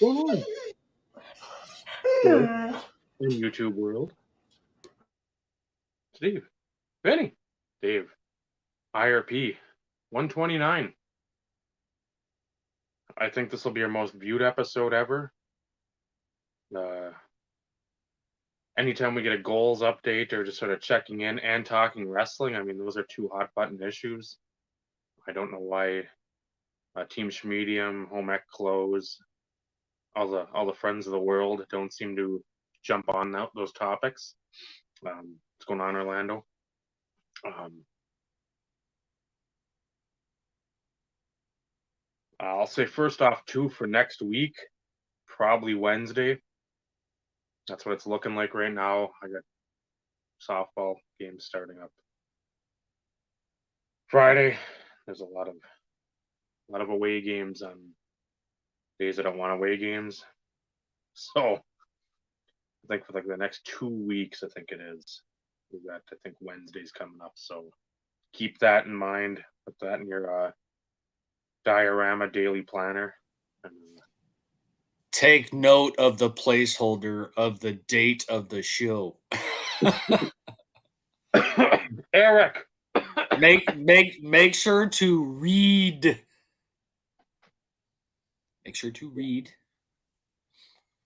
going on? In YouTube world. Steve. Benny. Dave. IRP. 129. I think this will be our most viewed episode ever. Anytime we get a goals update or just sort of checking in and talking wrestling, I mean, those are two hot button issues. I don't know why Team Schmedium, Home Ec Close, all the friends of the world don't seem to jump on those topics. What's going on, Orlando? I'll say first off, too, for next week, probably Wednesday. That's what it's looking like right now. I got softball games starting up Friday. There's a lot of away games on days I don't want away games. So I think for like the next 2 weeks, I think it is. We've got, I think, Wednesday's coming up. So keep that in mind. Put that in your diorama daily planner. And take note of the placeholder of the date of the show. Eric, make sure to read. Make sure to read.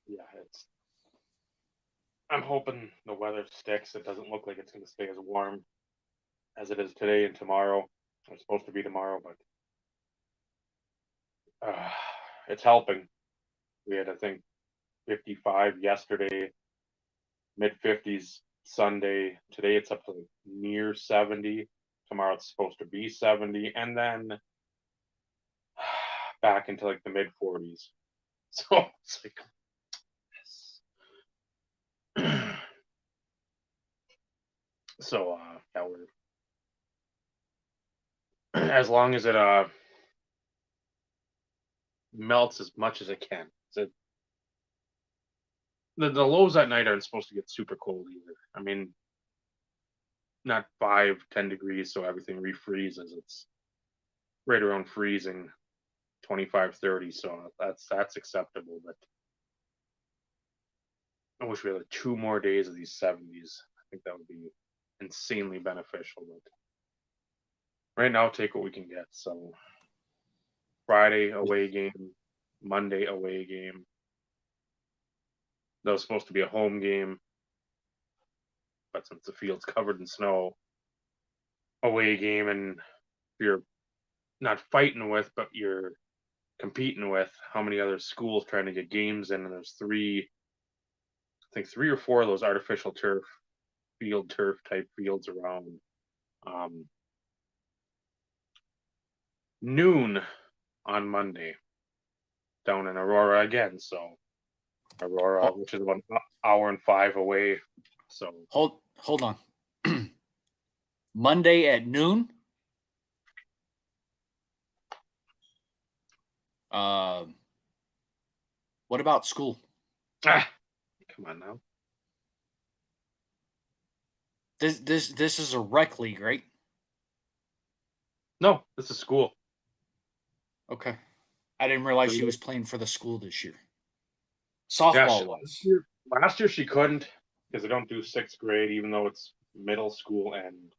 Yeah, I'm hoping the weather sticks. It doesn't look like it's going to stay as warm as it is today and tomorrow. It's supposed to be tomorrow, but it's helping. We had, I think, 55 yesterday, mid-50s Sunday. Today it's up to near 70. Tomorrow it's supposed to be 70, and then back into like the mid-40s. So it's like, so yeah, we're as long as it melts as much as it can. So the lows at night aren't supposed to get super cold either. I mean, not 5-10 degrees, so everything refreezes. It's right around freezing, 25-30, so that's acceptable. But I wish we had 2 more days of these 70s. I think that would be insanely beneficial. But right now, take what we can get. So Friday away game, Monday away game. That was supposed to be a home game, but since the field's covered in snow, away game, and you're not fighting with, but you're competing with how many other schools trying to get games in, and there's 3 or 4 of those artificial turf type fields around. Noon on Monday down in Aurora again. So Aurora, which is about an hour and 5 away. So hold on. Monday at noon. What about school? Come on now. This is a rec league, right? No, this is school. Okay. I didn't realize she was playing for the school this year. Softball was. Last year she couldn't because they don't do 6th grade, even though it's middle school, and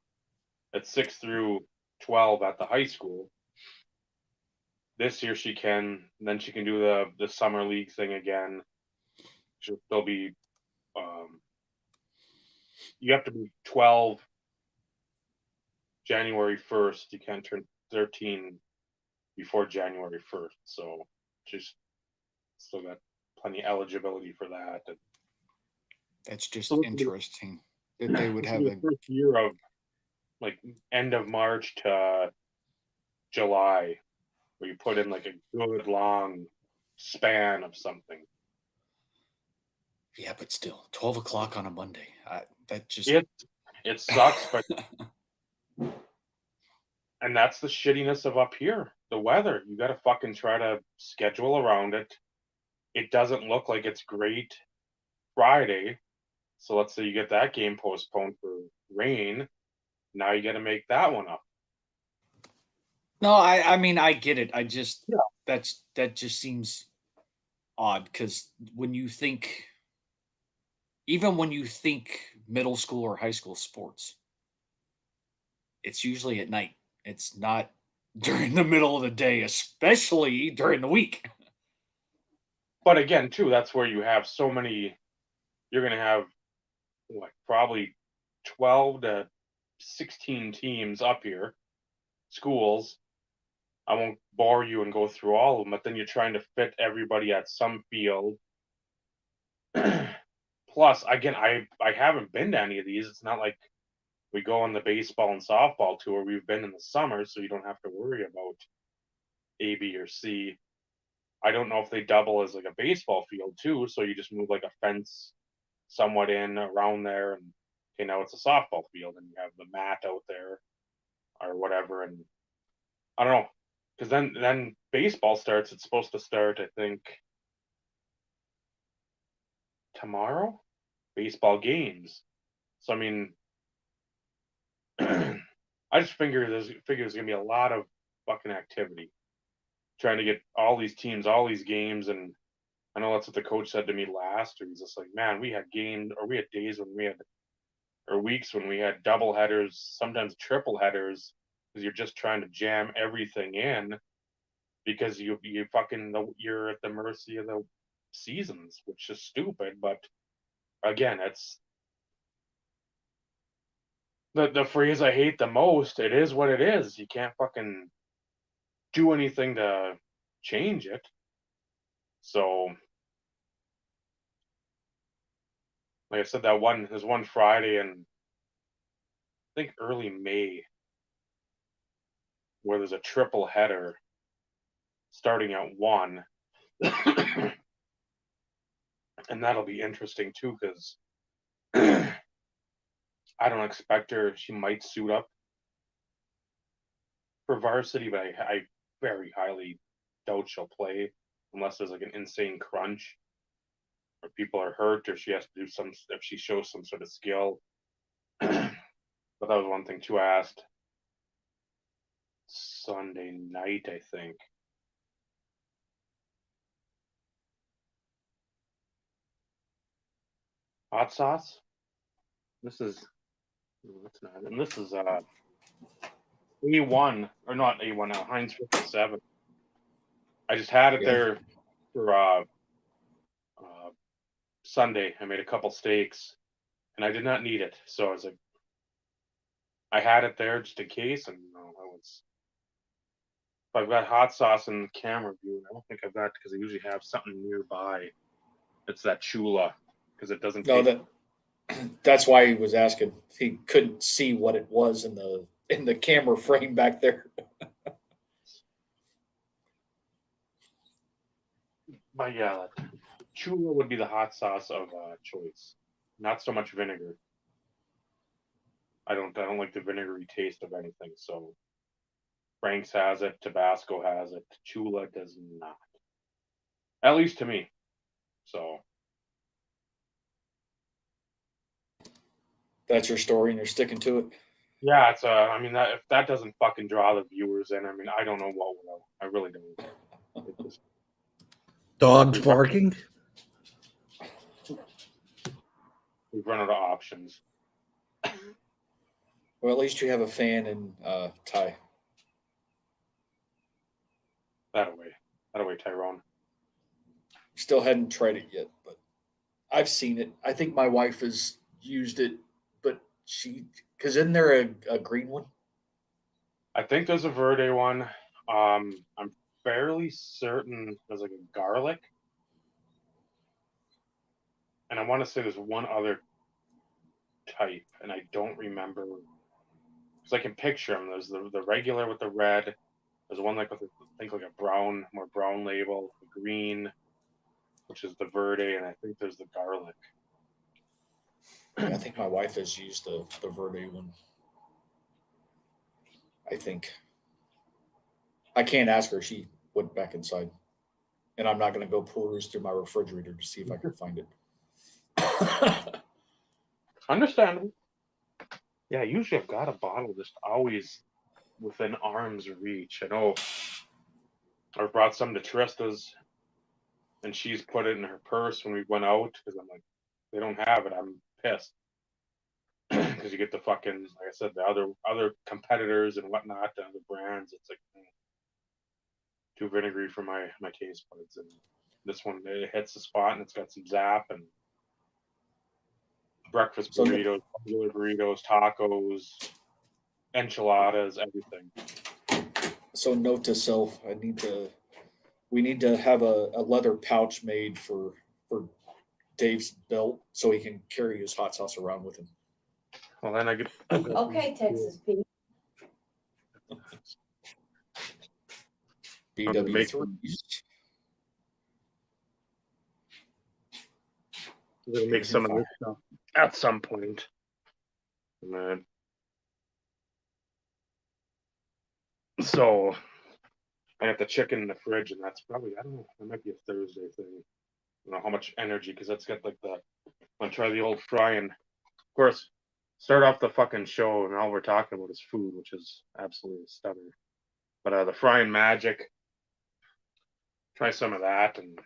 it's 6 through 12 at the high school. This year she can. And then she can do the summer league thing again. She'll still be. You have to be 12 January 1st. You can't turn 13 before January 1st. So she's still got plenty of eligibility for that. And that's just interesting that they would have a first year of like end of March to July, where you put in like a good long span of something. Yeah, but still, 12 o'clock on a Monday. That just it sucks, but and that's the shittiness of up here. The weather. You got to fucking try to schedule around it. It doesn't look like it's great Friday. So let's say you get that game postponed for rain. Now you got to make that one up. No, I mean, I get it. I just, that just seems odd because even when you think middle school or high school sports, it's usually at night. It's not during the middle of the day, especially during the week. But again, too, that's where you have so many. You're going to have what, probably 12 to 16 teams up here, schools. I won't bore you and go through all of them, but then you're trying to fit everybody at some field. Plus, again, I haven't been to any of these. It's not like we go on the baseball and softball tour. We've been in the summer, so you don't have to worry about A, B, or C. I don't know if they double as like a baseball field too, so you just move like a fence somewhat in around there, and okay, now it's a softball field, and you have the mat out there or whatever. And I don't know, because then baseball starts. It's supposed to start, I think, tomorrow. Baseball games. So I mean, I just figure there's gonna be a lot of fucking activity trying to get all these teams, all these games. And I know that's what the coach said to me last year. He's just like, man, we had games, or we had days when we had, or weeks when we had double headers, sometimes triple headers, because you're just trying to jam everything in because you're at the mercy of the seasons, which is stupid. But again, it's the phrase I hate the most. It is what it is. You can't fucking do anything to change it. So, like I said, there's one Friday in I think early May where there's a triple header starting at 1, and that'll be interesting too because I don't expect her. She might suit up for varsity, but I very highly doubt she'll play unless there's like an insane crunch or people are hurt or she has to do some if she shows some sort of skill. But that was one thing too. I asked Sunday night, I think. Hot sauce. This is what's not, and this is A1 or not A1 now. Heinz 57. I just had it Yeah. there for Sunday. I made a couple steaks, and I did not need it, so I was like, I had it there just in case, and no, I was. If I've got hot sauce in the camera view, I don't think I've got because I usually have something nearby. It's that chula because it doesn't No, taste. that's why he was asking. He couldn't see what it was in the camera frame back there. But yeah, chula would be the hot sauce of choice. Not so much vinegar. I don't like the vinegary taste of anything. So Frank's has it, Tabasco has it, Chula does not. At least to me. So That's your story, and you're sticking to it. yeah, it's I mean that if that doesn't fucking draw the viewers in, I mean I don't know what will. I really don't. It just, Dogs we've run, barking. we've run out of options. Well, at least you have a fan in Ty. That away, Tyrone. Still hadn't tried it yet, but I've seen it. I think my wife has used it, but because isn't there a green one? I think there's a Verde one. I'm fairly certain there's like a garlic, and I want to say there's one other type, and I don't remember because I can picture them. There's the regular with the red. There's one like with I think like a more brown label, the green, which is the Verde, and I think there's the garlic. Yeah, I think my wife has used the Verde one. I think I can't ask her. She went back inside, and I'm not going to go peruse through my refrigerator to see if I can find it. Understandable. Yeah, usually I've got a bottle just always within arm's reach. I know I've brought some to Trista's and she's put it in her purse when we went out because I'm like, they don't have it. I'm pissed because you get the fucking, like I said, the other competitors and whatnot, the other brands. It's like too vinegary for my taste buds, and this one it hits the spot and it's got some zap and breakfast burritos, regular burritos, tacos, enchiladas, everything. So note to self: we need to have a leather pouch made for Dave's belt so he can carry his hot sauce around with him. Well, then I get Okay, Texas Pete. BW3s. We're gonna make some of this stuff at some point. And so I have the chicken in the fridge, and that's probably, I don't know, that might be a Thursday thing. I don't know how much energy, because that's got like the, I'm gonna try the old frying. Of course, start off the fucking show, and all we're talking about is food, which is absolutely stunning. But the frying magic, try some of that, and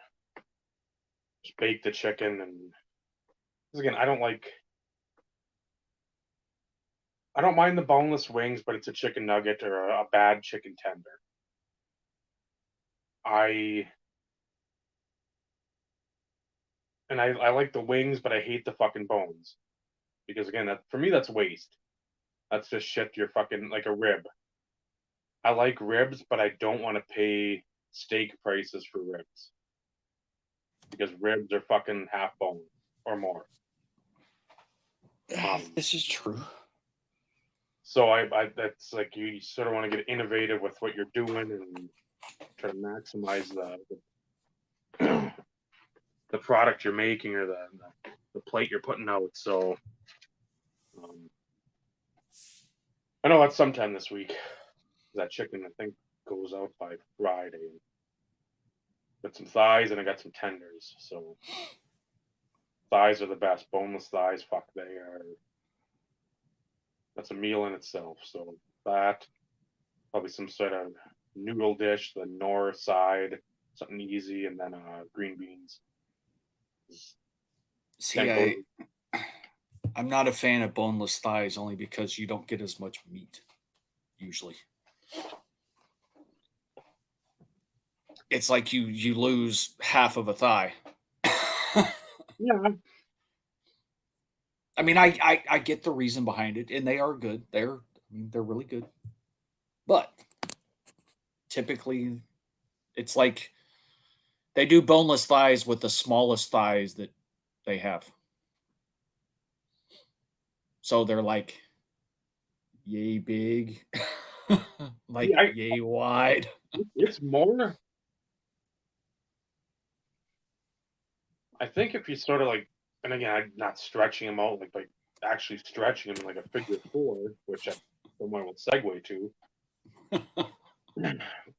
just bake the chicken. And again, I don't mind the boneless wings, but it's a chicken nugget or a bad chicken tender. I like the wings, but I hate the fucking bones. Because again, that for me that's waste. That's just shit you're fucking like a rib. I like ribs, but I don't want to pay steak prices for ribs. Because ribs are fucking half bone or more. This is true. So I that's like you sort of want to get innovative with what you're doing and try to maximize the the product you're making or the plate you're putting out. So I know that's sometime this week. That chicken I think goes out by Friday. Got some thighs and I got some tenders. So thighs are the best. Boneless thighs, fuck, they are. That's a meal in itself. So that, probably some sort of noodle dish, the north side, something easy, and then green beans. See, I'm not a fan of boneless thighs only because you don't get as much meat usually. It's like you lose half of a thigh. Yeah. I mean, I get the reason behind it, and they are good. They're really good. But typically, it's like they do boneless thighs with the smallest thighs that they have. So they're like yay big, like yay wide. It's more. I think if you sort of like, and again, I'm not stretching them out like actually stretching them like a figure four, which I someone will segue to.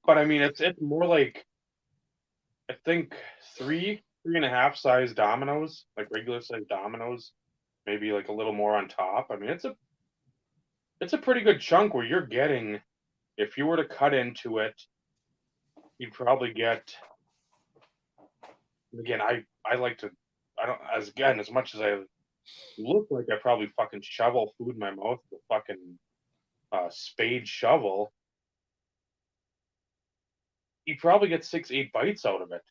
But I mean, it's more like I think three and a half size dominoes, like regular size dominoes, maybe like a little more on top. I mean, it's a pretty good chunk where you're getting. If you were to cut into it, you'd probably get. Again, I like to. I don't as much as I look like I probably fucking shovel food in my mouth with a fucking spade shovel. You probably get 6-8 bites out of it,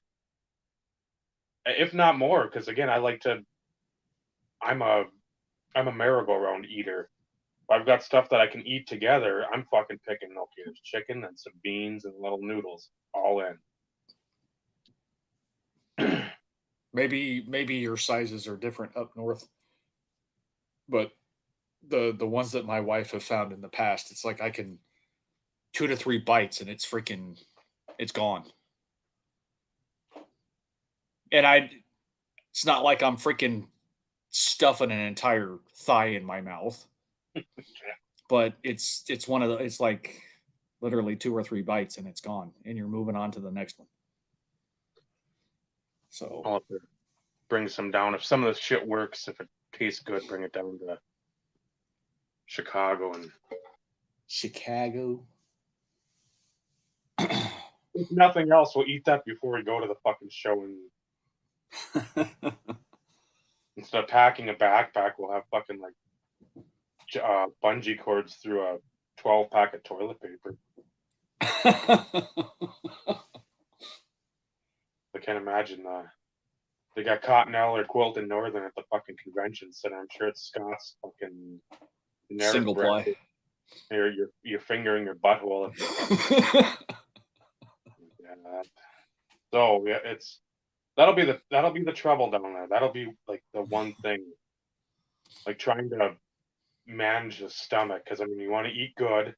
if not more. Because again, I like to. I'm a merry-go-round eater. If I've got stuff that I can eat together, I'm fucking picking. Okay, there's chicken and some beans and little noodles, all in. Maybe your sizes are different up north, but the ones that my wife have found in the past, it's like I can 2 to 3 bites and it's gone. And it's not like I'm freaking stuffing an entire thigh in my mouth. But it's one of the, it's like literally 2 or 3 bites and it's gone and you're moving on to the next one. So I'll have to bring some down. If some of this shit works, if it tastes good, bring it down to Chicago. If nothing else, we'll eat that before we go to the fucking show in Instead of packing a backpack, we'll have fucking like bungee cords through a 12-pack of toilet paper. I can't imagine they got Cottonelle or Quilton Northern at the fucking convention center. I'm sure it's Scott's fucking generic Single brand. ply. You're fingering your butthole. Yeah. So yeah, that'll be the trouble down there. That'll be like the one thing, like trying to manage the stomach, because I mean you want to eat good,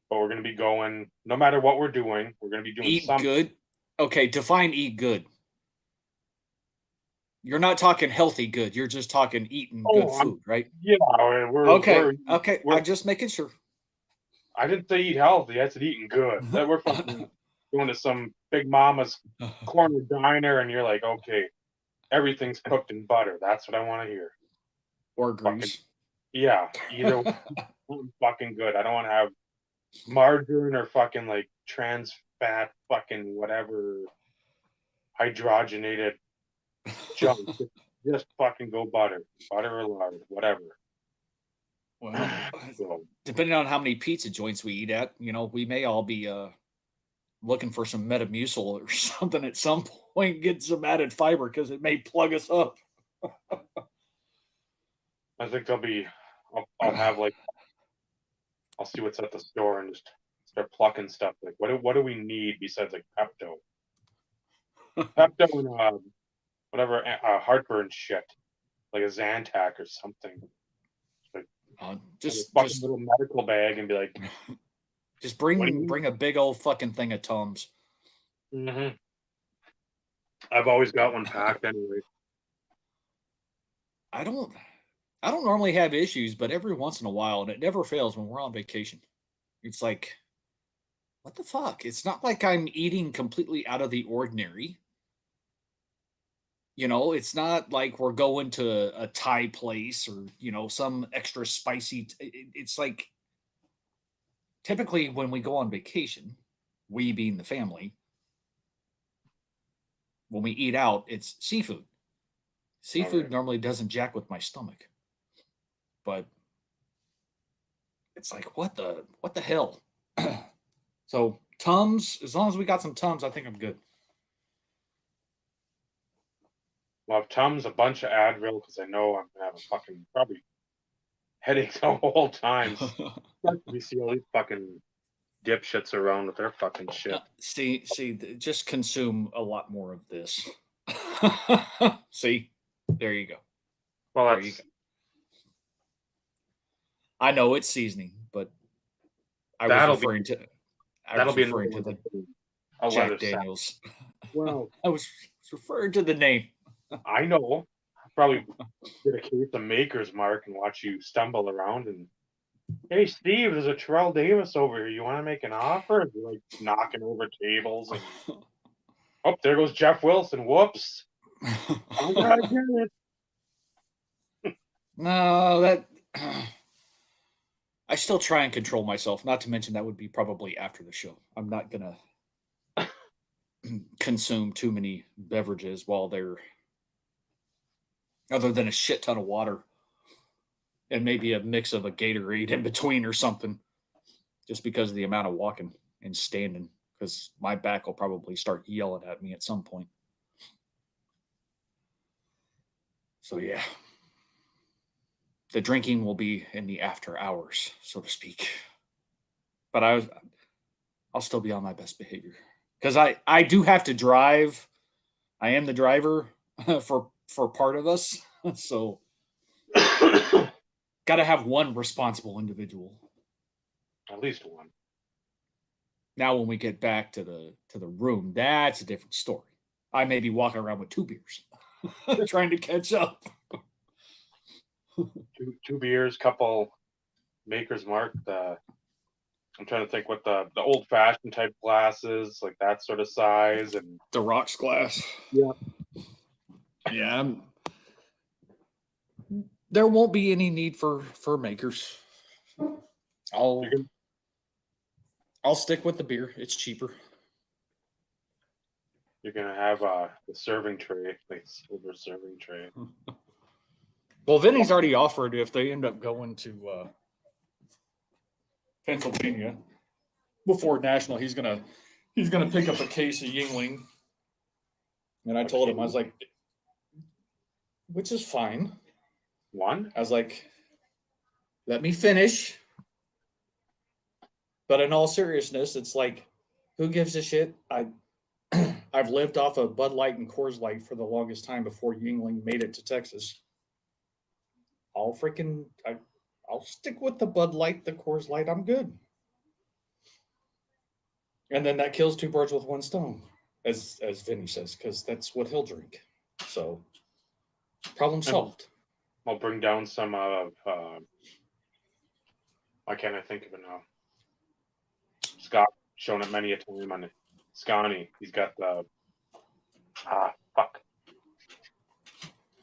but we're going to be going no matter what we're doing. We're going to be doing Eat something. good? Okay, define eat good. You're not talking healthy good. You're just talking eating good food, right? Yeah, Okay. I'm just making sure. I didn't say eat healthy. I said eating good. That we're fucking going to some big mama's corner diner, and you're like, okay, everything's cooked in butter. That's what I want to hear. Or Fucking, grease. yeah, either one, fucking good. I don't want to have margarine or fucking like trans fat, fucking whatever hydrogenated junk. Just fucking go butter or lard, whatever. Well, So, depending on how many pizza joints we eat at, we may all be looking for some Metamucil or something at some point, get some added fiber because it may plug us up. I think I'll have like, I'll see what's at the store and just start plucking stuff. Like, what do we need besides like Pepto? Pepto and whatever heartburn shit, like a Zantac or something. Like, Just a fucking little medical bag and be like, just bring a big old fucking thing of Tums. Mm-hmm. I've always got one packed anyway. I don't normally have issues, but every once in a while, and it never fails when we're on vacation, it's like, what the fuck? It's not like I'm eating completely out of the ordinary. It's not like we're going to a Thai place or, some extra spicy. It's like typically when we go on vacation, we being the family, when we eat out, it's seafood. Seafood normally doesn't jack with my stomach. But it's like, what the hell? So Tums, as long as we got some Tums, I think I'm good. Well, I've Tums, a bunch of Advil, because I know I'm gonna have a fucking probably headache the whole time. We see all these fucking dipshits around with their fucking shit. See, just consume a lot more of this. See, there you go. Well, there you go. I know it's seasoning, but I was referring to the Jack Daniels. Well, I was referring to the name. I know. I'll probably get a case of Maker's Mark and watch you stumble around and, hey, Steve, there's a Terrell Davis over here. You want to make an offer? You're like knocking over tables. And, oh, there goes Jeff Wilson. Whoops. I gotta get it. No, that I still try and control myself. Not to mention that would be probably after the show. I'm not gonna consume too many beverages while they're, other than a shit ton of water and maybe a mix of a Gatorade in between or something, just because of the amount of walking and standing, because my back will probably start yelling at me at some point. So yeah, the drinking will be in the after hours, so to speak. But I'll still be on my best behavior because I do have to drive. I am the driver for part of us, so got to have one responsible individual. At least one. Now, when we get back to the room, that's a different story. I may be walking around with 2 beers, trying to catch up. two beers, couple Maker's Mark. I'm trying to think what the old fashioned type glasses, like that sort of size, and the rocks glass. Yeah. There won't be any need for makers. I'll stick with the beer. It's cheaper. You're gonna have the serving tray, like silver serving tray. Well, Vinny's already offered if they end up going to Pennsylvania before national, he's gonna pick up a case of Yingling. And I told him, I was like, which is fine. One? I was like, let me finish. But in all seriousness, it's like, who gives a shit? I've lived off of Bud Light and Coors Light for the longest time before Yingling made it to Texas. I'll stick with the Bud Light, the Coors Light. I'm good. And then that kills two birds with one stone, as Vinny says, because that's what he'll drink. So, problem solved. I'll bring down some of. Why can't I think of it now? Scott shown it many a time on Scotty. He's got the fuck.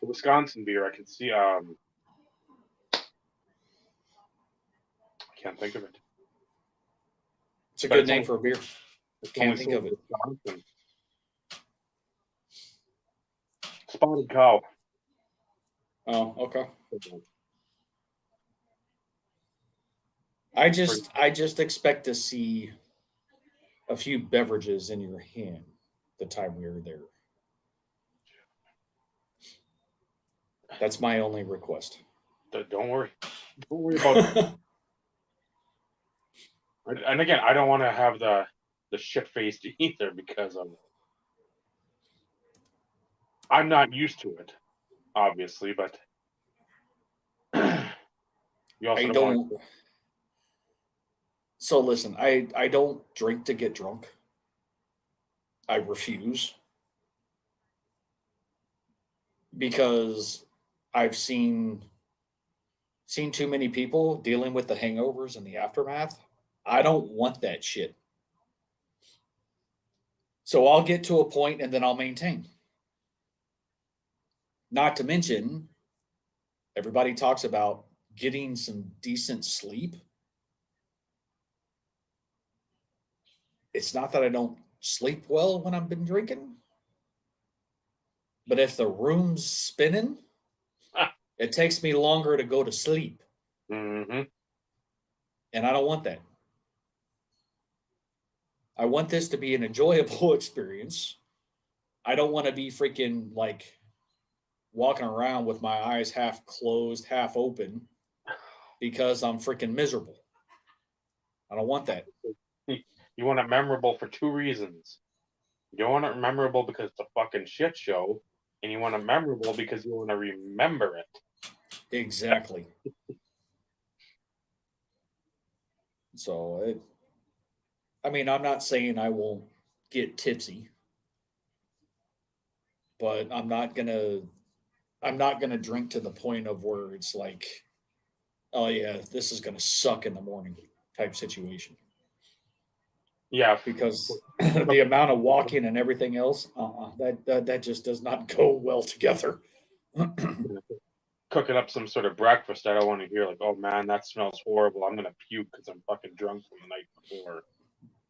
The Wisconsin beer. I can see. I can't think of it. It's a But good it's name only- for a beer. It's Can't only think sold of in it. Wisconsin. Spotted Cow. Oh, okay. I just expect to see a few beverages in your hand the time we were there. That's my only request. Don't worry. Don't worry about it. And again, I don't want to have the shit faced either because I'm not used to it, obviously, but you also I don't don't. want to. So listen, I don't drink to get drunk. I refuse because I've seen too many people dealing with the hangovers and the aftermath. I don't want that shit. So I'll get to a point and then I'll maintain. Not to mention, everybody talks about getting some decent sleep. It's not that I don't sleep well when I've been drinking, but if the room's spinning, it takes me longer to go to sleep. Mm-hmm. And I don't want that. I want this to be an enjoyable experience. I don't want to be freaking like walking around with my eyes half closed, half open because I'm freaking miserable. I don't want that. You want it memorable for two reasons. You don't want it memorable because it's a fucking shit show, and you want it memorable because you want to remember it. Exactly. So, I'm not saying I won't get tipsy, but I'm not gonna drink to the point of where it's like, oh yeah, this is gonna suck in the morning type situation. Yeah, Because the amount of walking and everything else, that just does not go well together. cooking up some sort of breakfast, I don't want to hear like, "Oh man, that smells horrible. I'm gonna puke because I'm fucking drunk from the night before."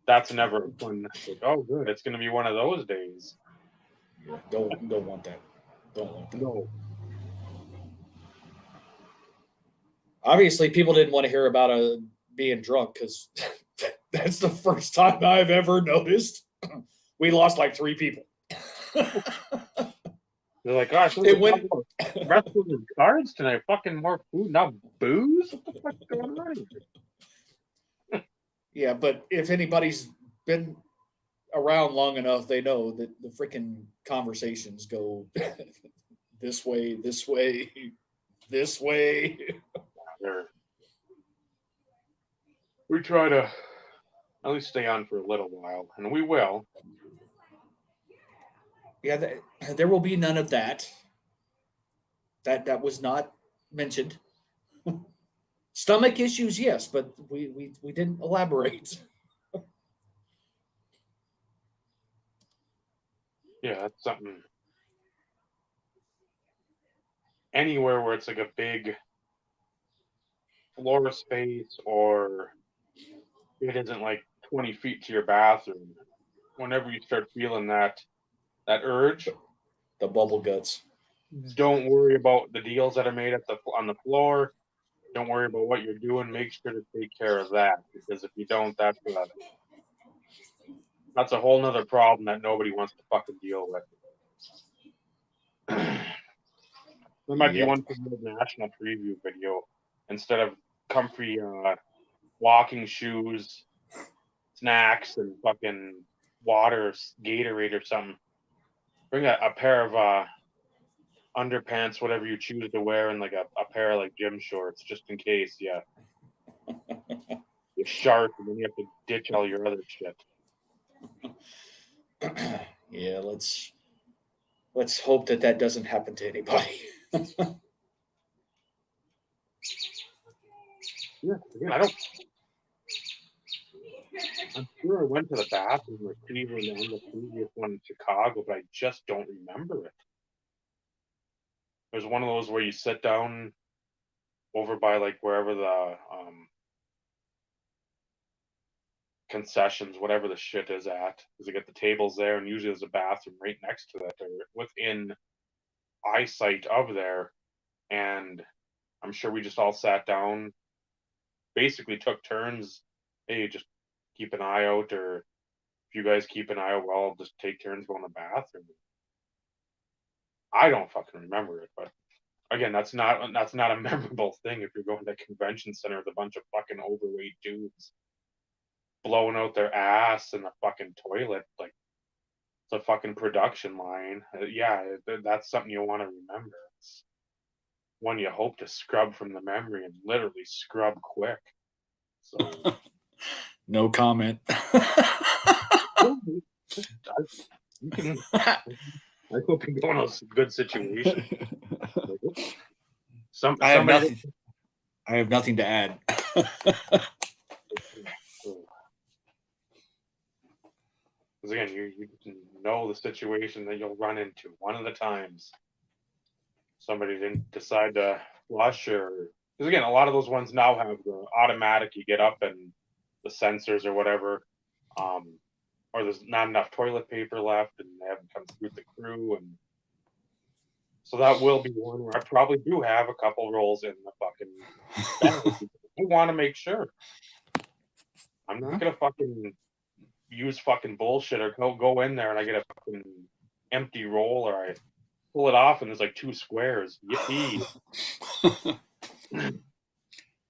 That's never fun. Like, oh, good, it's gonna be one of those days. Don't want that. Don't want that. No, Obviously, people didn't want to hear about being drunk because that's the first time I've ever noticed. We lost like 3 people. they're like, "Gosh, It went. wrestling and cards tonight. Fucking more food, not booze. What the fuck's going on here?" Yeah, but if anybody's been around long enough, they know that the freaking conversations go this way, this way, this way. We try to at least stay on for a little while, and we will. Yeah, there will be none of that. That was not mentioned. Stomach issues, yes, but we didn't elaborate. Yeah, that's something. Anywhere where it's like a big floor space or it isn't like 20 feet to your bathroom. Whenever you start feeling that that urge. The bubble guts. Don't worry about the deals that are made on the floor. Don't worry about what you're doing. Make sure to take care of that, because if you don't, that's a whole nother problem that nobody wants to fucking deal with. There might be one for the national preview video. Instead of comfy walking shoes, snacks, and fucking water, Gatorade or something, bring a pair of underpants, whatever you choose to wear, and like a pair of like gym shorts, just in case you're sharp and then you have to ditch all your other shit. Yeah, let's hope that doesn't happen to anybody. Yeah, again, I'm sure I went to the bathroom retriever on the previous one in Chicago, but I just don't remember it. There's one of those where you sit down over by like wherever the concessions, whatever the shit is at, because they get the tables there, and usually there's a bathroom right next to that, or within eyesight of there. And I'm sure we just all sat down, basically took turns. Hey, just keep an eye out, or if you guys keep an eye out, well, just take turns going to the bathroom. I don't fucking remember it, but again, that's not a memorable thing if you're going to a convention center with a bunch of fucking overweight dudes blowing out their ass in the fucking toilet. Like, it's a fucking production line. Yeah, that's something you want to remember. It's one you hope to scrub from the memory, and literally scrub quick. So No comment. you can. I hope you go in a good situation. I have nothing to add. Because again, you know the situation that you'll run into. One of the times somebody didn't decide to flush, or because again, a lot of those ones now have the automatic. You get up and the sensors or whatever, or there's not enough toilet paper left, and they haven't come through the crew, and so that will be one where I probably do have a couple rolls in the fucking bag. I want to make sure. I'm not gonna fucking use fucking bullshit or go in there and I get a fucking empty roll, or I pull it off and there's like 2 squares. Yippee.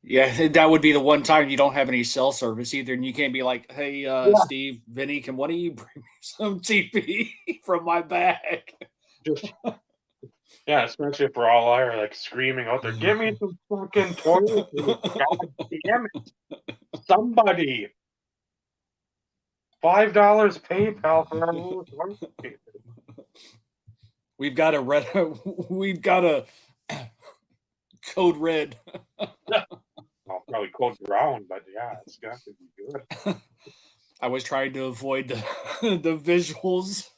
Yeah, that would be the one time you don't have any cell service either, and you can't be like, "Hey, Steve, Vinny, can one of you bring me some TP from my bag?" Just yeah, especially if we're all are like screaming out there, "Give me some fucking toilet paper! God damn it! Somebody! $5 PayPal for our toilet paper." We've got a code red. Well, probably code brown, but yeah, it's got to be good. I was trying to avoid the visuals.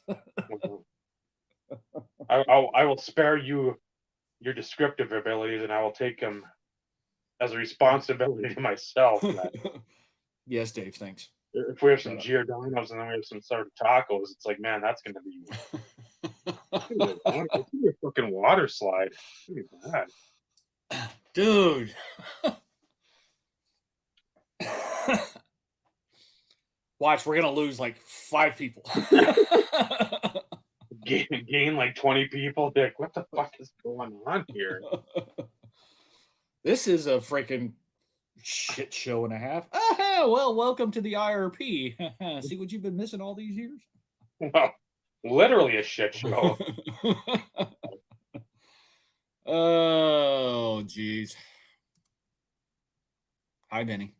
I will spare you your descriptive abilities, and I will take them as a responsibility to myself. Yes, Dave, thanks. If we have some Giordano's and then we have some sort of tacos, it's like, man, that's going to be it's be a fucking water slide. It's gonna be bad. Dude. Watch, we're going to lose like 5 people. Gain like 20 people. Dick, what the fuck is going on here? This is a freaking shit show and a half. Well, welcome to the IRP. See what you've been missing all these years? Well, literally a shit show. Oh, geez. Hi, Benny.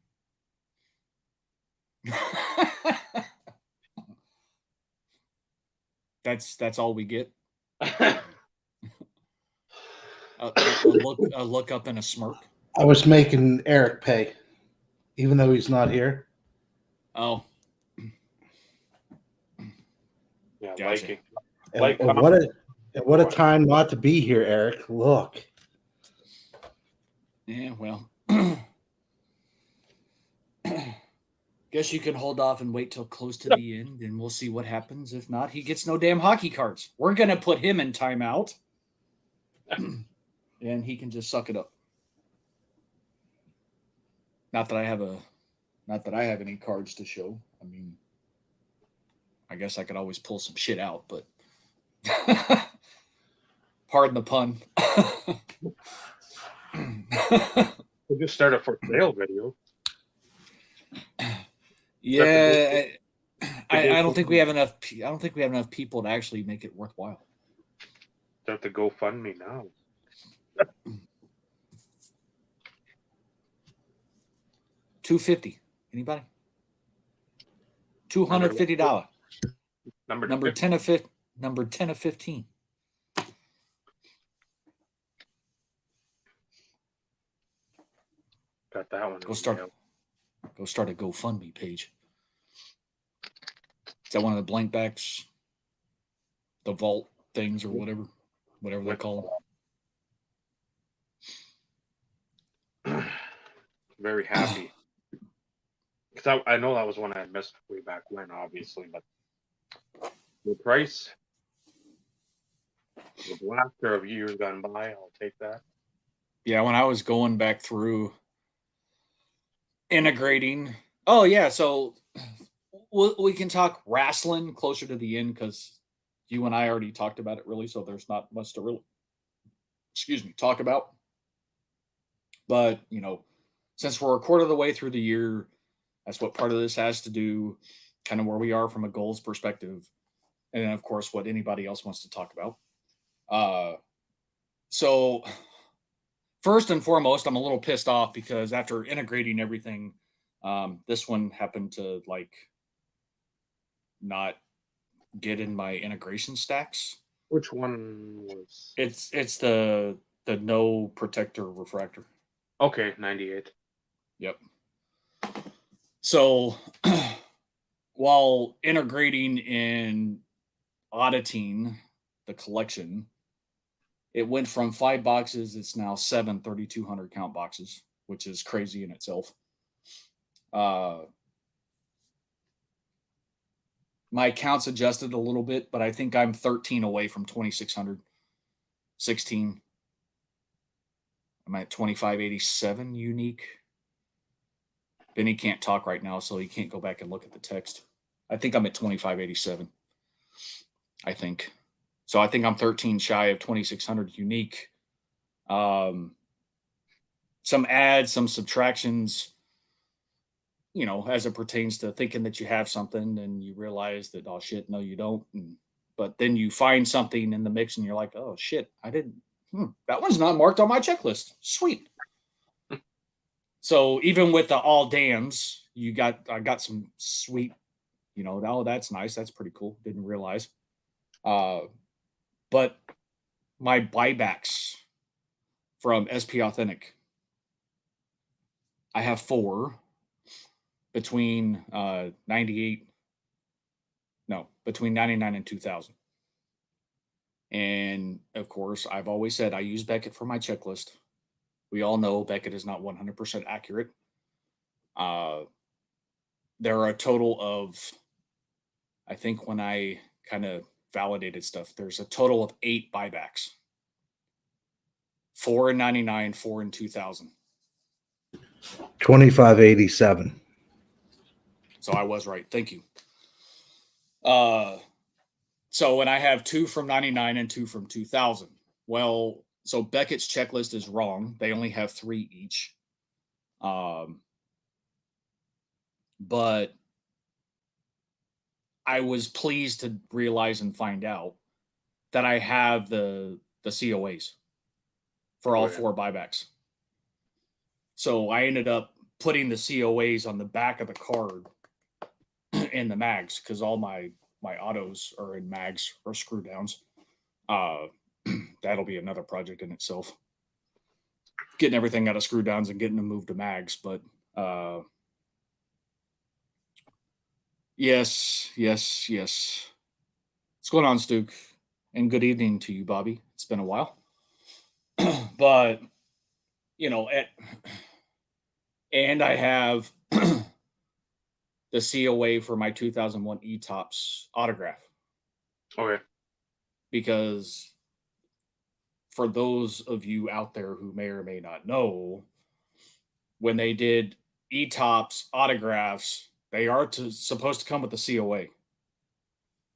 That's all we get. A look up and a smirk. I was making Eric pay, even though he's not here. Oh, Yeah, gotcha. What a time not to be here, Eric. Look. Yeah, well. Guess you can hold off and wait till close to the end, and we'll see what happens. If not, he gets no damn hockey cards. We're gonna put him in timeout, and he can just suck it up. Not that I have any cards to show. I mean, I guess I could always pull some shit out, but pardon the pun. We'll just start a for sale video. Yeah, I don't think we have enough. I don't think we have enough people to actually make it worthwhile. Start the GoFundMe now. $250. Anybody? $250. Number 10 of 15. Got that one. Go start a GoFundMe page. Is that one of the blank backs? The vault things or whatever they call them. Very happy. Because I know that was one I missed way back when, obviously, but the price, the laughter of years gone by, I'll take that. Yeah, when I was going back through integrating. Oh, yeah, so we can talk wrestling closer to the end because you and I already talked about it, really, so there's not much to really, talk about. But, since we're a quarter of the way through the year, that's what part of this has to do, kind of where we are from a goals perspective. And then, of course, what anybody else wants to talk about. So first and foremost, I'm a little pissed off because after integrating everything, this one happened to not get in my integration stacks. Which one was? It's the no protector refractor. Okay, 98. Yep. So while integrating in auditing the collection, it went from 5 boxes. It's now 7 3,200 count boxes, which is crazy in itself. My counts adjusted a little bit, but I think I'm 13 away from 2,600, 16. I'm at 2,587 unique. Benny can't talk right now, so he can't go back and look at the text. I think I'm at 2,587. I think. So I think I'm 13 shy of 2,600 unique. Some adds, some subtractions, as it pertains to thinking that you have something and you realize that, oh shit, no, you don't. But then you find something in the mix and you're like, oh shit, I didn't. That one's not marked on my checklist. Sweet. So even with the all dams, I got some sweet, oh, that's nice. That's pretty cool. Didn't realize. But my buybacks from SP Authentic, I have 4 between between 99 and 2000. And of course, I've always said I use Beckett for my checklist. We all know Beckett is not 100% accurate. There are a total of, I think when I kind of validated stuff, there's a total of 8 buybacks. 4 in 99, 4 in 2000. 2,587. So I was right. Thank you. So when I have 2 from 99 and 2 from 2000, well, so Beckett's checklist is wrong. They only have 3 each. But I was pleased to realize and find out that I have the COAs for all 4 buybacks. So I ended up putting the COAs on the back of the card in the mags because all my autos are in mags or screw downs. That'll be another project in itself. Getting everything out of screw downs and getting them moved to mags. But yes. What's going on, Stuke? And good evening to you, Bobby. It's been a while. But, and I have the COA for my 2001 E-Tops autograph. Okay. Because for those of you out there who may or may not know, when they did E-Tops autographs, they are supposed to come with the COA.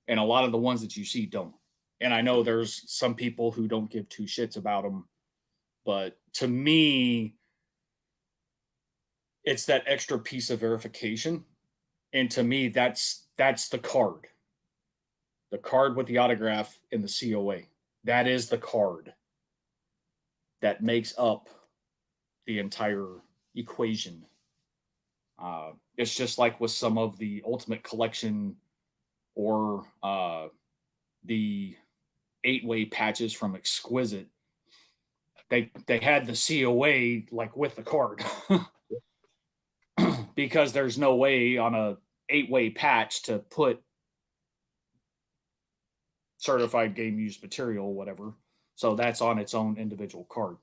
And a lot of the ones that you see don't. And I know there's some people who don't give two shits about them, but to me, it's that extra piece of verification. And to me, that's the card. The card with the autograph and the COA. That is the card that makes up the entire equation. It's just like with some of the Ultimate Collection or the 8-way patches from Exquisite. They had the COA like with the card. Because there's no way on a 8-way patch to put certified game used material, whatever. So that's on its own individual card.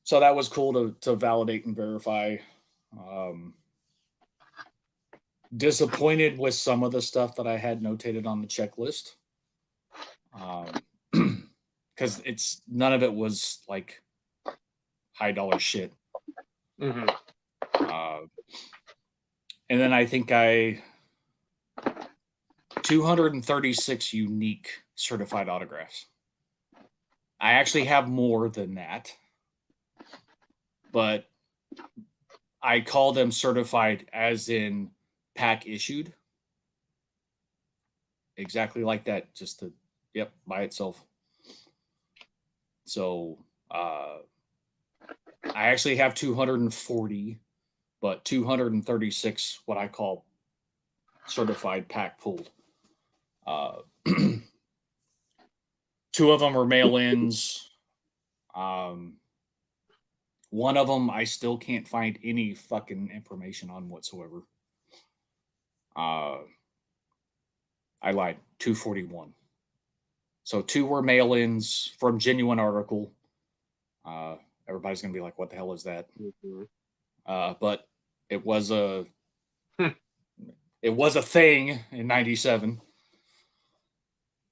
So that was cool to validate and verify. Disappointed with some of the stuff that I had notated on the checklist. Because it's none of it was like high dollar shit. Mm-hmm. And then I think 236 unique certified autographs. I actually have more than that, but I call them certified as in pack issued. Exactly like that, just by itself. So I actually have 240, but 236 what I call certified pack pulled. 2 of them are mail-ins. One of them I still can't find any fucking information on whatsoever. I lied, 241. So 2 were mail-ins from Genuine Article. Everybody's gonna be like, "What the hell is that?" Mm-hmm. But it was a thing in '97.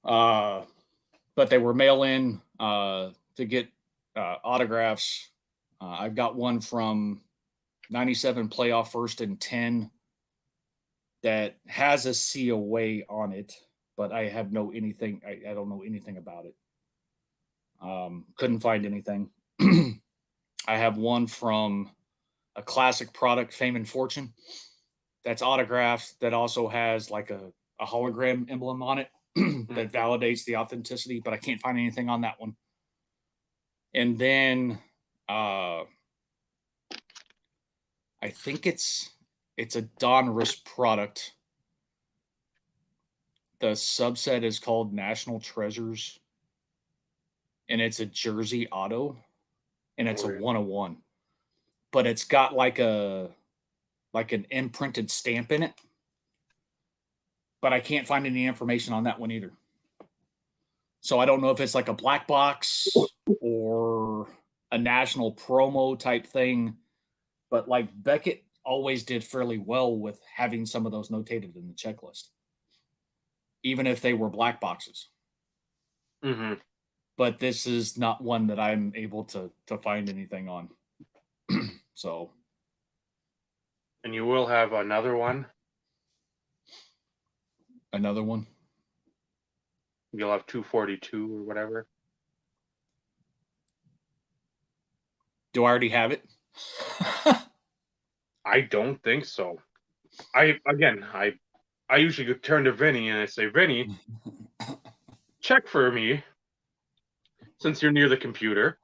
But they were mail-in to get autographs. I've got one from '97 playoff first and 10 that has a COA on it, but I have no anything. I don't know anything about it. Couldn't find anything. I have one from a classic product, Fame and Fortune, that's autographed, that also has like a hologram emblem on it that validates the authenticity, but I can't find anything on that one. And then I think it's a Donruss product. The subset is called National Treasures, and it's a jersey auto, and it's a 101. But it's got like an imprinted stamp in it. But I can't find any information on that one either. So I don't know if it's like a black box or a national promo type thing. But like Beckett always did fairly well with having some of those notated in the checklist, even if they were black boxes. Mm-hmm. But this is not one that I'm able to find anything on. So. And you will have another one. Another one. You'll have 242 or whatever. Do I already have it? I don't think so. I usually turn to Vinny and I say, Vinny, check for me since you're near the computer.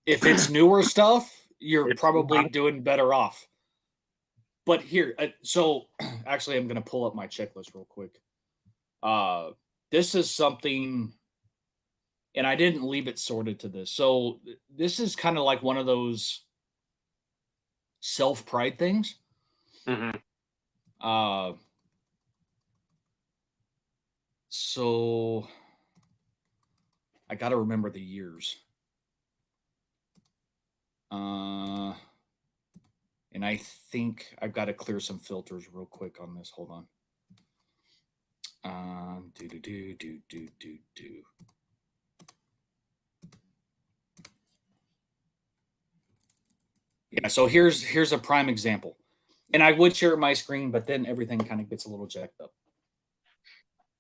If it's newer stuff, you're It's probably not. doing better off. But here, so actually, I'm going to pull up my checklist real quick. This is something, and I didn't leave it sorted to this. So this is kind of like one of those self-pride things. Mm-hmm. So I got to remember the years. And I think I've got to clear some filters real quick on this. Hold on. Do. Yeah, so here's a prime example. And I would share my screen, but then everything kind of gets a little jacked up.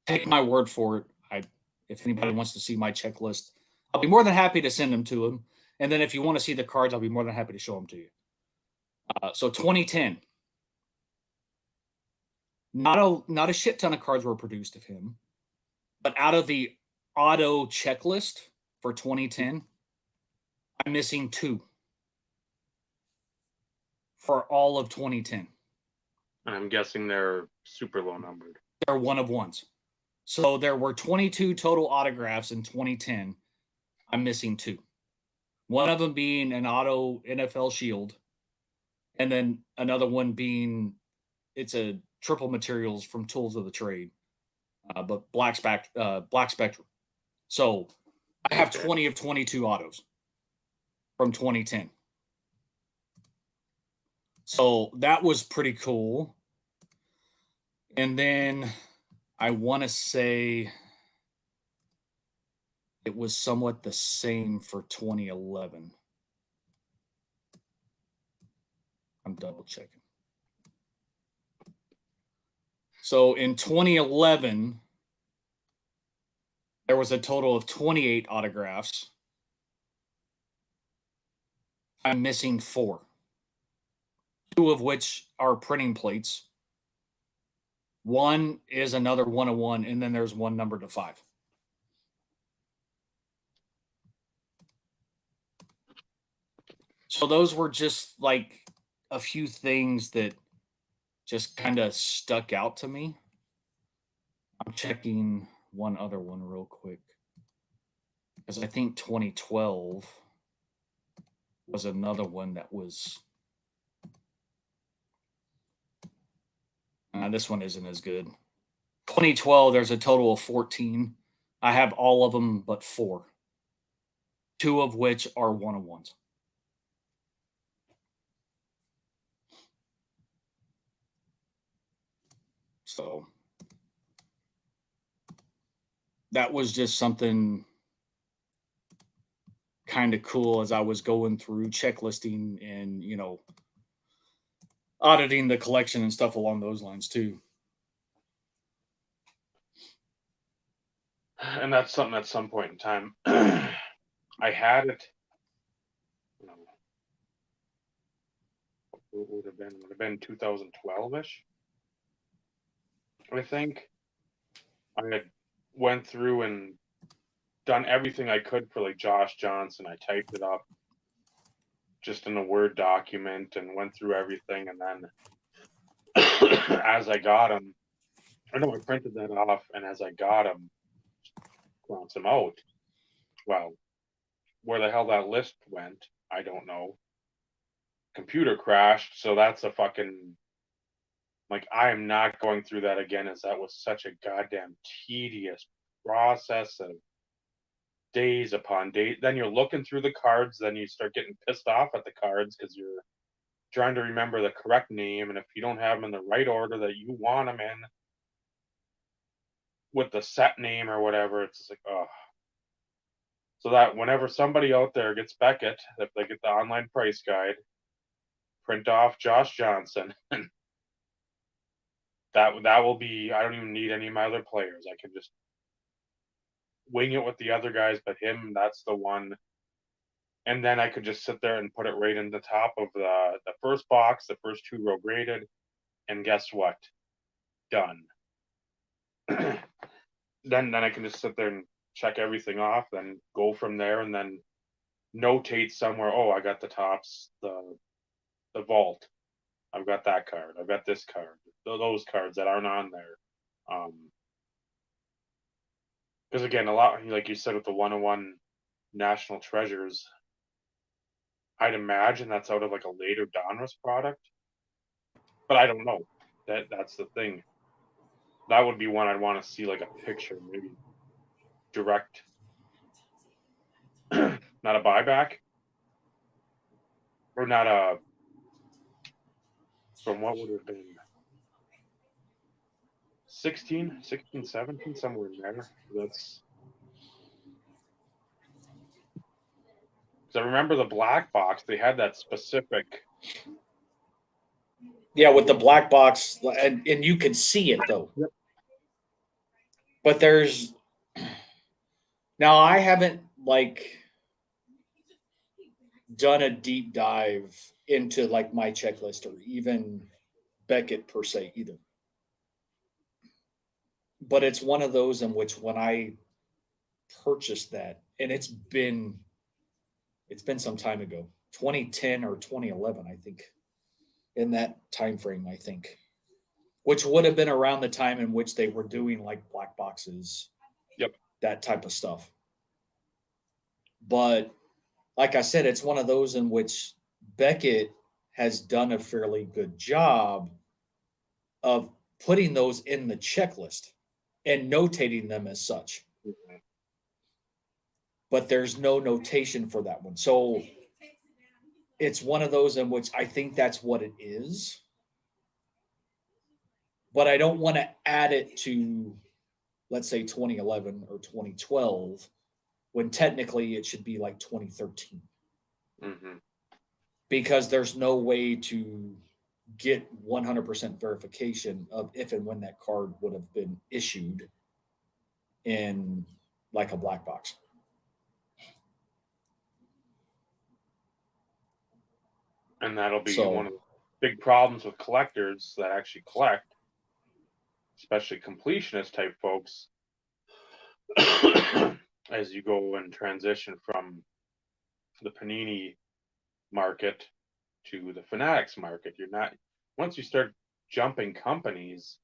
Take my word for it. If anybody wants to see my checklist, I'll be more than happy to send them to them. And then if you want to see the cards, I'll be more than happy to show them to you. So 2010, not a shit ton of cards were produced of him, but out of the auto checklist for 2010, I'm missing 2 for all of 2010. And I'm guessing they're super low numbered. They're one of ones. So there were 22 total autographs in 2010. I'm missing 2. One of them being an auto NFL Shield, and then another one being it's a triple materials from Tools of the Trade, but Black Spectrum. So I have 20 of 22 autos from 2010. So that was pretty cool. And then I want to say it was somewhat the same for 2011. I'm double checking. So in 2011, there was a total of 28 autographs. I'm missing 4. 2 of which are printing plates. 1 is another 101, and then there's 1 numbered to 5. So those were just like a few things that just kind of stuck out to me. I'm checking one other one real quick, because I think 2012 was another one that was. This one isn't as good. 2012, there's a total of 14. I have all of them but 4. 2 of which are one-on-ones. So that was just something kind of cool as I was going through checklisting and, auditing the collection and stuff along those lines too. And that's something at some point in time. I had it. It would have been 2012-ish. I think I had went through and done everything I could for like Josh Johnson. I typed it up just in a Word document and went through everything, and then as I got him, I know I printed that off, and as I got him, crossed them out. Well, where the hell that list went, I don't know. Computer crashed, so that's a fucking, like, I am not going through that again, as that was such a goddamn tedious process of days upon days. Then you're looking through the cards, then you start getting pissed off at the cards because you're trying to remember the correct name, and if you don't have them in the right order that you want them in with the set name or whatever, it's just like, oh. So that whenever somebody out there gets Beckett, if they get the online price guide, print off Josh Johnson, and that will be, I don't even need any of my other players. I can just wing it with the other guys, but him, that's the one. And then I could just sit there and put it right in the top of the first box, the first 2 row graded, and guess what? Done. then I can just sit there and check everything off, then go from there, and then notate somewhere, oh, I got the tops, the vault. I've got that card. I've got this card. Those cards that aren't on there. Because again, a lot, like you said, with the 101 National Treasures, I'd imagine that's out of like a later Donruss product, but I don't know. That's the thing. That would be one I'd want to see, like a picture, maybe direct, not a buyback, or not a from what would have been 16, 17, somewhere in there. That's because I remember the black box, they had that specific. Yeah, with the black box, and you could see it though. Yep. But there's now I haven't like done a deep dive into like my checklist or even Beckett per se either. But it's one of those in which when I purchased that, and it's been some time ago, 2010 or 2011, I think, in that time frame, I think, which would have been around the time in which they were doing like black boxes, Yep, that type of stuff. But like I said, it's one of those in which Beckett has done a fairly good job of putting those in the checklist and notating them as such. mm-hmm. But there's no notation for that one. So it's one of those in which I think that's what it is. But I don't want to add it to, let's say, 2011 or 2012, when technically it should be like 2013. Mm-hmm. Because there's no way to get 100% verification of if and when that card would have been issued in like a black box. And that'll be So- one of the big problems with collectors that actually collect, especially completionist type folks, as you go and transition from the Panini market to the Fanatics market. You're not, once you start jumping companies,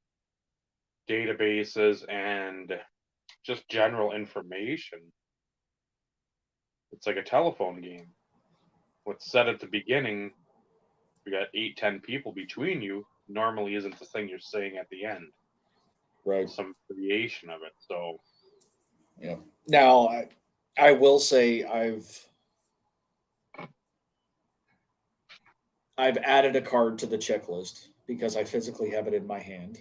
databases, and just general information, it's like a telephone game. What's said at the beginning, you got 8-10 people between you, normally isn't the thing you're saying at the end. Right. Some variation of it. So yeah. Now I will say I've added a card to the checklist because I physically have it in my hand,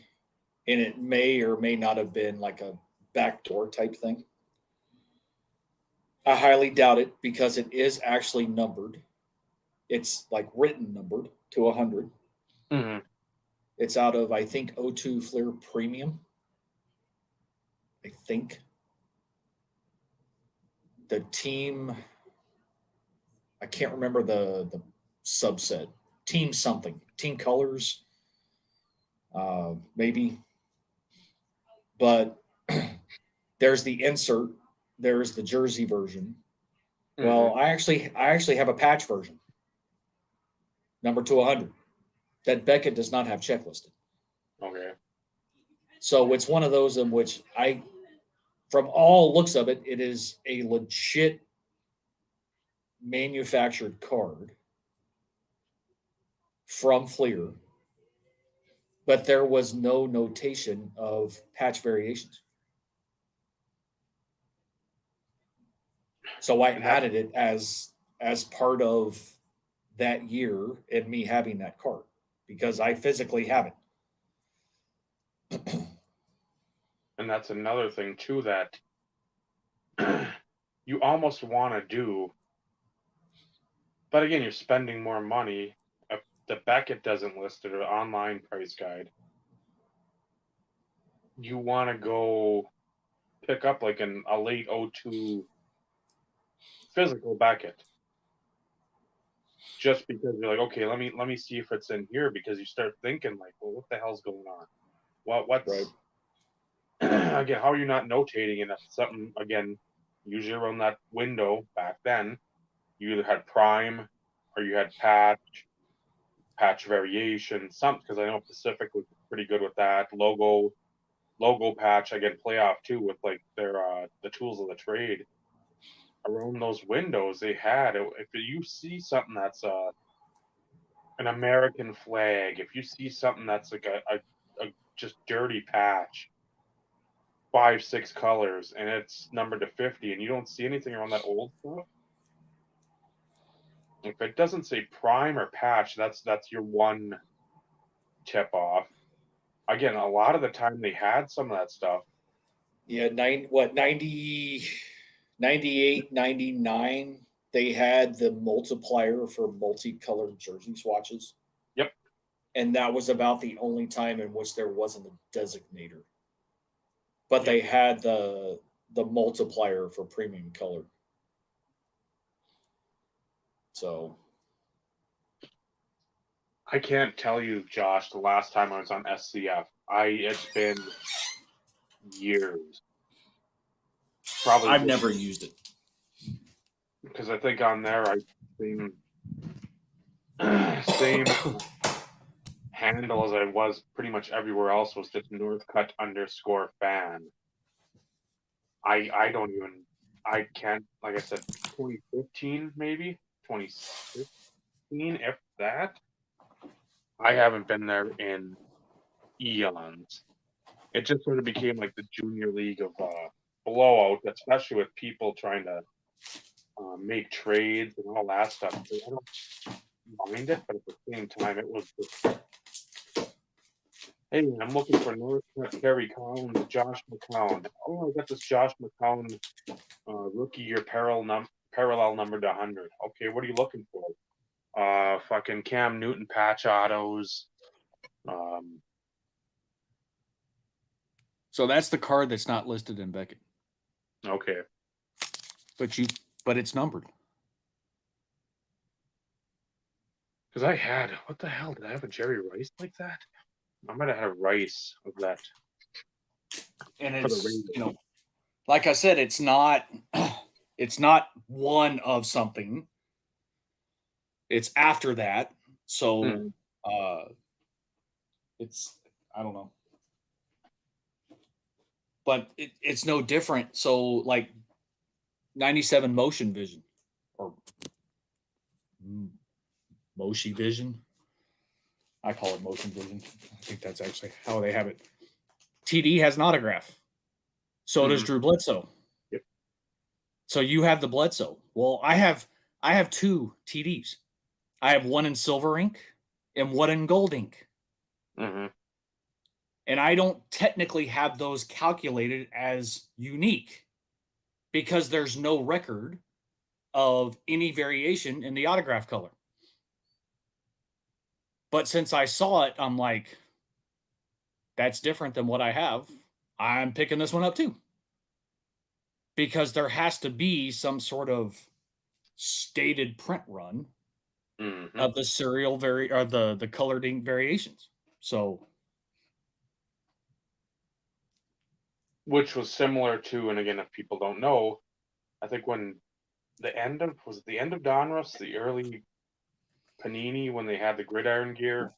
and it may or may not have been like a backdoor type thing. I highly doubt it because it is actually numbered. It's like written numbered to 100. mm-hmm. It's out of, I think, O2 Flair Premium. I think. The team, I can't remember the subset. Team something. Team colors, maybe. But there's the insert. There's the jersey version. Mm-hmm. Well, I actually have a patch version, number 200, that Beckett does not have checklisted. Okay. So it's one of those in which from all looks of it, it is a legit manufactured card from Fleer, but there was no notation of patch variations. So I added it as part of that year and me having that card because I physically have it. And that's another thing too that you almost want to do, but again, you're spending more money. If the Beckett doesn't list it or online price guide, you want to go pick up like a late O2 physical Beckett, just because you're like, okay, let me see if it's in here, because you start thinking like, well, what the hell's going on? What's Right. Again, how are you not notating it? Something, again, usually around that window back then, you either had prime or you had patch variation, something, because I know Pacific was pretty good with that. Logo patch, again, playoff too, with like their the tools of the trade. Around those windows they had, if you see something that's an American flag, if you see something that's like a just dirty patch, 5-6 colors, and it's numbered to 50, and you don't see anything around that old stuff, if it doesn't say prime or patch, that's your one tip off. Again, a lot of the time they had some of that stuff. Yeah, 98, 99, they had the multiplier for multicolored jersey swatches. Yep. And that was about the only time in which there wasn't a designator. But they had the multiplier for premium color. So I can't tell you, Josh, the last time I was on SCF. It's been years. Probably I've never used it. because I think on there I same handle as I was pretty much everywhere else was just Northcut_fan. I don't even I can't, like I said, 2015 maybe 2016 if that. I haven't been there in eons. It just sort of became like the junior league of blowout, especially with people trying to make trades and all that stuff. So I don't mind it, but at the same time, it was just, hey, I'm looking for Northcut Kerry Collins, Josh McCown. Oh, I got this Josh McCown rookie year parallel number to 100. Okay, what are you looking for? Fucking Cam Newton patch autos. So that's the card that's not listed in Beckett. Okay. But it's numbered. Because what the hell? Did I have a Jerry Rice like that? I might have had a Rice of that. And it's, like I said, it's not one of something. It's after that. So it's, I don't know. But it's no different. So like 97 Motion Vision or Moshi Vision. I call it Motion Vision. I think that's actually how they have it. TD has an autograph. So does Drew Bledsoe. Yep. So you have the Bledsoe. Well, I have 2 TDs. I have one in silver ink and one in gold ink. Mm-hmm. And I don't technically have those calculated as unique because there's no record of any variation in the autograph color. But since I saw it, I'm like, that's different than what I have. I'm picking this one up too. Because there has to be some sort of stated print run of the serial or the colored ink variations. So, which was similar to, and again, if people don't know, I think when the end of Donruss, the early Panini, when they had the gridiron gear,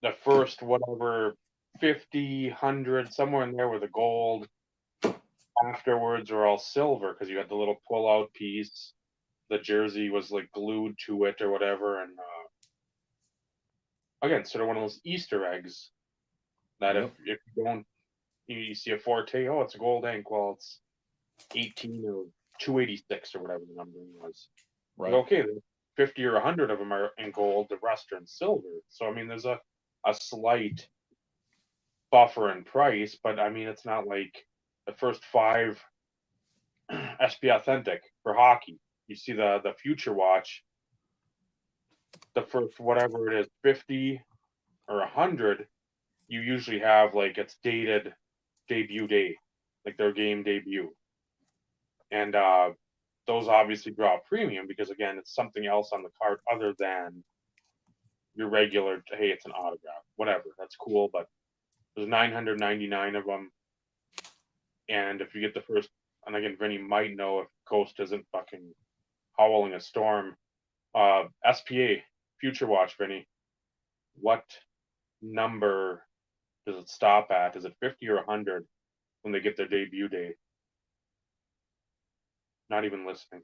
the first whatever 50, 100, somewhere in there were the gold. Afterwards were all silver because you had the little pull-out piece. The jersey was like glued to it or whatever, and again, sort of one of those Easter eggs that if you don't, you see a Forte, oh, it's a gold ink. Well, it's 18 or 286 or whatever the number was. right. But okay, 50 or 100 of them are in gold, the rest are in silver. So, I mean, there's a slight buffer in price, but I mean, it's not like the first 5 SP Authentic for hockey. You see the Future Watch, the first whatever it is, 50 or 100, you usually have like it's dated debut date, like their game debut. And those obviously draw a premium because, again, it's something else on the card other than your regular, hey, it's an autograph, whatever. That's cool, but there's 999 of them. And if you get the first, and again, Vinny might know if Coast isn't fucking howling a storm. SPA, Future Watch, Vinny, what number does it stop at? Is it 50 or 100 when they get their debut date? Not even listening.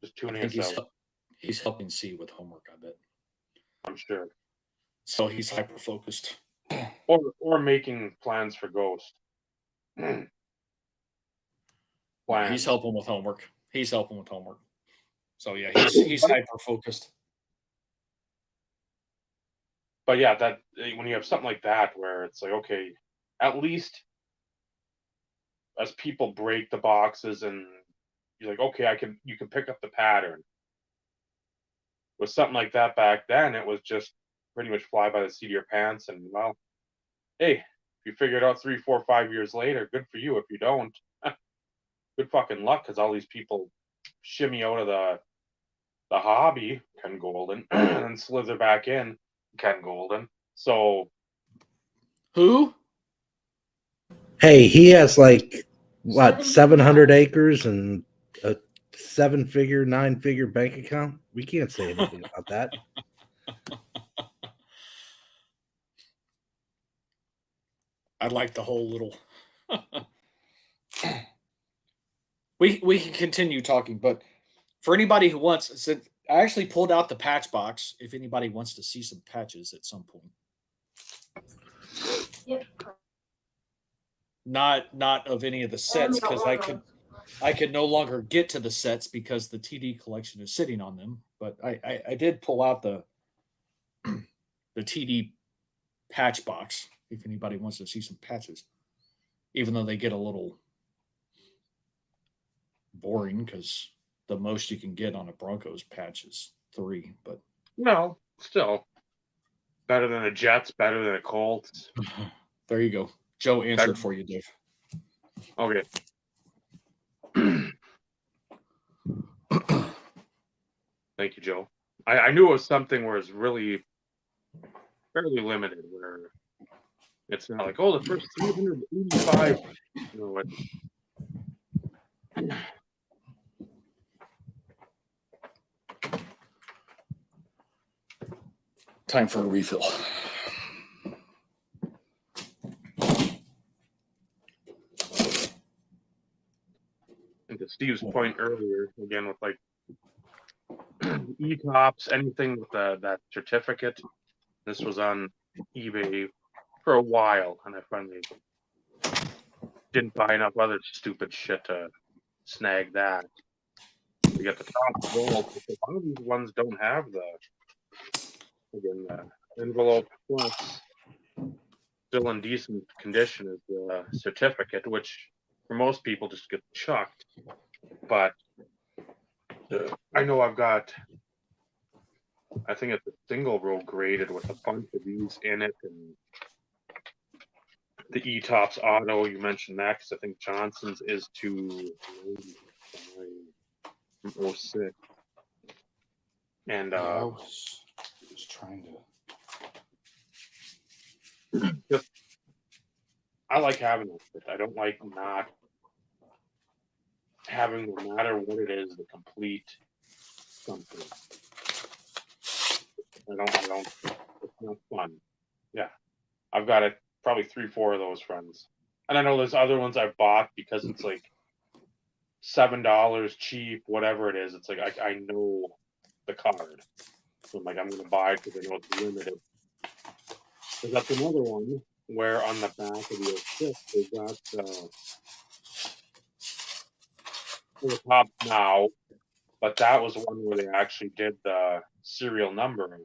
Just tuning us out. He's helping C with homework, I bet. I'm sure. So he's hyper focused. Or making plans for Ghost. No, he's helping with homework. So yeah, he's hyper focused. but yeah, that when you have something like that where it's like, okay, at least as people break the boxes and you're like, okay, you can pick up the pattern. With something like that back then, it was just pretty much fly by the seat of your pants. And well, hey, if you figure it out 3, 4, 5 years later, good for you. If you don't, good fucking luck, because all these people shimmy out of the hobby, Ken Golden, and then slither back in, Ken Golden. So Who? Hey, he has like what 700 acres and a 7-figure, 9-figure bank account. We can't say anything about that. I'd like the whole little. we can continue talking, but for anybody who wants, I actually pulled out the patch box. If anybody wants to see some patches at some point, Yep. not of any of the sets, because I could no longer get to the sets because the TD collection is sitting on them. But I did pull out the TD patch box if anybody wants to see some patches, even though they get a little boring because the most you can get on a Broncos patch is 3. But no, still better than the Jets, better than the Colts. there you go. Joe answered for you, Dave. Okay. Thank you, Joe. I knew it was something where it's really fairly limited, where it's not like, oh, the first 385. You know what? Time for a refill. And to Steve's point earlier, again with like e-tops, anything with that certificate. This was on eBay for a while, and I finally didn't buy enough other stupid shit to snag that. You get the top gold. A lot of these ones don't have the envelope plus still in decent condition is the certificate, which for most people just get chucked. But I know I've got, I think it's a single row graded with a bunch of these in it, and the E-Tops Auto, you mentioned that because I think Johnson's is to 06. And I was trying to. just, I like having it. I don't like not having, no matter what it is, the complete something. I don't, it's not fun. Yeah. I've got it, probably 3, 4 of those friends. And I know there's other ones I've bought because it's like $7 cheap, whatever it is. It's like I know the card. So I'm like, I'm gonna buy it because I know it's limited. But that's another one where on the back of the chip they got the top now, but that was one where they actually did the serial numbering on it.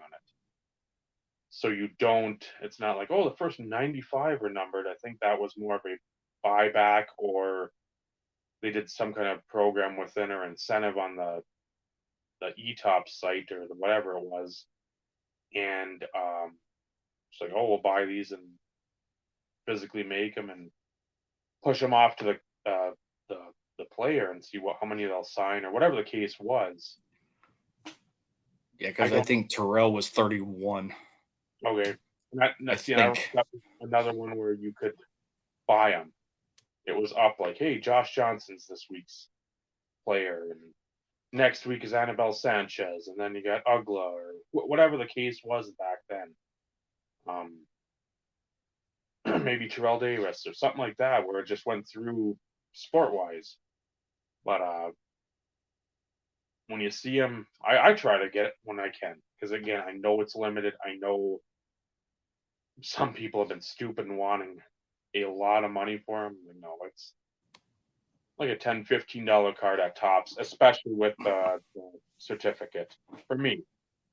So you don't, it's not like, oh, the first 95 are numbered. I think that was more of a buyback, or they did some kind of program within or incentive on the eTop site or whatever it was. And it's like, oh, we'll buy these and physically make them and push them off to the player and see how many they'll sign or whatever the case was. Yeah, because I think Terrell was 31. Okay, that was another one where you could buy them. It was up like, hey, Josh Johnson's this week's player, and next week is Annabelle Sanchez, and then you got Ugla or whatever the case was back then. Maybe Terrell Davis or something like that, where it just went through sport wise. But when you see them, I try to get it when I can, because again, I know it's limited. I know some people have been stupid and wanting a lot of money for them. You know, it's like a $10, $15 card at tops, especially with the certificate. For me,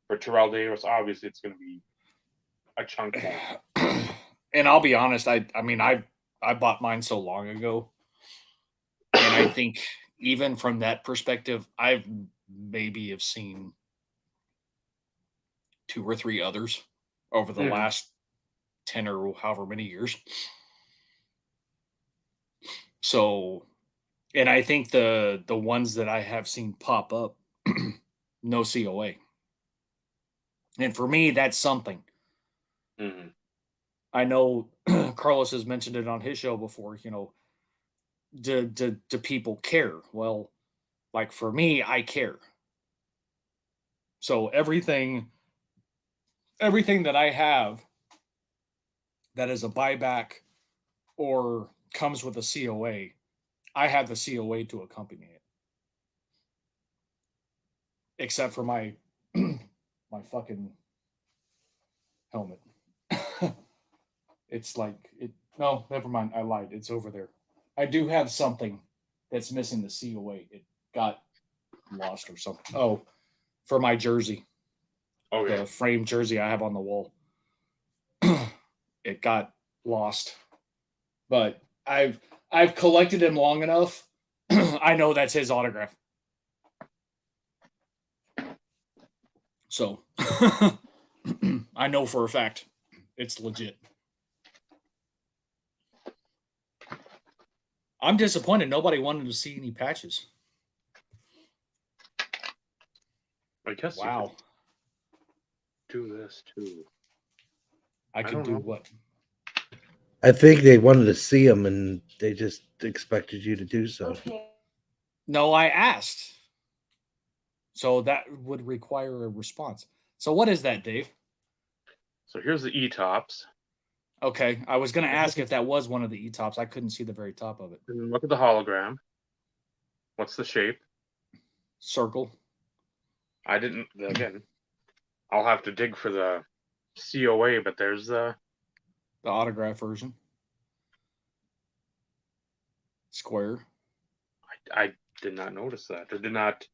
for Terrell Davis, obviously it's going to be a chunk more. And I'll be honest, I mean I bought mine so long ago, and I think even from that perspective, I've maybe have seen 2 or 3 others over the Mhm. last 10 or however many years. So, and I think the ones that I have seen pop up, no COA. And for me, that's something. Mm-hmm. I know Carlos has mentioned it on his show before, do people care? Well, like for me, I care. So everything that I have that is a buyback or comes with a COA, I have the COA to accompany it. Except for my my fucking helmet. It's like it no, never mind. I lied. It's over there. I do have something that's missing the COA. It got lost or something. Oh, for my jersey. Okay. The frame jersey I have on the wall. It got lost. But I've collected him long enough. I know that's his autograph. So I know for a fact it's legit. I'm disappointed nobody wanted to see any patches. I guess you Wow. could do this too. I could don't do know. what? I think they wanted to see them, and they just expected you to do so. Okay. No, I asked. So that would require a response. So what is that, Dave? So here's the E-tops. Okay, I was going to ask if that was one of the E-tops. I couldn't see the very top of it. And then look at the hologram. What's the shape? Circle. I didn't, again, I'll have to dig for the COA, but there's The autograph version. Square. I did not notice that. I did not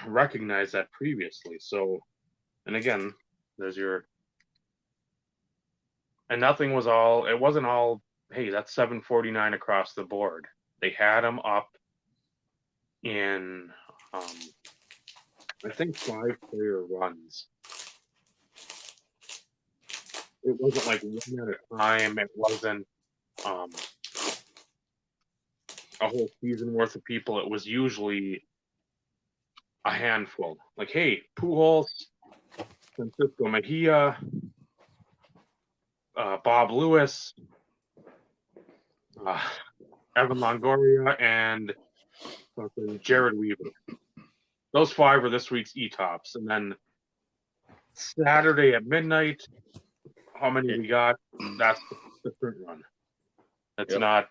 recognize that previously. So, and again, there's your, and nothing was all, it wasn't all, hey, that's 749 across the board. They had them up in, I think 5-player runs. It wasn't like one at a time. It wasn't a whole season worth of people. It was usually a handful. Like, hey, Pujols, Francisco Mejia, Bob Lewis, Evan Longoria, and Jared Weaver. Those 5 were this week's E-tops. And then Saturday at midnight, how many we got? That's the print run. It's not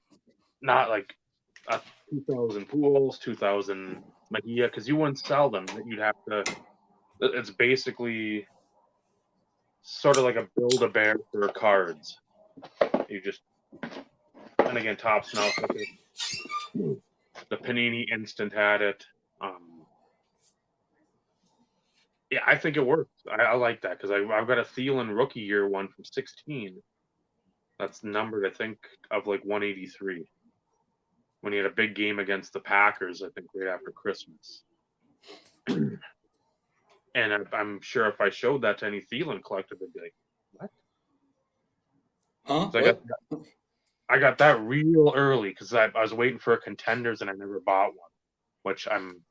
like 2,000 Pujols, 2,000 Mejia, because you wouldn't sell them. You'd have to. It's basically sort of like a Build-A-Bear for cards. You just, and again, Topps now. The Panini Instant had it. Yeah, I think it works. I like that because I've got a Thielen rookie year one from 16. That's numbered, I think, of like 183. When he had a big game against the Packers, I think right after Christmas. And I'm sure if I showed that to any Thielen collector, they'd be like, "What?" Huh? So I got that real early because I was waiting for a Contenders and I never bought one, which I'm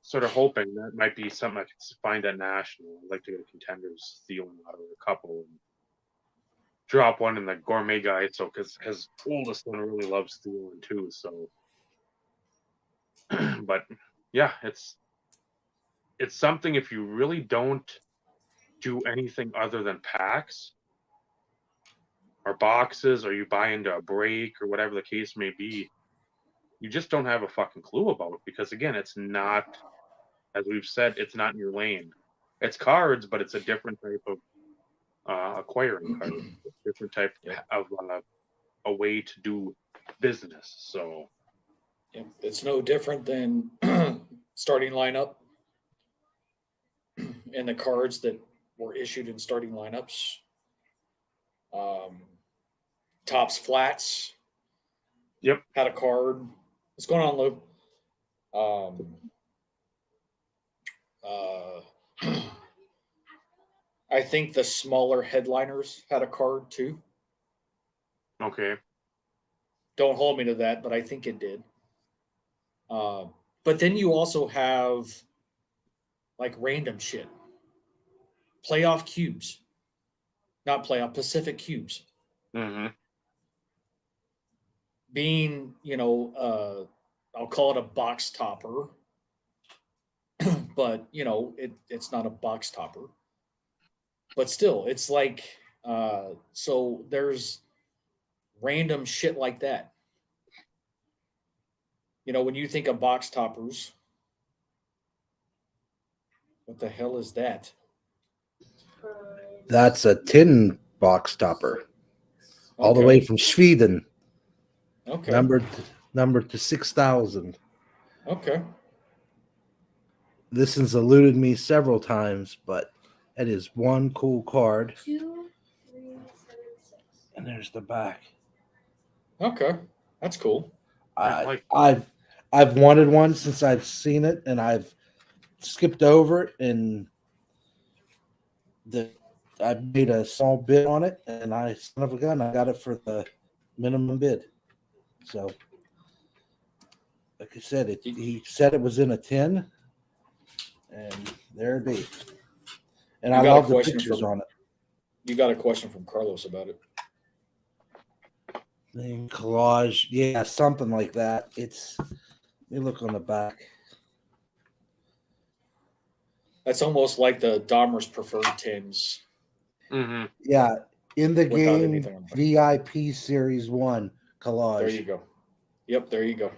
sort of hoping that might be something I could find at National. I'd like to get a Contenders Thielen out of a couple and drop one in the Gourmet Guide. So because his oldest one really loves Thielen too. So, but yeah, it's something if you really don't do anything other than packs or boxes, or you buy into a break or whatever the case may be, you just don't have a fucking clue about it because again, it's not, as we've said, it's not in your lane. It's cards, but it's a different type of acquiring cards, different type of a way to do business. So it's no different than starting lineup and the cards that were issued in starting lineups. Tops Flats Yep. had a card. What's going on, Lou? I think the smaller headliners had a card too. Okay. Don't hold me to that, but I think it did. But then you also have like random shit. Playoff cubes. Not playoff, Pacific cubes. Mm-hmm. Being, I'll call it a box topper. But, it's not a box topper. But still, it's like, so there's random shit like that. When you think of box toppers, what the hell is that? That's a tin box topper, all the Okay. way from Sweden, Okay. numbered to 6,000. Okay. This has eluded me several times, but it is one cool card. 2, 3, 7, 6. And there's the back. Okay. That's cool. I've wanted one since I've seen it, and I've skipped over it, and I made a small bid on it, and son of a gun, I got it for the minimum bid. So, like I said, he said it was in a tin, and there it be. And I love the pictures on it. You got a question from Carlos about it. Name collage, yeah, something like that. Let me look on the back. That's almost like the Dahmer's preferred tins. Mm-hmm. Yeah, in the Without game anything on the back. VIP Series 1 collage. There you go. Yep, there you go.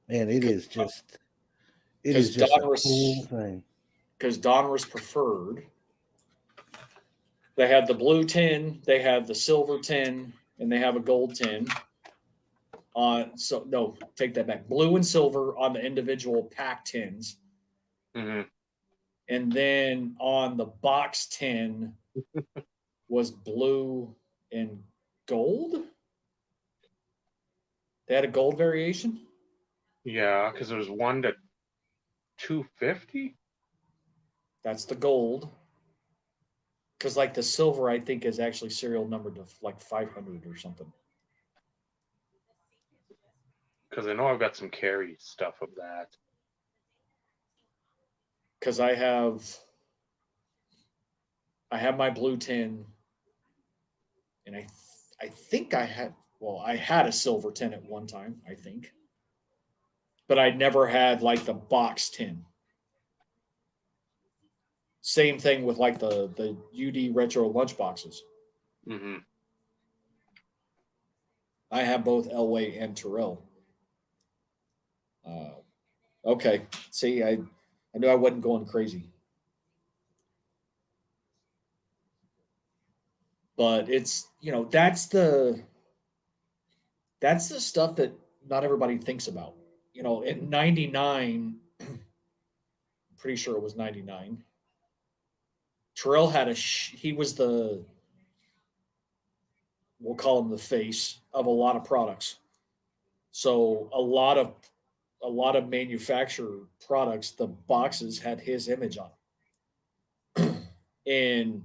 Man, it is just a cool thing. Because Donruss preferred, they had the blue tin, they have the silver tin, and they have a gold tin. Take that back. Blue and silver on the individual pack tins. Mm-hmm. And then on the box tin was blue and gold. They had a gold variation. Yeah, because there was one to 250. That's the gold. Because like the silver, I think is actually serial numbered to like 500 or something. Because I know I've got some carry stuff of that. Because I have my blue tin, and I think I had a silver tin at one time, I think, but I never had like the box tin. Same thing with like the UD retro lunch boxes. Mm-hmm. I have both Elway and Terrell. Okay, see, I knew I wasn't going crazy. But it's, that's the stuff that not everybody thinks about. In 99, I'm pretty sure it was 99. Terrell had he was we'll call him the face of a lot of products. So a lot of manufacturer products, the boxes had his image on them. And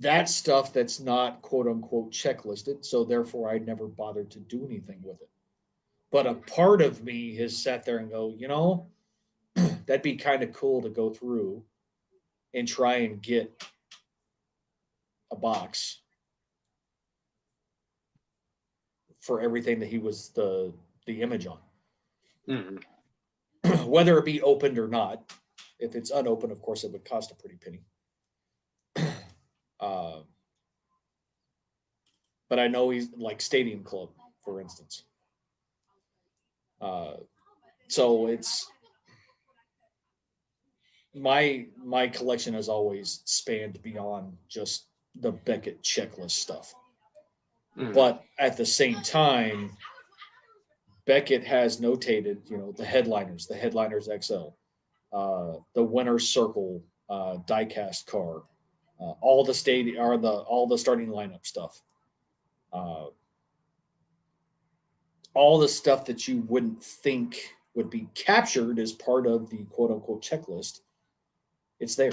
that's stuff that's not quote unquote checklisted. So therefore I never bothered to do anything with it. But a part of me has sat there and go, that'd be kind of cool to go through and try and get a box for everything that he was the image on. Mm-hmm. Whether it be opened or not. If it's unopened, of course, it would cost a pretty penny. But I know he's like Stadium Club, for instance. So it's my collection has always spanned beyond just the Beckett checklist stuff. Mm-hmm. But at the same time, Beckett has notated, the headliners XL, the winner's circle diecast car, all the all the starting lineup stuff, all the stuff that you wouldn't think would be captured as part of the quote unquote checklist. It's there,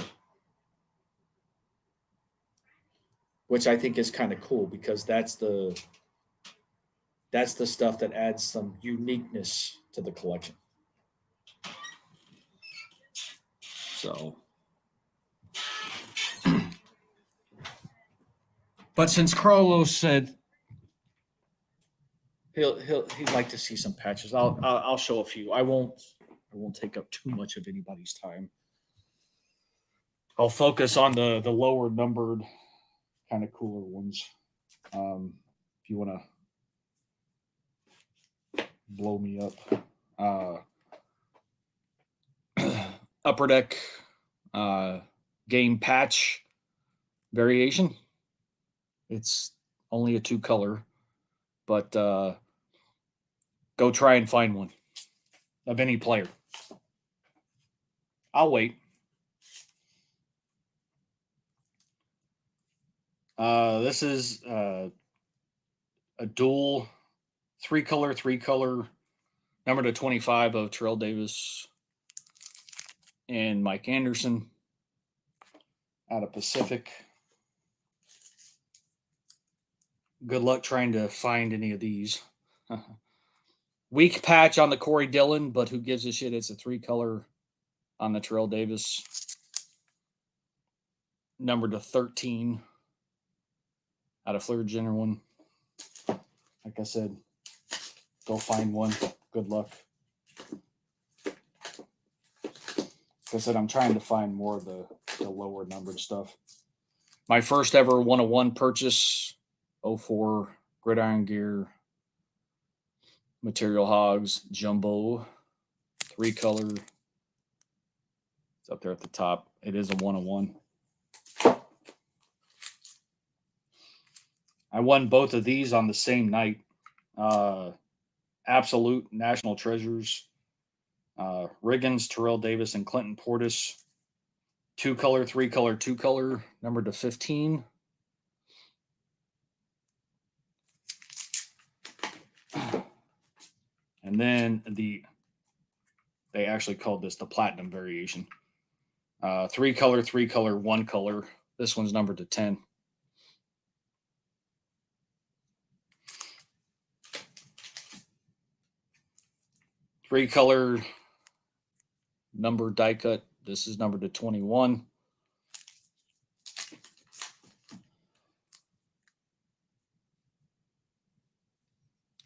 which I think is kind of cool because that's the stuff that adds some uniqueness to the collection. So, but since Carlos said he'd like to see some patches, I'll show a few. I won't take up too much of anybody's time. I'll focus on the lower numbered, kind of cooler ones. If you want to blow me up, Upper Deck game patch variation. It's only a 2-color, but go try and find one of any player. I'll wait. This is a dual 3-color, number to 25 of Terrell Davis and Mike Anderson out of Pacific. Good luck trying to find any of these. Weak patch on the Corey Dillon, but who gives a shit? It's a 3-color on the Terrell Davis. Number to 13 out of Flair Jenner one. Like I said, go find one. Good luck. Like I said, I'm trying to find more of the lower numbered stuff. My first ever 101 purchase, 04 Gridiron Gear, Material Hogs, Jumbo, 3-color. It's up there at the top. It is a 101. I won both of these on the same night. Absolute National Treasures. Riggins, Terrell Davis, and Clinton Portis. 2-color, 3-color, 2-color, number to 15. And then they actually called this the Platinum variation. 3-color, 3-color, 1-color. This one's numbered to 10. Three-color number die cut. This is numbered to 21.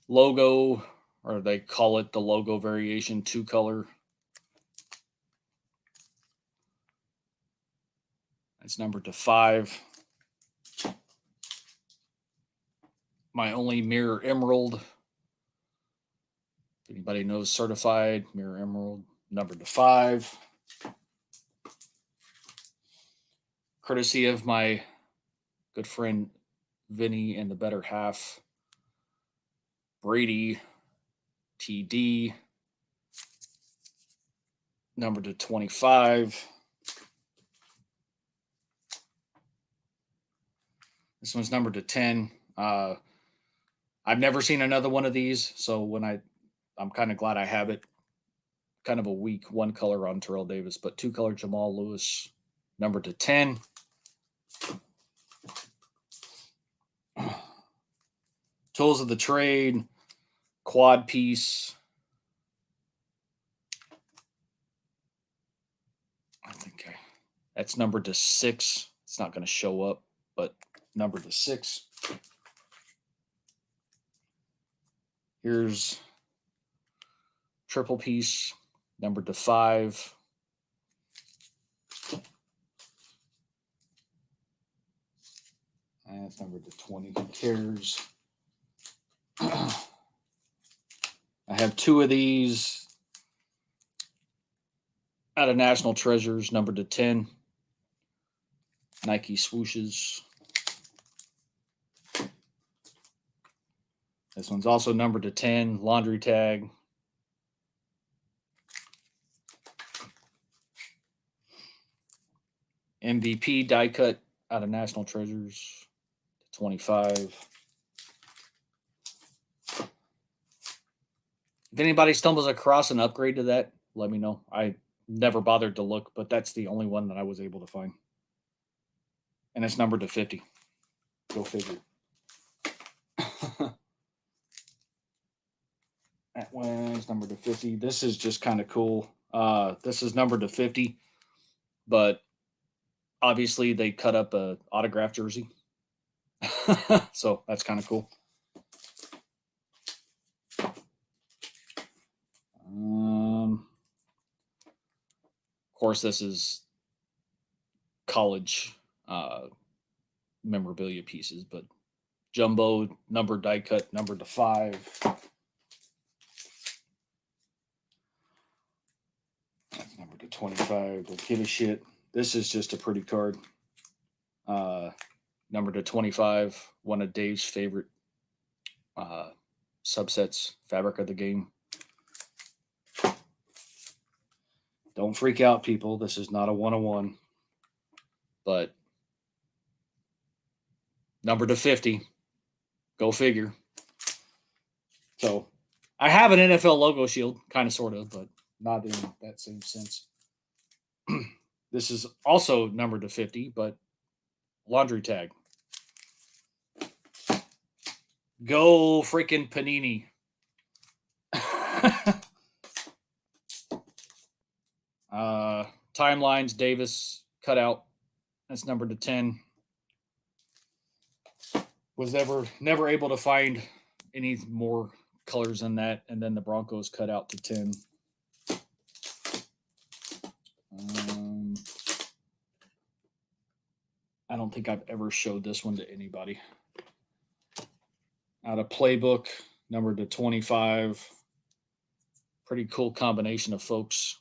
Logo, or they call it the logo variation, 2-color. It's numbered to 5. My only Mirror Emerald. If anybody knows certified Mirror Emerald, numbered to 5. Courtesy of my good friend Vinny and the better half, Brady TD, numbered to 25. This one's numbered to 10. I've never seen another one of these, so when I'm kind of glad I have it. Kind of a weak 1-color on Terrell Davis, but 2-color Jamal Lewis, numbered to 10. Tools of the Trade, quad piece. I think that's numbered to 6. It's not going to show up, but numbered to 6. Here's triple piece, numbered to 5. And it's numbered to 20. Who cares? I have 2 of these out of National Treasures, numbered to 10. Nike swooshes. This one's also numbered to 10, laundry tag. MVP die cut out of National Treasures, 25. If anybody stumbles across an upgrade to that, let me know. I never bothered to look, but that's the only one that I was able to find. And it's numbered to 50. Go figure. That one's numbered to 50. This is just kind of cool. This is numbered to 50, but obviously they cut up a autograph jersey. So that's kind of cool. Of course, this is college memorabilia pieces, but jumbo numbered die cut, numbered to 5. That's numbered to 25. Don't give a shit. This is just a pretty card. Numbered to 25. One of Dave's favorite subsets, fabric of the game. Don't freak out, people. This is not a 101, but numbered to 50. Go figure. So I have an NFL logo shield, kind of, sort of, but not in that same sense. This is also numbered to 50, but laundry tag. Go freaking Panini. Timelines, Davis, cutout. That's numbered to 10. Was never able to find any more colors than that. And then the Broncos cut out to 10. I don't think I've ever showed this one to anybody. Out of Playbook, numbered to 25. Pretty cool combination of folks.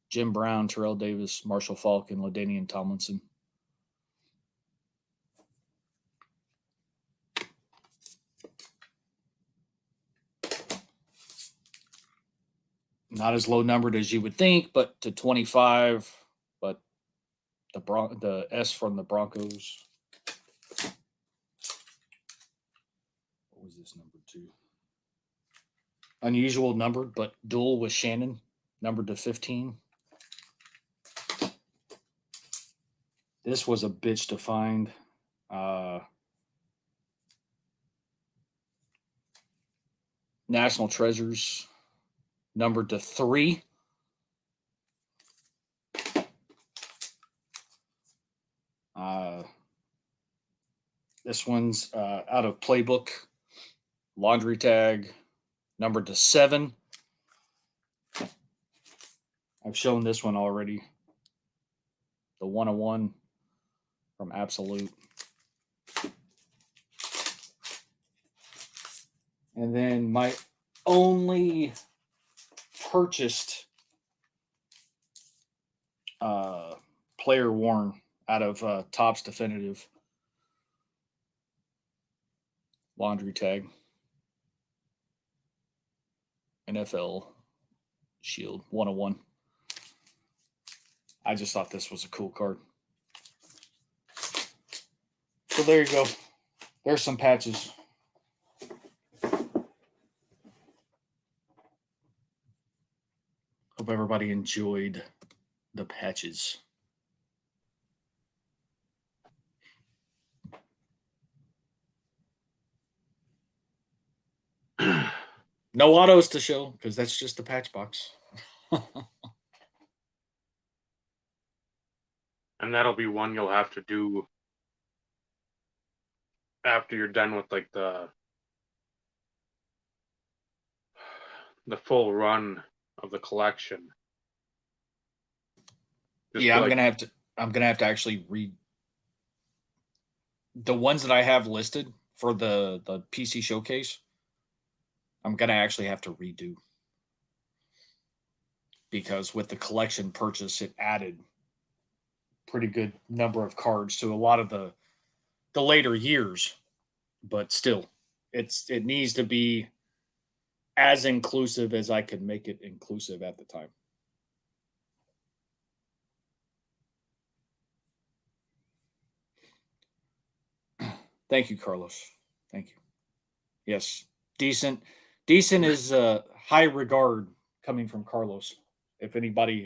Jim Brown, Terrell Davis, Marshall Faulk, and LaDainian Tomlinson. Not as low numbered as you would think, but to 25. But the S from the Broncos. What was this numbered to? Unusual numbered, but dual with Shannon, numbered to 15. This was a bitch to find. National Treasures, numbered to 3. This one's out of Playbook, laundry tag, numbered to 7. I've shown this one already. The 101 from Absolute. And then my only purchased player worn out of Topps Definitive laundry tag. NFL Shield 101. I just thought this was a cool card. So there you go. There's some patches. Hope everybody enjoyed the patches. No autos to show because that's just the patch box. And that'll be one you'll have to do after you're done with like the full run of the collection. Yeah, I'm gonna have to actually read the ones that I have listed for the PC showcase. I'm gonna actually have to redo because with the collection purchase, it added pretty good number of cards to a lot of the later years, but still, it needs to be as inclusive as I could make it inclusive at the time. Thank you, Carlos. Thank you. Yes, decent. Decent is high regard coming from Carlos. If anybody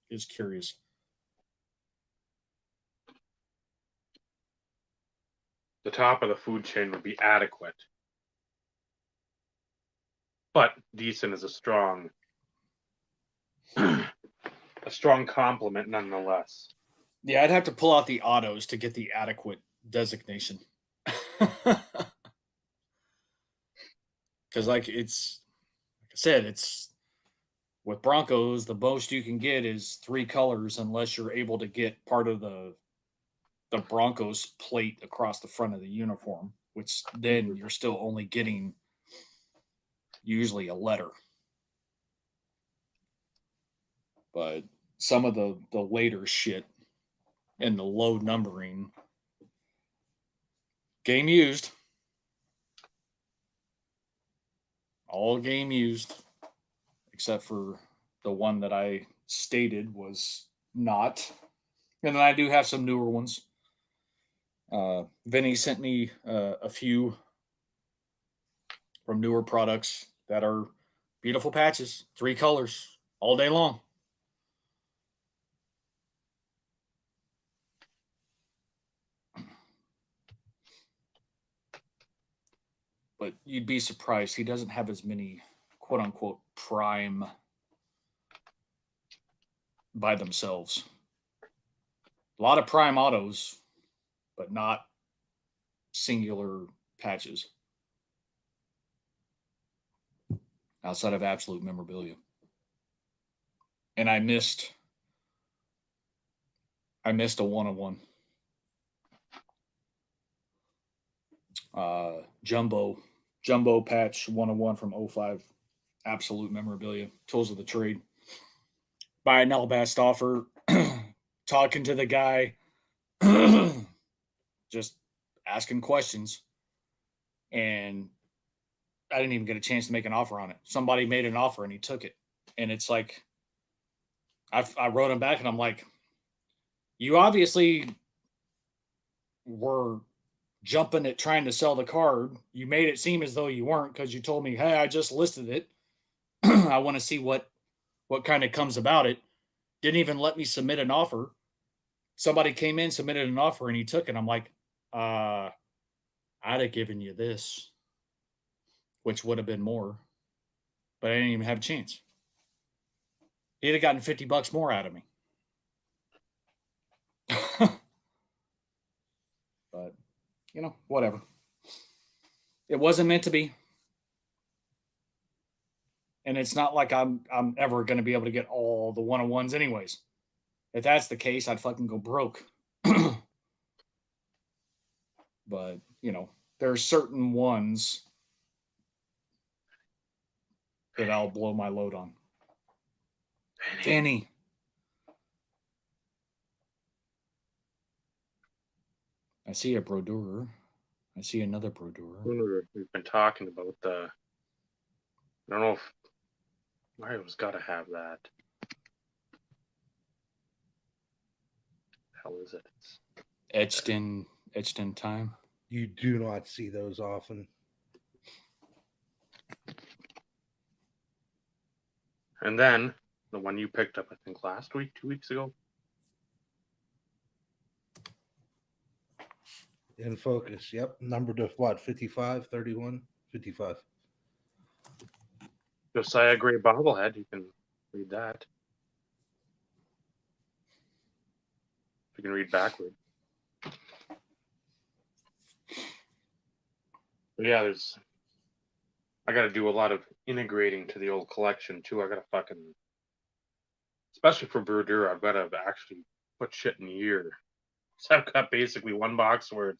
is curious. The top of the food chain would be adequate, but decent is a strong compliment nonetheless. Yeah, I'd have to pull out the autos to get the adequate designation. Because like I said, it's with Broncos, the most you can get is 3 colors unless you're able to get part of the Broncos plate across the front of the uniform, which then you're still only getting usually a letter. But some of the later shit and the low numbering, game used. All game used, except for the one that I stated was not. And then I do have some newer ones. Vinny sent me a few from newer products that are beautiful patches, 3 colors all day long. But you'd be surprised. He doesn't have as many quote unquote prime by themselves. A lot of prime autos, but not singular patches outside of absolute memorabilia. And I missed a 1-on-1. Jumbo patch 1-on-1 from 05. Absolute memorabilia. Tools of the trade. Buy an Elbast offer. Talking to the guy. Just asking questions. And I didn't even get a chance to make an offer on it. Somebody made an offer and he took it. And it's like, I wrote him back and I'm like, you obviously were jumping at trying to sell the card. You made it seem as though you weren't because you told me, hey, I just listed it. I want to see what kind of comes about it. Didn't even let me submit an offer. Somebody came in, submitted an offer, and he took it. I'm like, I'd have given you this, which would have been more, but I didn't even have a chance. He'd have gotten $50 more out of me. But, whatever. It wasn't meant to be. And it's not like I'm ever going to be able to get all the 1-on-1s anyways. If that's the case, I'd fucking go broke. But, there are certain ones that I'll blow my load on. Danny. I see a brodeur. I see another brodeur. We've been talking about I don't know if Mario's got to have that. How is it? Etched in time. You do not see those often. And then the one you picked up, I think last week, 2 weeks ago. In focus, yep. Numbered to what? 55, 31, 55. Josiah Gray bobblehead. You can read that. You can read backward. But yeah, I got to do a lot of integrating to the old collection too. I got to especially for Brodeur, I've got to actually put shit in gear. So I've got basically one box where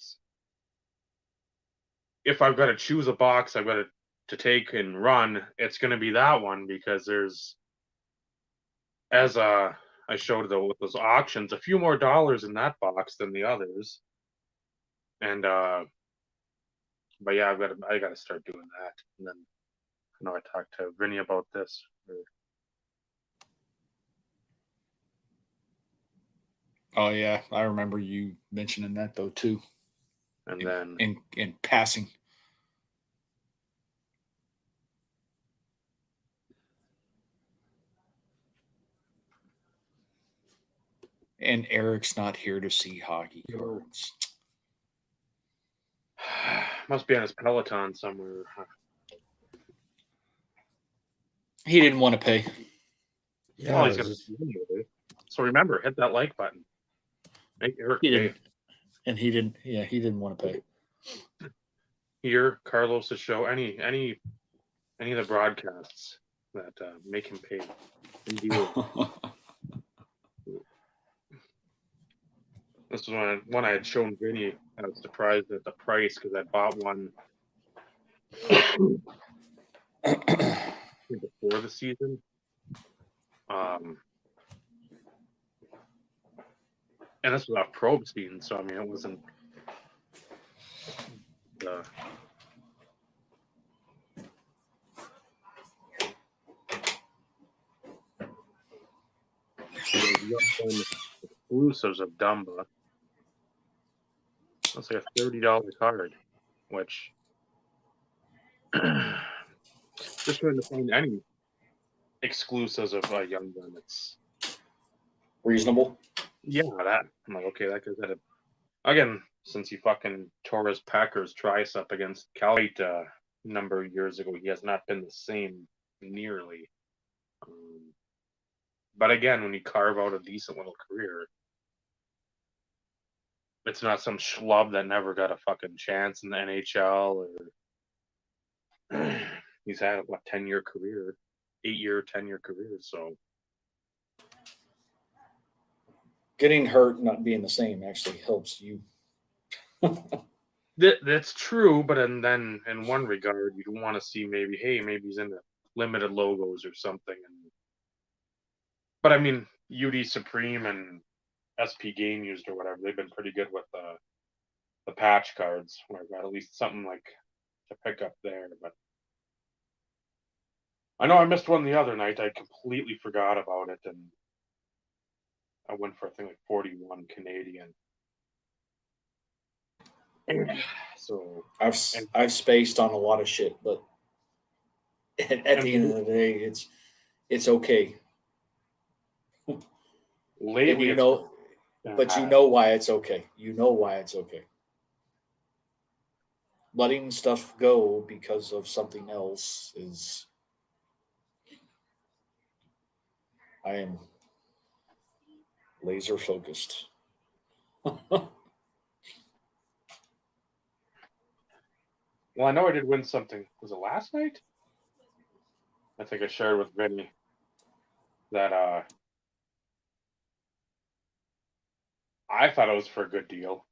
if I've got to choose a box I've got to take and run, it's going to be that one because there's, as I showed with those auctions, a few more dollars in that box than the others. And But yeah, I gotta start doing that. And then I talked to Vinny about this. Oh yeah, I remember you mentioning that though too. And then In passing. And Eric's not here to see hockey cards. must be on his Peloton somewhere. He didn't want to pay. Yeah, Well, it he's was gonna just- see anyway. So remember, hit that like button. Make Eric He pay. didn't, and he didn't. Yeah, he didn't want to pay. Here, Carlos' show, any of the broadcasts that make him pay. And deal. This was one I had shown Vinny. I was surprised at the price because I bought one before the season. And this was a probe season, so I mean, it wasn't the. Exclusives of Dumba. That's like a $30 card, which just trying to find any exclusives of Young Gun. It's Reasonable. yeah, that I'm like, okay, that guy's at it again since he fucking tore his Packers tricep against Calgary a number of years ago. He has not been the same nearly. But again, when you carve out a decent little career, it's not some schlub that never got a fucking chance in the NHL or he's had a 10-year career, 8-year, 10-year career. So Getting hurt, not being the same, actually helps you. that's true, but then in one regard, you want to see maybe he's in the limited logos or something. But I mean, UD Supreme and SP Game Used or whatever, they've been pretty good with the patch cards, where I've got at least something like to pick up there. But I know I missed one the other night. I completely forgot about it, and I went for I think like 41 Canadian. So I've spaced on a lot of shit, but at the end of the day, it's okay. Lately, And but you know why it's okay. You know why it's okay. Letting stuff go because of something else is. I am laser focused. Well, I know I did win something. Was it last night? I think I shared with Vinny that I thought it was for a good deal.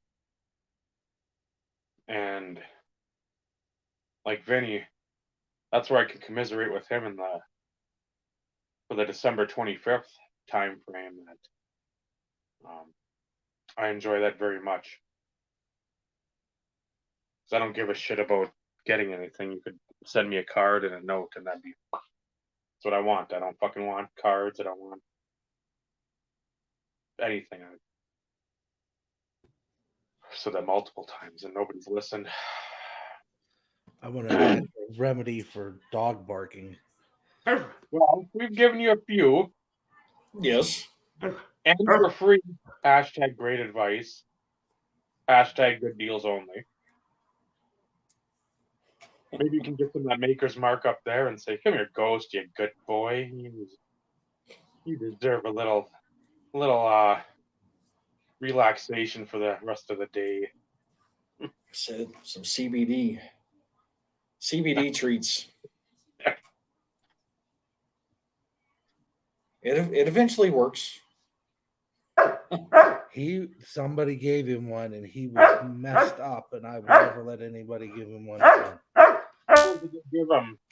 And like Vinny, that's where I can commiserate with him for the December 25th time frame that I enjoy that very much. Because I don't give a shit about getting anything. You could send me a card and a note, and that's what I want. I don't fucking want cards. I don't want anything. I said that multiple times, and nobody's listened. I want a remedy for dog barking. Well, we've given you a few. Yes. And for free. Hashtag great advice. Hashtag good deals only. Maybe you can get some of that maker's mark up there and say, come here, Ghost, you good boy. You deserve a little relaxation for the rest of the day. Said some CBD treats. It eventually works. Somebody gave him one and he was messed up, and I will never let anybody give him one again. Do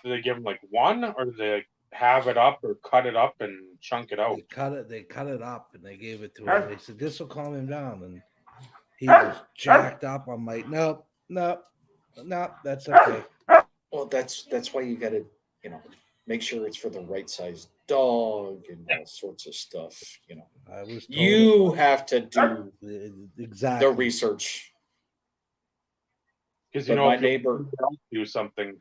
they give him like one, or do they have it up or cut it up and chunk it out? They cut it up and they gave it to him. They said this will calm him down, and he was jacked up. I'm like, nope. No, that's okay. Well, that's why you got to, make sure it's for the right size dog and all sorts of stuff. I was told You have to do exactly the research. Because But if my you neighbor, do something,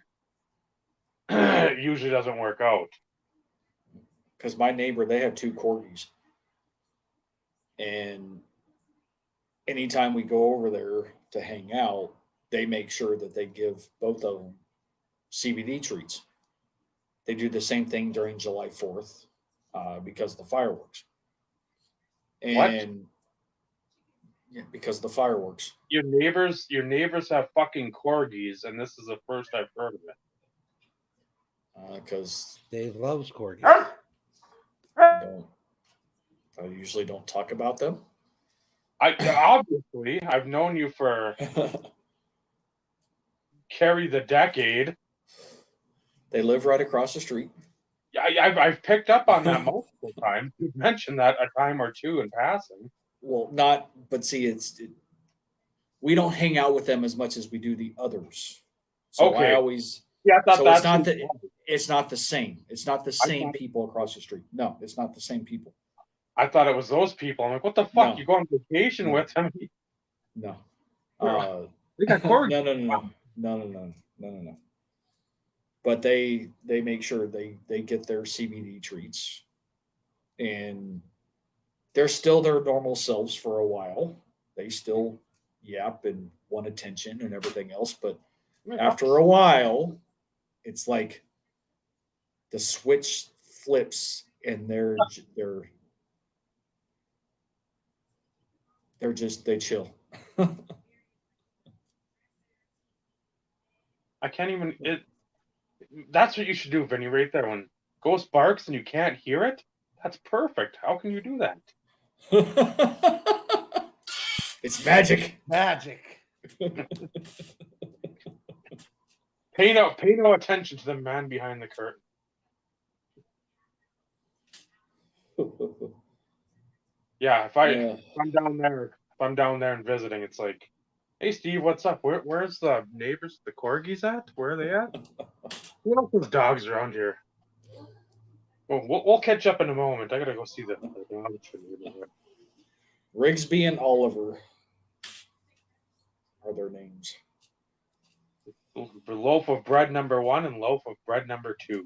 it usually doesn't work out. because my neighbor, they have 2 corgis, and anytime we go over there to hang out, they make sure that they give both of them CBD treats. They do the same thing during July 4th because of the fireworks. What? And yeah, because of the fireworks. Your neighbors have fucking corgis, and this is the first I've heard of it. Because Dave loves corgis. I usually don't talk about them. Obviously, I've known you for carry the decade. They live right across the street. I've picked up on that multiple times. You've mentioned that a time or two in passing. Well, but see, we don't hang out with them as much as we do the others. So Okay. I always, Yeah, I thought so that's it's not the same. It's not the same people across the street. No, it's not the same people. I thought it was those people. I'm like, what the fuck? No. You go on vacation No. with them? No. They got corgis. No. But they make sure they get their CBD treats, and they're still their normal selves for a while. They still yap and want attention and everything else, but after a while, it's like the switch flips, and they chill. I can't even. That's what you should do, Vinny, right there. When Ghost barks and you can't hear it, that's perfect. How can you do that? It's magic. Magic. Pay no attention to the man behind the curtain. Yeah, if I'm down there and visiting, it's like, hey Steve, what's up? Where's the neighbors, the corgis at? Where are they at? Who else has dogs around here? Well, we'll catch up in a moment. I gotta go see the dogs for the neighborhood. Rigsby and Oliver are their names. For loaf of bread number 1 and loaf of bread number 2.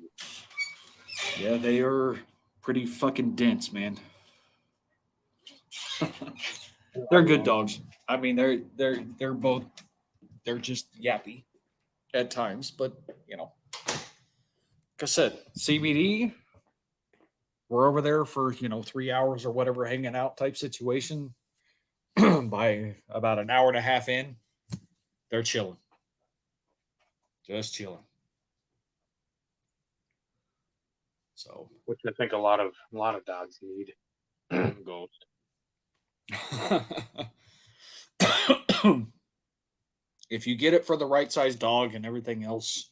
Yeah, they are pretty fucking dense, man. They're good dogs. I mean, they're both, they're just yappy at times, but like I said, CBD, we're over there for 3 hours or whatever, hanging out type situation. By about an hour and a half in, they're chilling, just chilling. So, Which I think a lot of dogs need. Ghost. if you get it for the right size dog and everything else,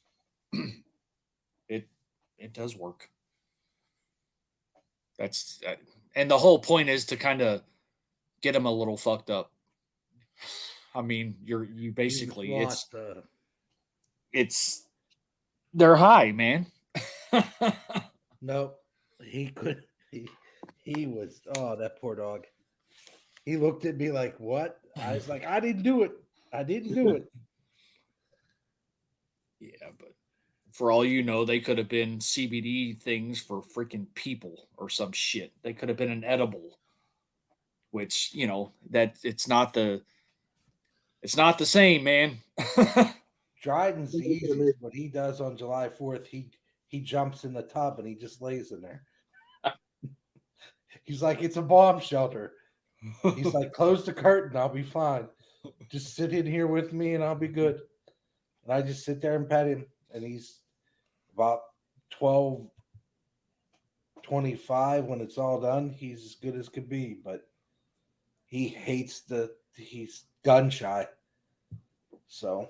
it does work. That's and the whole point is to kind of get them a little fucked up. I mean, you basically it's they're high, man. Nope. He could. He was. Oh, that poor dog. He looked at me like, "What?" I was like, "I didn't do it. I didn't do it." Yeah, but for all you know, they could have been CBD things for freaking people or some shit. They could have been an edible, which that it's not the same, man. Dryden's the easiest. What he does on July 4th, he jumps in the tub and he just lays in there. He's like, it's a bomb shelter. He's like, close the curtain, I'll be fine. Just sit in here with me and I'll be good. And I just sit there and pet him, and he's about 12-25 when it's all done. He's as good as could be, but he's gun shy. So,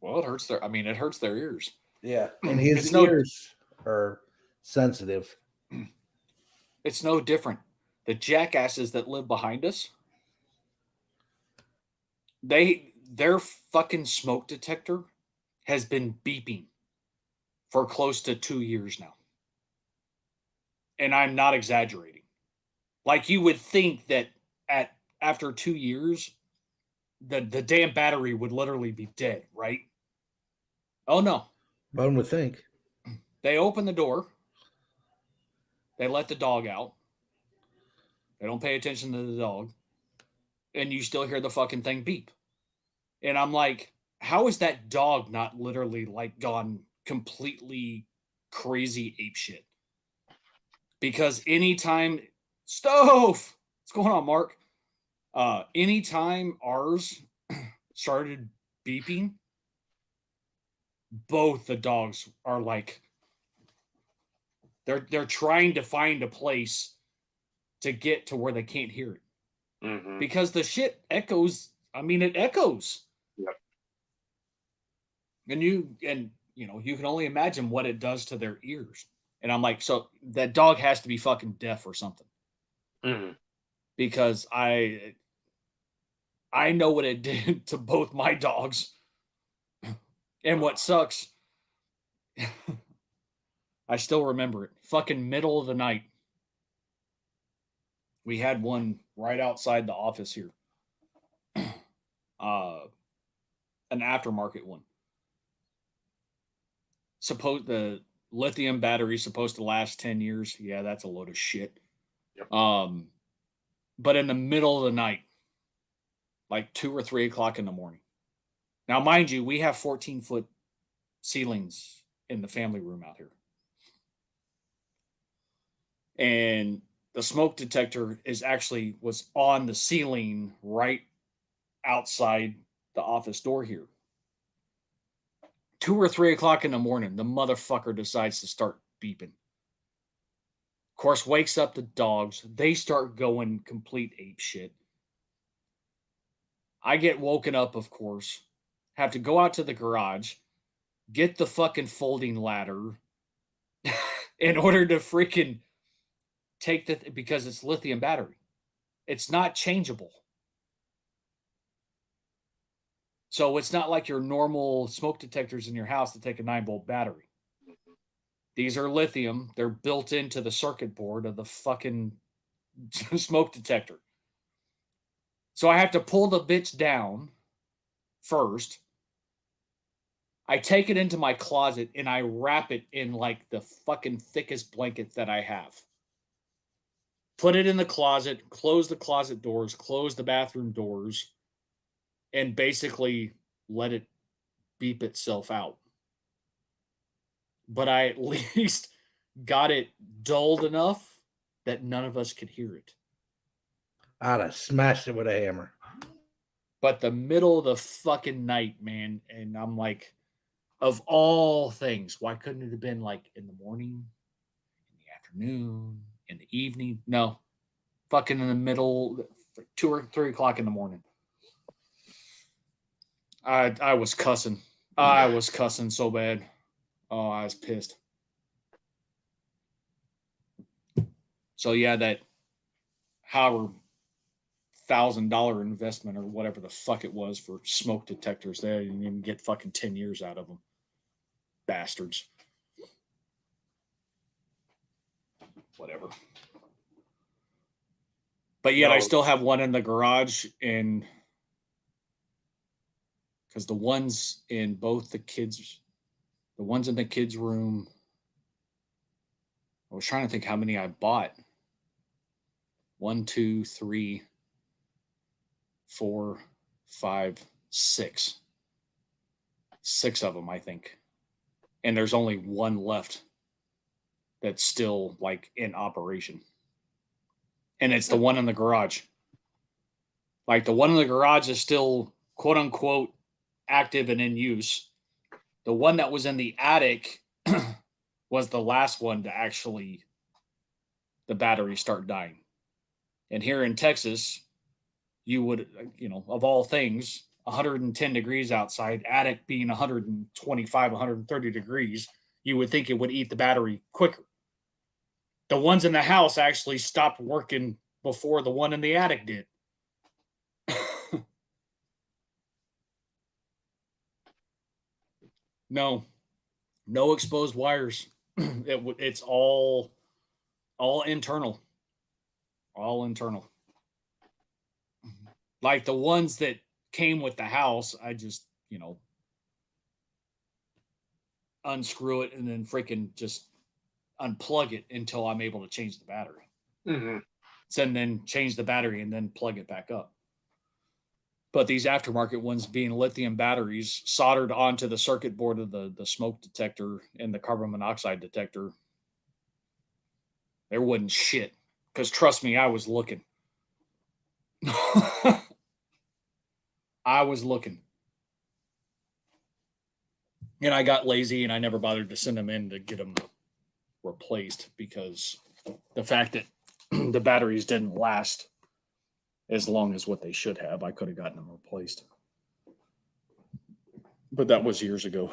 well, it hurts it hurts their ears. Yeah, and his ears are sensitive. It's no different. The jackasses that live behind us, they their fucking smoke detector has been beeping for close to 2 years now. And I'm not exaggerating. Like, you would think that after 2 years, the damn battery would literally be dead, right? Oh no. One would think. They open the door. They let the dog out. They don't pay attention to the dog. And you still hear the fucking thing beep. And I'm like, how is that dog not literally like gone completely crazy apeshit? Because anytime stove, what's going on, Mark? Anytime ours started beeping, both the dogs are like they're trying to find a place to get to where they can't hear it. Mm-hmm. Because the shit echoes. I mean, it echoes. Yep. And you can only imagine what it does to their ears. And I'm like, so that dog has to be fucking deaf or something. Mm-hmm. Because I know what it did to both my dogs. And what sucks, I still remember it. Fucking middle of the night. We had one right outside the office here. An aftermarket one. The lithium battery supposed to last 10 years. Yeah, that's a load of shit. Yep. But in the middle of the night, like 2 or 3 o'clock in the morning. Now, mind you, we have 14-foot ceilings in the family room out here. And the smoke detector was on the ceiling right outside the office door here. 2 or 3 o'clock in the morning, the motherfucker decides to start beeping. Of course, wakes up the dogs. They start going complete ape shit. I get woken up, of course. Have to go out to the garage, get the fucking folding ladder in order to freaking take because it's lithium battery. It's not changeable. So it's not like your normal smoke detectors in your house that take a 9-volt battery. These are lithium. They're built into the circuit board of the fucking smoke detector. So I have to pull the bitch down first. I take it into my closet and I wrap it in like the fucking thickest blanket that I have. Put it in the closet, close the closet doors, close the bathroom doors, and basically let it beep itself out. But I at least got it dulled enough that none of us could hear it. I'd have smashed it with a hammer. But the middle of the fucking night, man, and I'm like, of all things, why couldn't it have been like in the morning, in the afternoon, in the evening? No, fucking in the middle, 2 or 3 o'clock in the morning. I was cussing. I was cussing so bad. Oh, I was pissed. So yeah, that however $1,000 investment or whatever the fuck it was for smoke detectors, they didn't even get fucking 10 years out of them. Bastards. Whatever. But yet I still have one in the garage, and because the ones in the ones in the kids' room, I was trying to think how many I bought. 1, 2, 3, 4, 5, 6. 6 of them, I think. And there's only one left that's still like in operation. And it's the one in the garage. Like the one in the garage is still quote unquote active and in use. The one that was in the attic was the last one to actually the battery start dying. And here in Texas, you would, of all things, 110 degrees outside, attic being 125, 130 degrees, you would think it would eat the battery quicker. The ones in the house actually stopped working before the one in the attic did. No exposed wires. It's all internal. All internal. Like the ones that came with the house, I just, unscrew it and then freaking just unplug it until I'm able to change the battery. Mm-hmm. And then change the battery and then plug it back up. But these aftermarket ones being lithium batteries soldered onto the circuit board of the smoke detector and the carbon monoxide detector, there wasn't shit. Because trust me, I was looking. I was looking. And I got lazy and I never bothered to send them in to get them replaced because the fact that the batteries didn't last as long as what they should have, I could have gotten them replaced. But that was years ago.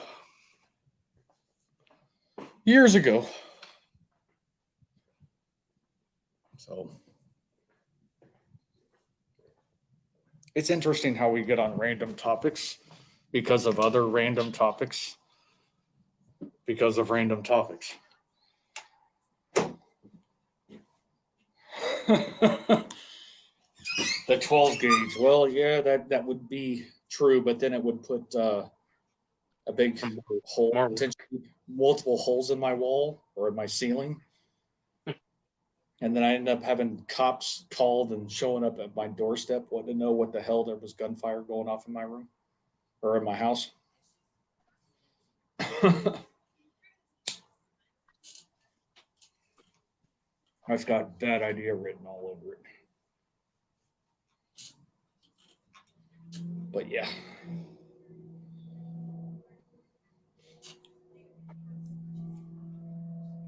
Years ago. So it's interesting how we get on random topics because of other random topics. Because of random topics. The 12 gauge. Well, yeah, that would be true, but then it would put a big hole, potentially multiple holes in my wall or in my ceiling. And then I ended up having cops called and showing up at my doorstep, wanting to know what the hell there was gunfire going off in my room or in my house. I've got bad idea written all over it. But yeah.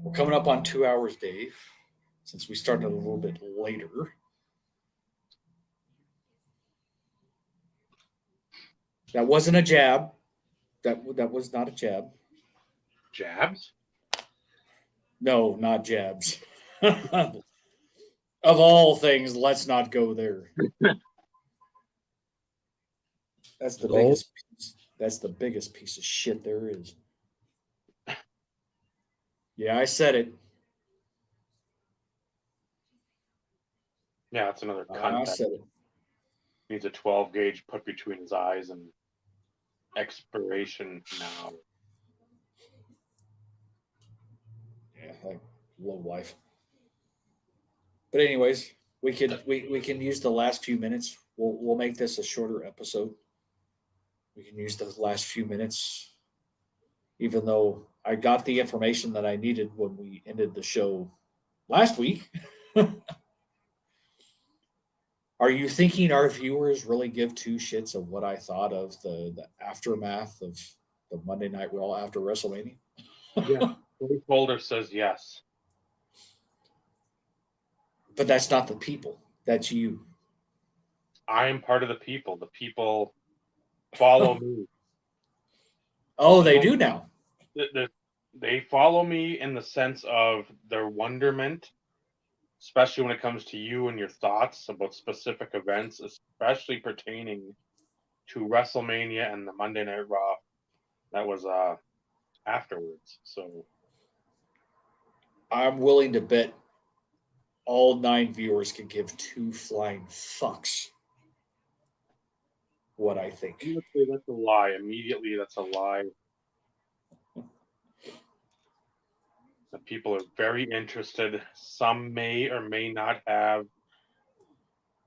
We're coming up on 2 hours, Dave, since we started a little bit later. That wasn't a jab. That was not a jab. Jabs? No, not jabs. Of all things, let's not go there. That's the biggest piece. That's the biggest piece of shit there is. Yeah, I said it. Yeah, that's another I cunt that said it. needs a 12 gauge put between his eyes and expiration now. Yeah, like low life. But anyways, we can use the last few minutes. We'll make this a shorter episode. We can use the last few minutes, even though I got the information that I needed when we ended the show last week. Are you thinking our viewers really give two shits of what I thought of the aftermath of the Monday Night Raw after WrestleMania? Yeah. Placeholder says yes. But that's not the people. That's you. I am part of the people. The people follow me. Oh, they do now. They follow me in the sense of their wonderment, especially when it comes to you and your thoughts about specific events, especially pertaining to WrestleMania and the Monday Night Raw that was afterwards. So I'm willing to bet all 9 viewers can give two flying fucks what I think. I'm gonna say that's a lie. Immediately, that's a lie. The people are very interested. Some may or may not have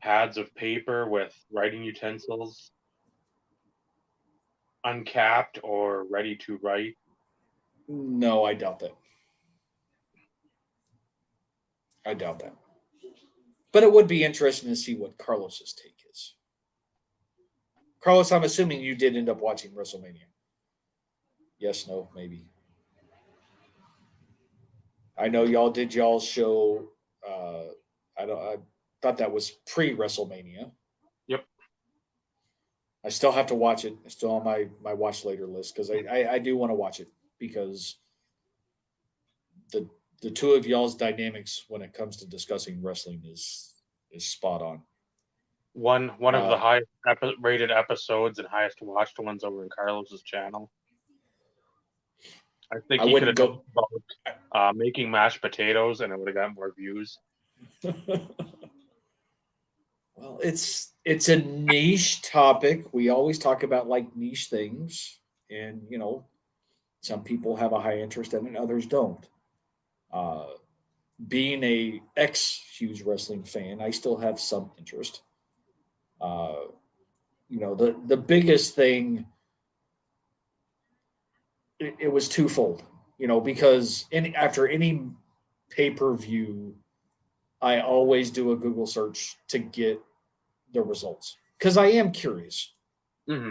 pads of paper with writing utensils uncapped or ready to write. No, I doubt that. I doubt that. But it would be interesting to see what Carlos's take is. Carlos, I'm assuming you did end up watching WrestleMania. Yes, no, maybe. I know y'all did y'all's show. I thought that was pre WrestleMania. Yep. I still have to watch it. It's still on my watch later list because I do want to watch it because the two of y'all's dynamics when it comes to discussing wrestling is spot on. One of the highest rated episodes and highest watched ones over in Carlos's channel. I think I he could have wouldn't done about making mashed potatoes, and it would have got more views. Well, it's a niche topic. We always talk about like niche things, and some people have a high interest in it, others don't. Uh, Being a ex huge wrestling fan, I still have some interest. Uh, the biggest thing, it was twofold. Because after any pay per view, I always do a Google search to get the results because I am curious. Hmm.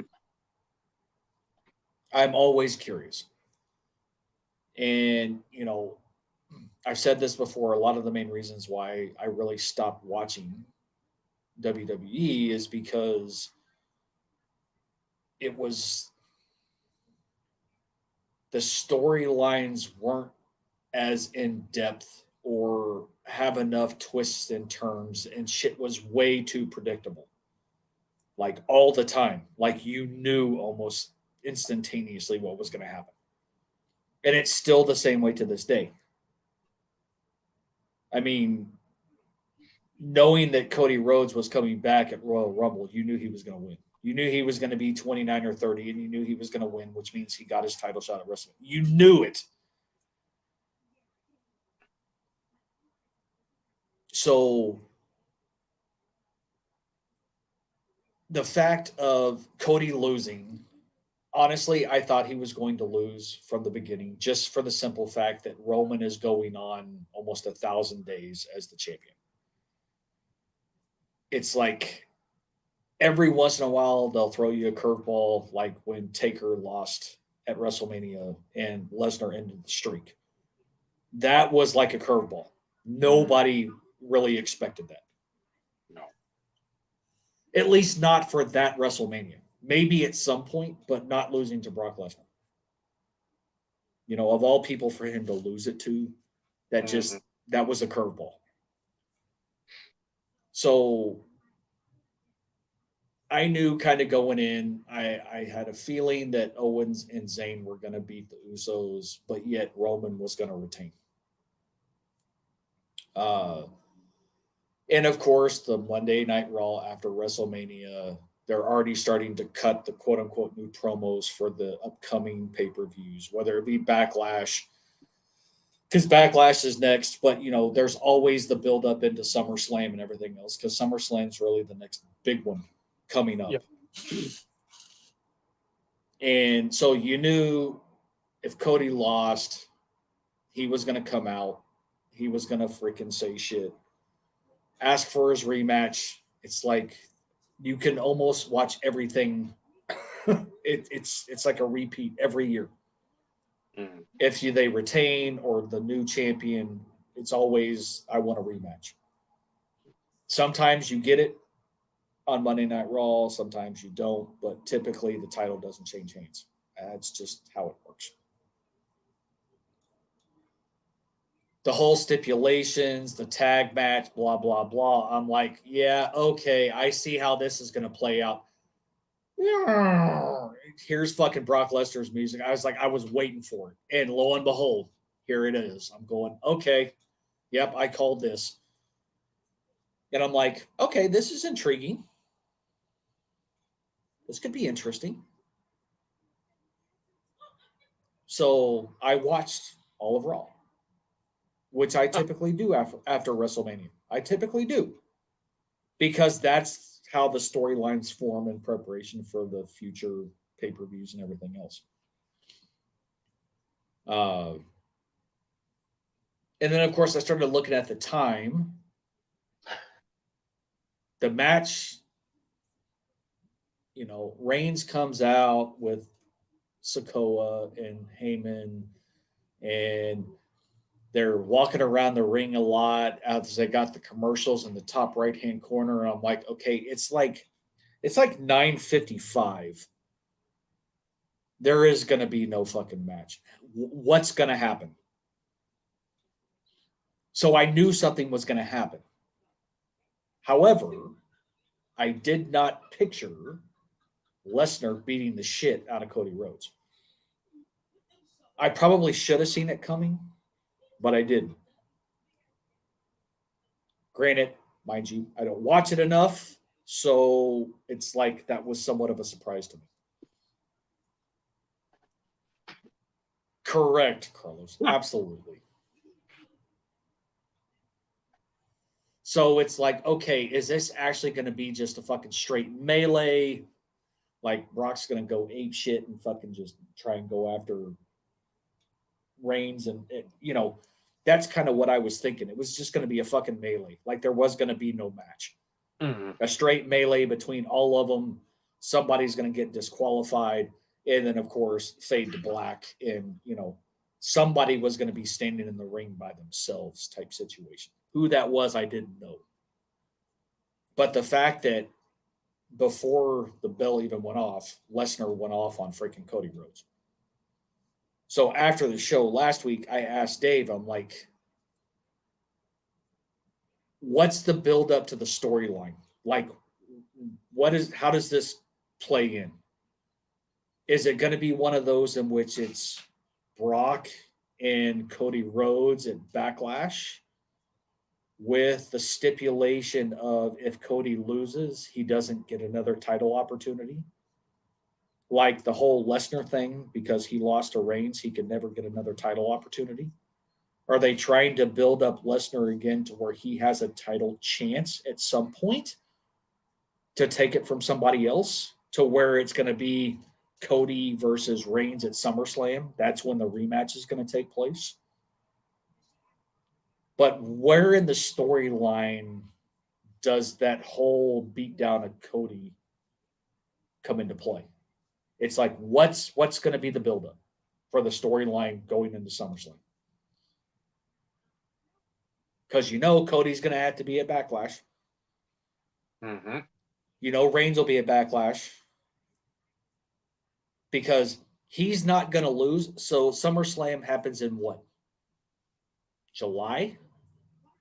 I'm always curious. And, I've said this before. A lot of the main reasons why I really stopped watching WWE is because it was the storylines weren't as in depth or have enough twists and turns, and shit was way too predictable. Like all the time. Like you knew almost instantaneously what was going to happen. And it's still the same way to this day. I mean, knowing that Cody Rhodes was coming back at Royal Rumble, you knew he was going to win. You knew he was going to be 29 or 30, and you knew he was going to win, which means he got his title shot at WrestleMania. You knew it. So the fact of Cody losing, honestly, I thought he was going to lose from the beginning, just for the simple fact that Roman is going on almost 1,000 days as the champion. It's like every once in a while they'll throw you a curveball, like when Taker lost at WrestleMania and Lesnar ended the streak. That was like a curveball. Nobody really expected that. No. At least not for that WrestleMania. Maybe at some point, but not losing to Brock Lesnar. Of all people for him to lose it to, that was a curveball. So I knew kind of going in, I had a feeling that Owens and Zayn were going to beat the Usos, but yet Roman was going to retain. And of course, the Monday Night Raw after WrestleMania, they're already starting to cut the quote unquote new promos for the upcoming pay per views, whether it be Backlash, because Backlash is next, but there's always the build up into SummerSlam and everything else, because SummerSlam's really the next big one coming up. Yep. And so you knew if Cody lost, he was going to come out. He was going to freaking say shit. Ask for his rematch. It's like you can almost watch everything. It's like a repeat every year. Mm-hmm. If they retain or the new champion, it's always, I want a rematch. Sometimes you get it on Monday Night Raw, sometimes you don't, but typically the title doesn't change hands. That's just how it works. The whole stipulations, the tag match, blah, blah, blah. I'm like, yeah, okay, I see how this is going to play out. Here's fucking Brock Lesnar's music. I was like, I was waiting for it. And lo and behold, here it is. I'm going, okay, yep, I called this. And I'm like, okay, this is intriguing. This could be interesting. So I watched all of Raw, which I typically do after WrestleMania. I typically do. Because that's how the storylines form in preparation for the future pay-per-views and everything else. And then, of course, I started looking at the time. The match, Reigns comes out with Sikoa and Heyman, and they're walking around the ring a lot as they got the commercials in the top right-hand corner. And I'm like, okay, it's like 9:55. There is going to be no fucking match. What's going to happen? So I knew something was going to happen. However, I did not picture Lesnar beating the shit out of Cody Rhodes. I probably should have seen it coming, but I didn't. Granted, mind you, I don't watch it enough, so it's like that was somewhat of a surprise to me. Correct, Carlos. Absolutely. So it's like, okay, is this actually going to be just a fucking straight melee? Like Brock's going to go ape shit and fucking just try and go after Reigns, and that's kind of what I was thinking. It was just going to be a fucking melee. Like there was going to be no match. A straight melee between all of them. Somebody's going to get disqualified, and then of course fade to black, and somebody was going to be standing in the ring by themselves type situation. Who that was, I didn't know. But the fact that before the bell even went off, Lesnar went off on freaking Cody Rhodes. So after the show last week, I asked Dave, I'm like, what's the build up to the storyline? Like, how does this play in? Is it going to be one of those in which it's Brock and Cody Rhodes at Backlash with the stipulation of if Cody loses, he doesn't get another title opportunity? Like the whole Lesnar thing, because he lost to Reigns, he could never get another title opportunity? Are they trying to build up Lesnar again to where he has a title chance at some point to take it from somebody else, to where it's going to be Cody versus Reigns at SummerSlam? That's when the rematch is going to take place. But where in the storyline does that whole beatdown of Cody come into play? It's like, what's going to be the buildup for the storyline going into SummerSlam? Because Cody's going to have to be at Backlash. Reigns will be at Backlash. Because he's not going to lose. So SummerSlam happens in what? July?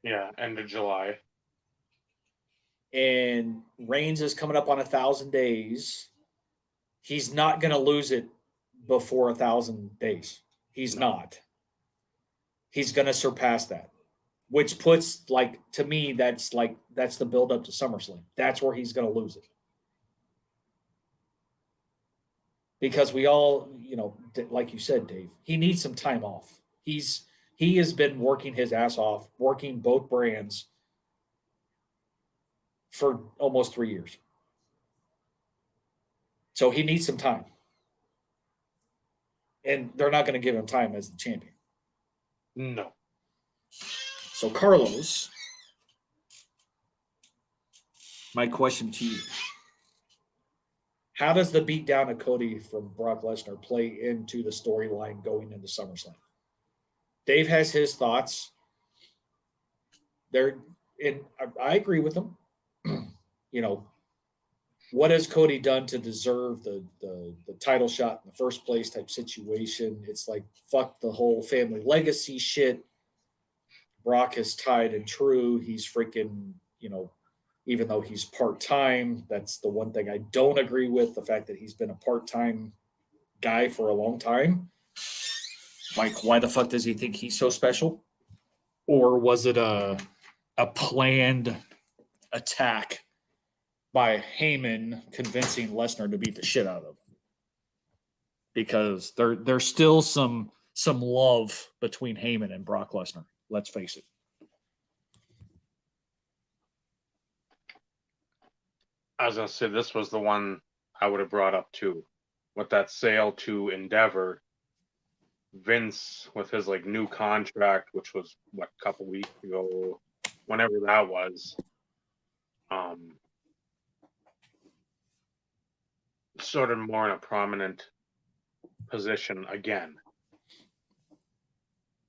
Yeah, end of July. And Reigns is coming up on 1,000 days. He's not going to lose it before 1,000 days. He's not. He's going to surpass that, which puts, like, to me, that's the build up to SummerSlam. That's where he's going to lose it. Because we all, like you said, Dave, he needs some time off. He has been working his ass off, working both brands for almost 3 years. So he needs some time. And they're not going to give him time as the champion. No. So, Carlos, my question to you: how does the beatdown of Cody from Brock Lesnar play into the storyline going into SummerSlam? Dave has his thoughts. And I agree with him. What has Cody done to deserve the title shot in the first place type situation? It's like, fuck the whole family legacy shit. Brock is tied and true. He's freaking, even though he's part-time, that's the one thing I don't agree with, the fact that he's been a part-time guy for a long time. Like, why the fuck does he think he's so special? Or was it a planned attack by Heyman convincing Lesnar to beat the shit out of him? Because there's still some love between Heyman and Brock Lesnar. Let's face it. I was going to say this was the one I would have brought up too. With that sale to Endeavor, Vince with his new contract, which was a couple weeks ago, whenever that was, sort of more in a prominent position again.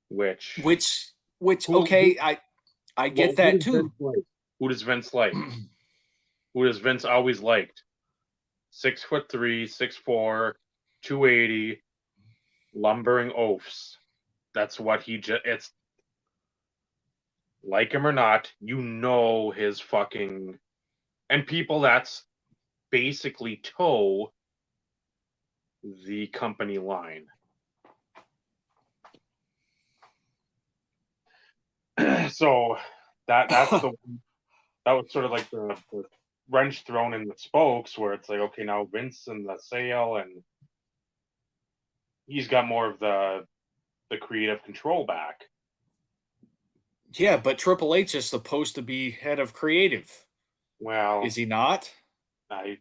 Which okay, I get that too. Who does Vince like? Who does Vince always liked? 6'3", 6'4", 280, lumbering oafs. That's what it's like him or not, his fucking, and people that's basically toe the company line. So that's that was sort of like the wrench thrown in the spokes, where it's like, okay, now Vince and the sale, and he's got more of the creative control back. Yeah, but Triple H is supposed to be head of creative. Well, Is he not?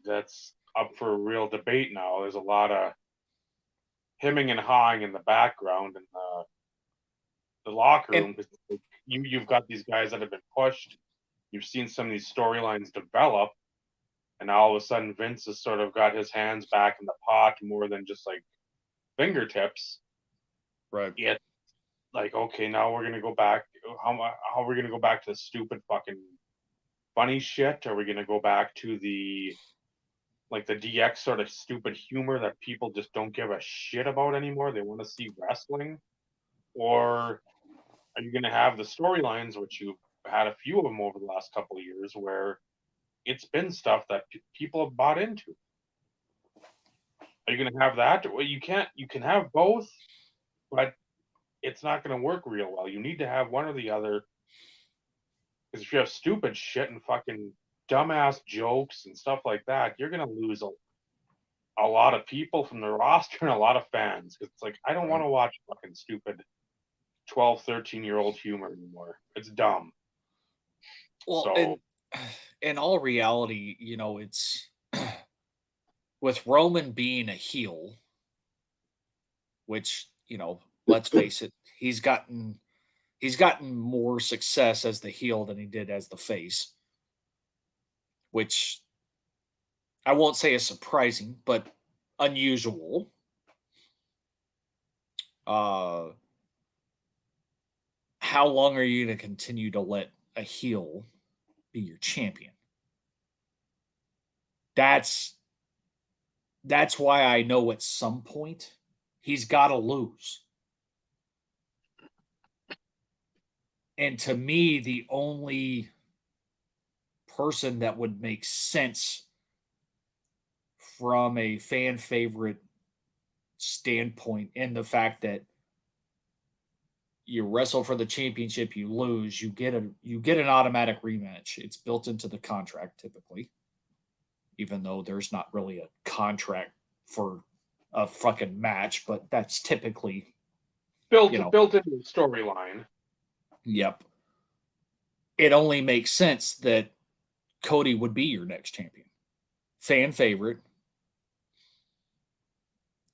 that's up for a real debate now. There's a lot of hemming and hawing in the background in the locker room, because you've got these guys that have been pushed. You've seen some of these storylines develop, and all of a sudden Vince has sort of got his hands back in the pot more than just like fingertips. Right. It's like, okay, now we're gonna go back. How are we gonna go back to the stupid fucking funny shit? Are we gonna go back to the DX sort of stupid humor that people just don't give a shit about anymore? They want to see wrestling, or are you gonna have the storylines, which you've had a few of them over the last couple of years, where it's been stuff that people have bought into? Are you going to have that? Well, you can't. You can have both, but it's not going to work real well. You need to have one or the other. Because if you have stupid shit and fucking dumbass jokes and stuff like that, you're going to lose a lot of people from the roster and a lot of fans. Because it's like, I don't want to watch fucking stupid 12, 13-year-old humor anymore. It's dumb. Well, So, in all reality, it's with Roman being a heel, which, let's face it, he's gotten more success as the heel than he did as the face, which I won't say is surprising, but unusual. How long are you going to continue to let a heel be your champion? That's why I know at some point he's got to lose. And to me, the only person that would make sense from a fan favorite standpoint, in the fact that you wrestle for the championship, you lose, you get an automatic rematch. It's built into the contract typically, even though there's not really a contract for a fucking match, but that's typically built into the storyline. Yep. It only makes sense that Cody would be your next champion. Fan favorite,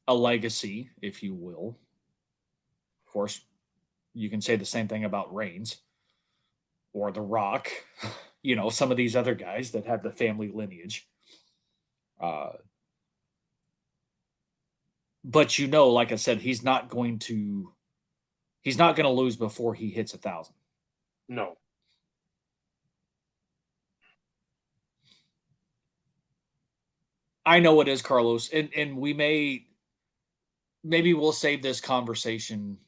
a legacy, if you will. Of course, you can say the same thing about Reigns or The Rock, some of these other guys that have the family lineage. But like I said, he's not going to lose before he hits 1,000. No. I know it is, Carlos, and maybe we'll save this conversation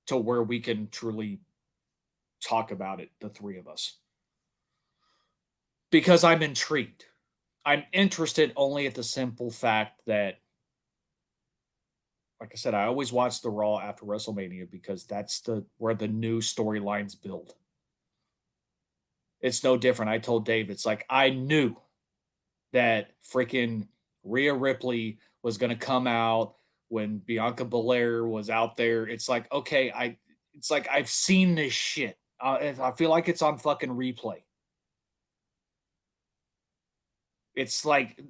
to where we can truly talk about it, the three of us, because I'm intrigued. I'm interested only at the simple fact that, like I said, I always watch the Raw after WrestleMania because that's where the new storylines build. It's no different. I told Dave, it's like I knew that freaking Rhea Ripley was going to come out when Bianca Belair was out there. It's like, okay, I've seen this shit. I feel like it's on fucking replay. It's like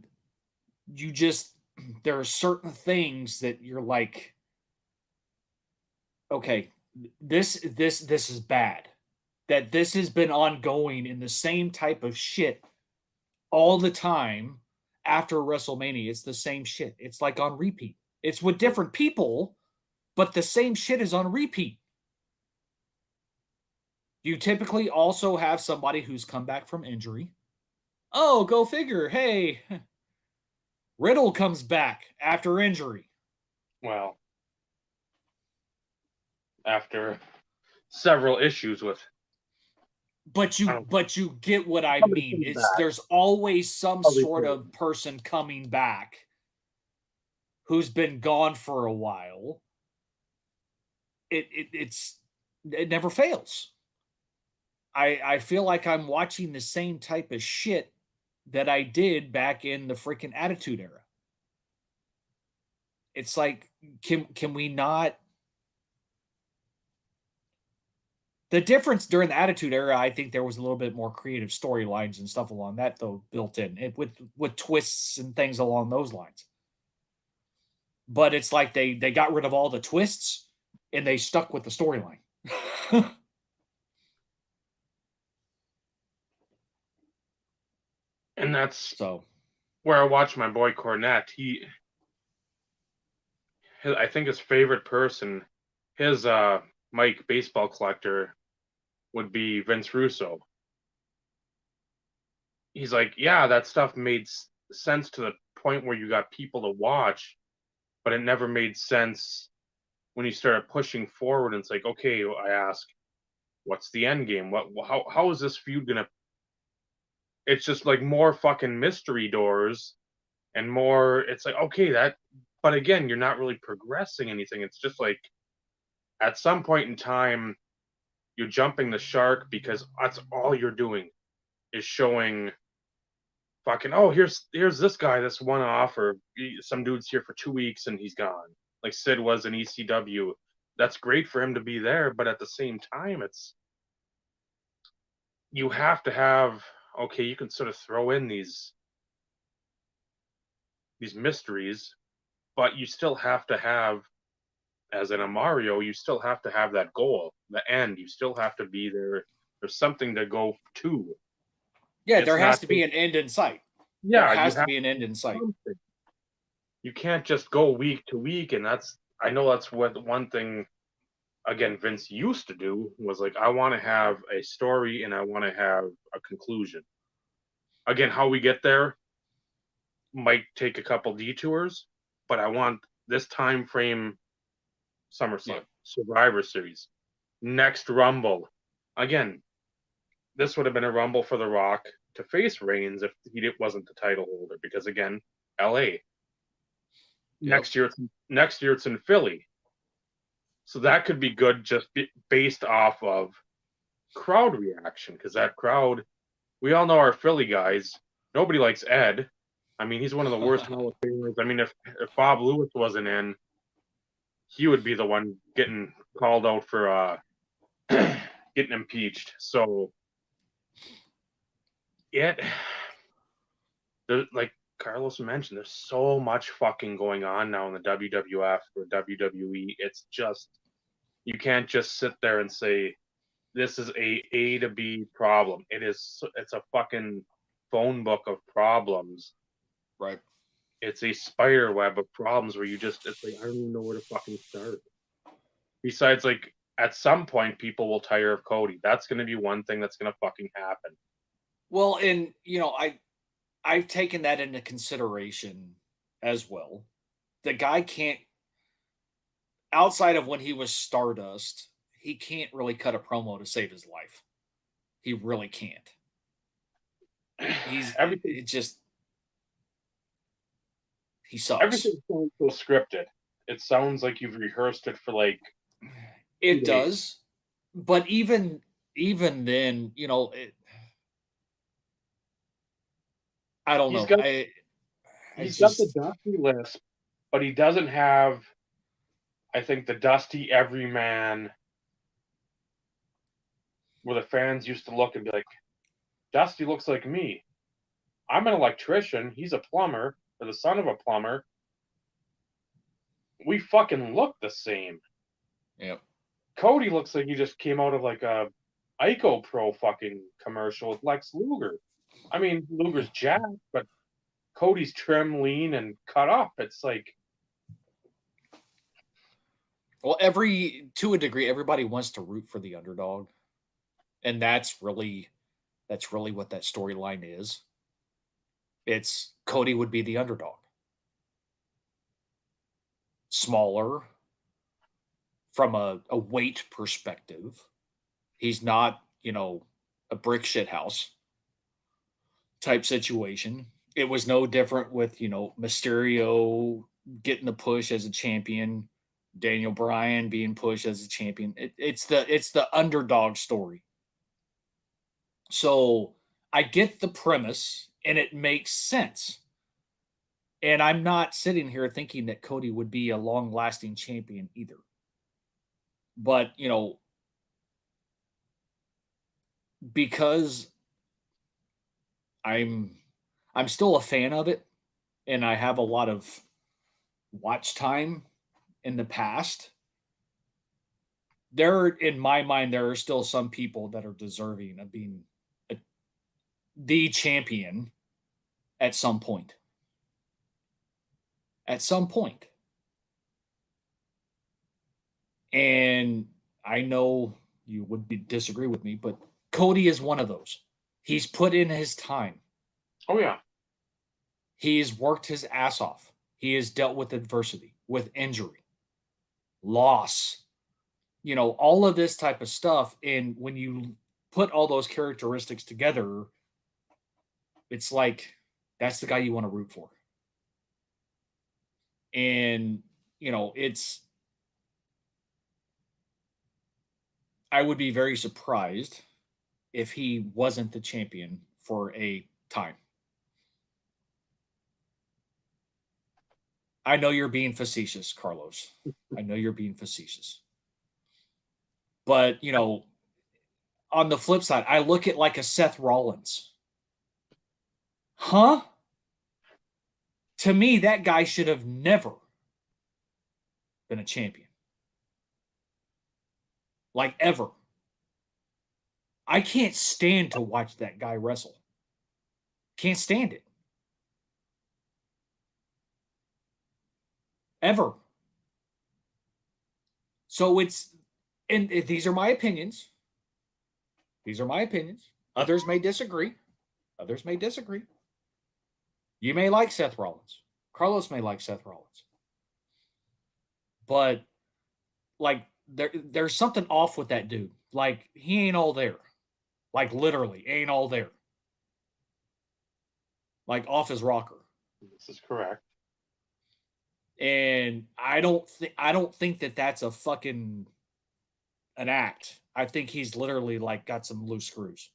there are certain things that you're like, okay, this is bad. That this has been ongoing in the same type of shit all the time after WrestleMania. It's the same shit. It's like on repeat. It's with different people, but the same shit is on repeat. You typically also have somebody who's come back from injury. Oh, go figure. Hey, Riddle comes back after injury. Well, after several issues with. But you get what I mean. There's always some sort of person coming back who's been gone for a while. It never fails. I feel like I'm watching the same type of shit that I did back in the freaking Attitude Era. It's like, can we not? The difference during the Attitude Era, I think there was a little bit more creative storylines and stuff along that, though, built in with twists and things along those lines. But it's like they got rid of all the twists and they stuck with the storyline. And that's So where I watch my boy Cornette. I think his favorite person, his Mike baseball collector, would be Vince Russo. He's like, yeah, that stuff made sense to the point where you got people to watch, but it never made sense when you started pushing forward. And it's like, okay, I ask, what's the end game? How is this feud gonna? It's just like more fucking mystery doors and more. It's like, okay, but again, you're not really progressing anything. It's just like at some point in time, you're jumping the shark because that's all you're doing is showing fucking, oh, here's this guy, this one off, or some dude's here for 2 weeks and he's gone. Like Sid was in ECW. That's great for him to be there, but at the same time, you have to have, okay, you can sort of throw in these mysteries, but you still have to have, as in a Mario, you still have to have that goal, the end. You still have to be there. There's something to go to. yeah, It's there has not to be an end in sight. Yeah, there you has to have be an end in sight. something. You can't just go week to week, and I know that's what one thing again Vince used to do was like, I want to have a story and I want to have a conclusion. Again, how we get there might take a couple detours, but I want this time frame: SummerSlam, Yeah. Survivor Series, next Rumble. Again, this would have been a Rumble for The Rock to face Reigns if he wasn't the title holder, because again, LA. Yep. Next year it's in Philly. So that could be good just based off of crowd reaction, because that crowd, we all know our Philly guys. Nobody likes Ed. I mean, he's one of the worst Hall of Famers. I mean, if Bob Lewis wasn't in, he would be the one getting called out for getting impeached. So like Carlos mentioned, there's so much fucking going on now in the WWF or WWE. It's just, you can't just sit there and say this is A to B problem. It's a fucking phone book of problems. Right. It's a spider web of problems where it's like, I don't even know where to fucking start. Besides, like, at some point people will tire of Cody. That's going to be one thing that's going to fucking happen. Well, and I've taken that into consideration as well. The guy can't, outside of when he was Stardust, he can't really cut a promo to save his life. He really can't. He sucks. Everything sounds so scripted. It sounds like you've rehearsed it for like. It does, but even then, I don't know. He's got the Dusty list, but he doesn't have, I think, the Dusty everyman where the fans used to look and be like, Dusty looks like me. I'm an electrician. He's a plumber, or the son of a plumber. We fucking look the same. Yep. Cody looks like he just came out of like a Ico Pro fucking commercial with Lex Luger. I mean, Luger's jacked, but Cody's trim, lean, and cut up. It's like, well, to a degree, everybody wants to root for the underdog, and that's really what that storyline is. It's Cody would be the underdog, smaller from a weight perspective. He's not, a brick shit house type situation. It was no different with, Mysterio getting the push as a champion, Daniel Bryan being pushed as a champion. It's the underdog story. So I get the premise and it makes sense. And I'm not sitting here thinking that Cody would be a long lasting champion either. But, because I'm still a fan of it and I have a lot of watch time in the past, in my mind, there are still some people that are deserving of being the champion at some point. At some point. And I know you would disagree with me, but Cody is one of those. He's put in his time. Oh, yeah. He's worked his ass off. He has dealt with adversity, with injury, loss, all of this type of stuff. And when you put all those characteristics together, it's like that's the guy you want to root for. And, I would be very surprised if he wasn't the champion for a time. I know you're being facetious, Carlos. I know you're being facetious. But, on the flip side, I look at like a Seth Rollins. Huh? To me, that guy should have never been a champion. Like ever. I can't stand to watch that guy wrestle. Can't stand it. Ever. So and these are my opinions. These are my opinions. Others may disagree. Others may disagree. You may like Seth Rollins. Carlos may like Seth Rollins. But, like, there's something off with that dude. Like, he ain't all there. Like, literally, ain't all there. Like, off his rocker. This is correct. And I don't think that that's a fucking an act. I think he's literally like got some loose screws.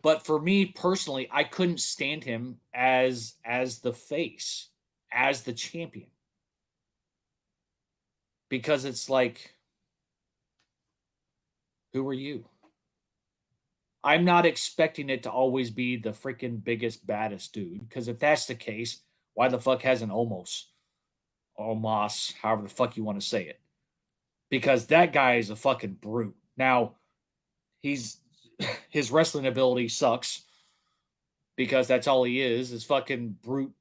But for me personally, I couldn't stand him as the face, as the champion. Because it's like, who are you? I'm not expecting it to always be the freaking biggest, baddest dude. Because if that's the case, why the fuck hasn't Omos, however the fuck you want to say it? Because that guy is a fucking brute. Now, his wrestling ability sucks because that's all he is fucking brute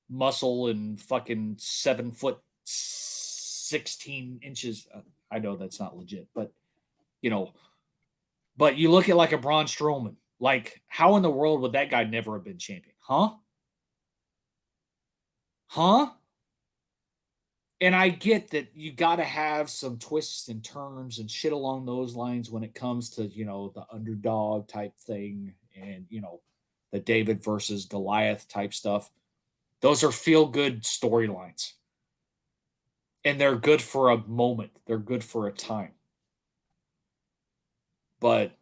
muscle and fucking 7'16". I know that's not legit, but but you look at like a Braun Strowman. Like, how in the world would that guy never have been champion? Huh? And I get that you got to have some twists and turns and shit along those lines when it comes to, the underdog type thing and, the David versus Goliath type stuff. Those are feel good storylines. And they're good for a moment. They're good for a time. But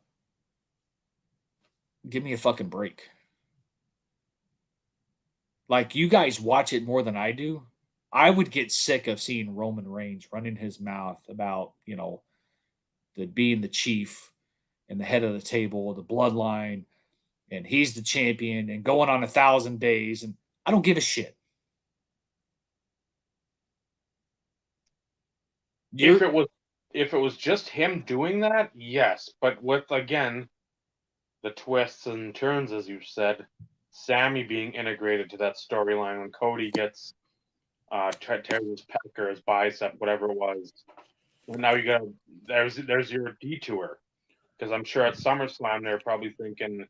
give me a fucking break. Like, you guys watch it more than I do. I would get sick of seeing Roman Reigns running his mouth about, the being the chief and the head of the table, the bloodline, and he's the champion and going on 1,000 days. And I don't give a shit. If it was just him doing that, yes. But with, again, the twists and turns, as you said, Sammy being integrated to that storyline when Cody gets tears his pec or his bicep, whatever it was. And now you got there's your detour, because I'm sure at SummerSlam they're probably thinking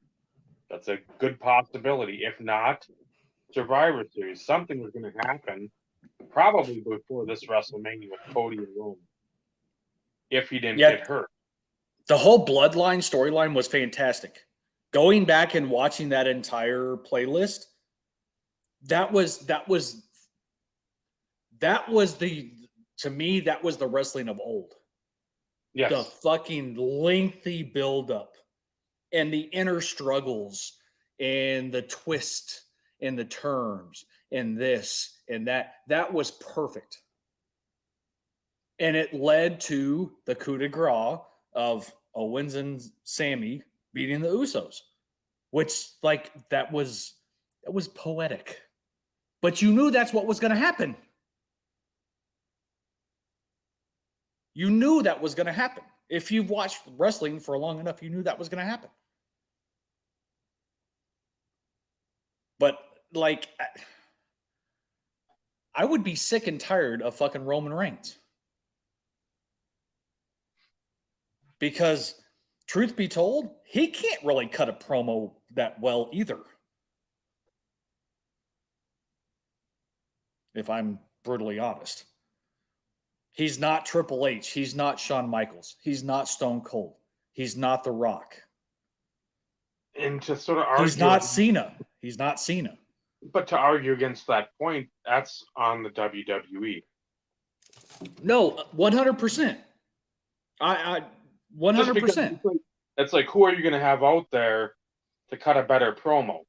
that's a good possibility. If not, Survivor Series, something was going to happen probably before this WrestleMania with Cody and Roman, if he didn't get hurt. The whole bloodline storyline was fantastic. Going back and watching that entire playlist, that was the to me, that was the wrestling of old. Yes. The fucking lengthy buildup and the inner struggles and the twist and the terms and this and that. That was perfect. And it led to the coup de grace of Owens and Sammy beating the Usos, which that was poetic. But you knew that's what was going to happen. You knew that was going to happen. If you've watched wrestling for long enough, you knew that was going to happen. But I would be sick and tired of fucking Roman Reigns. Because truth be told, he can't really cut a promo that well either. If I'm brutally honest. He's not Triple H. He's not Shawn Michaels. He's not Stone Cold. He's not The Rock. And to sort of argue, He's not Cena. He's not Cena. But to argue against that point, that's on the WWE. No, 100%. I 100%. It's like, who are you going to have out there to cut a better promo?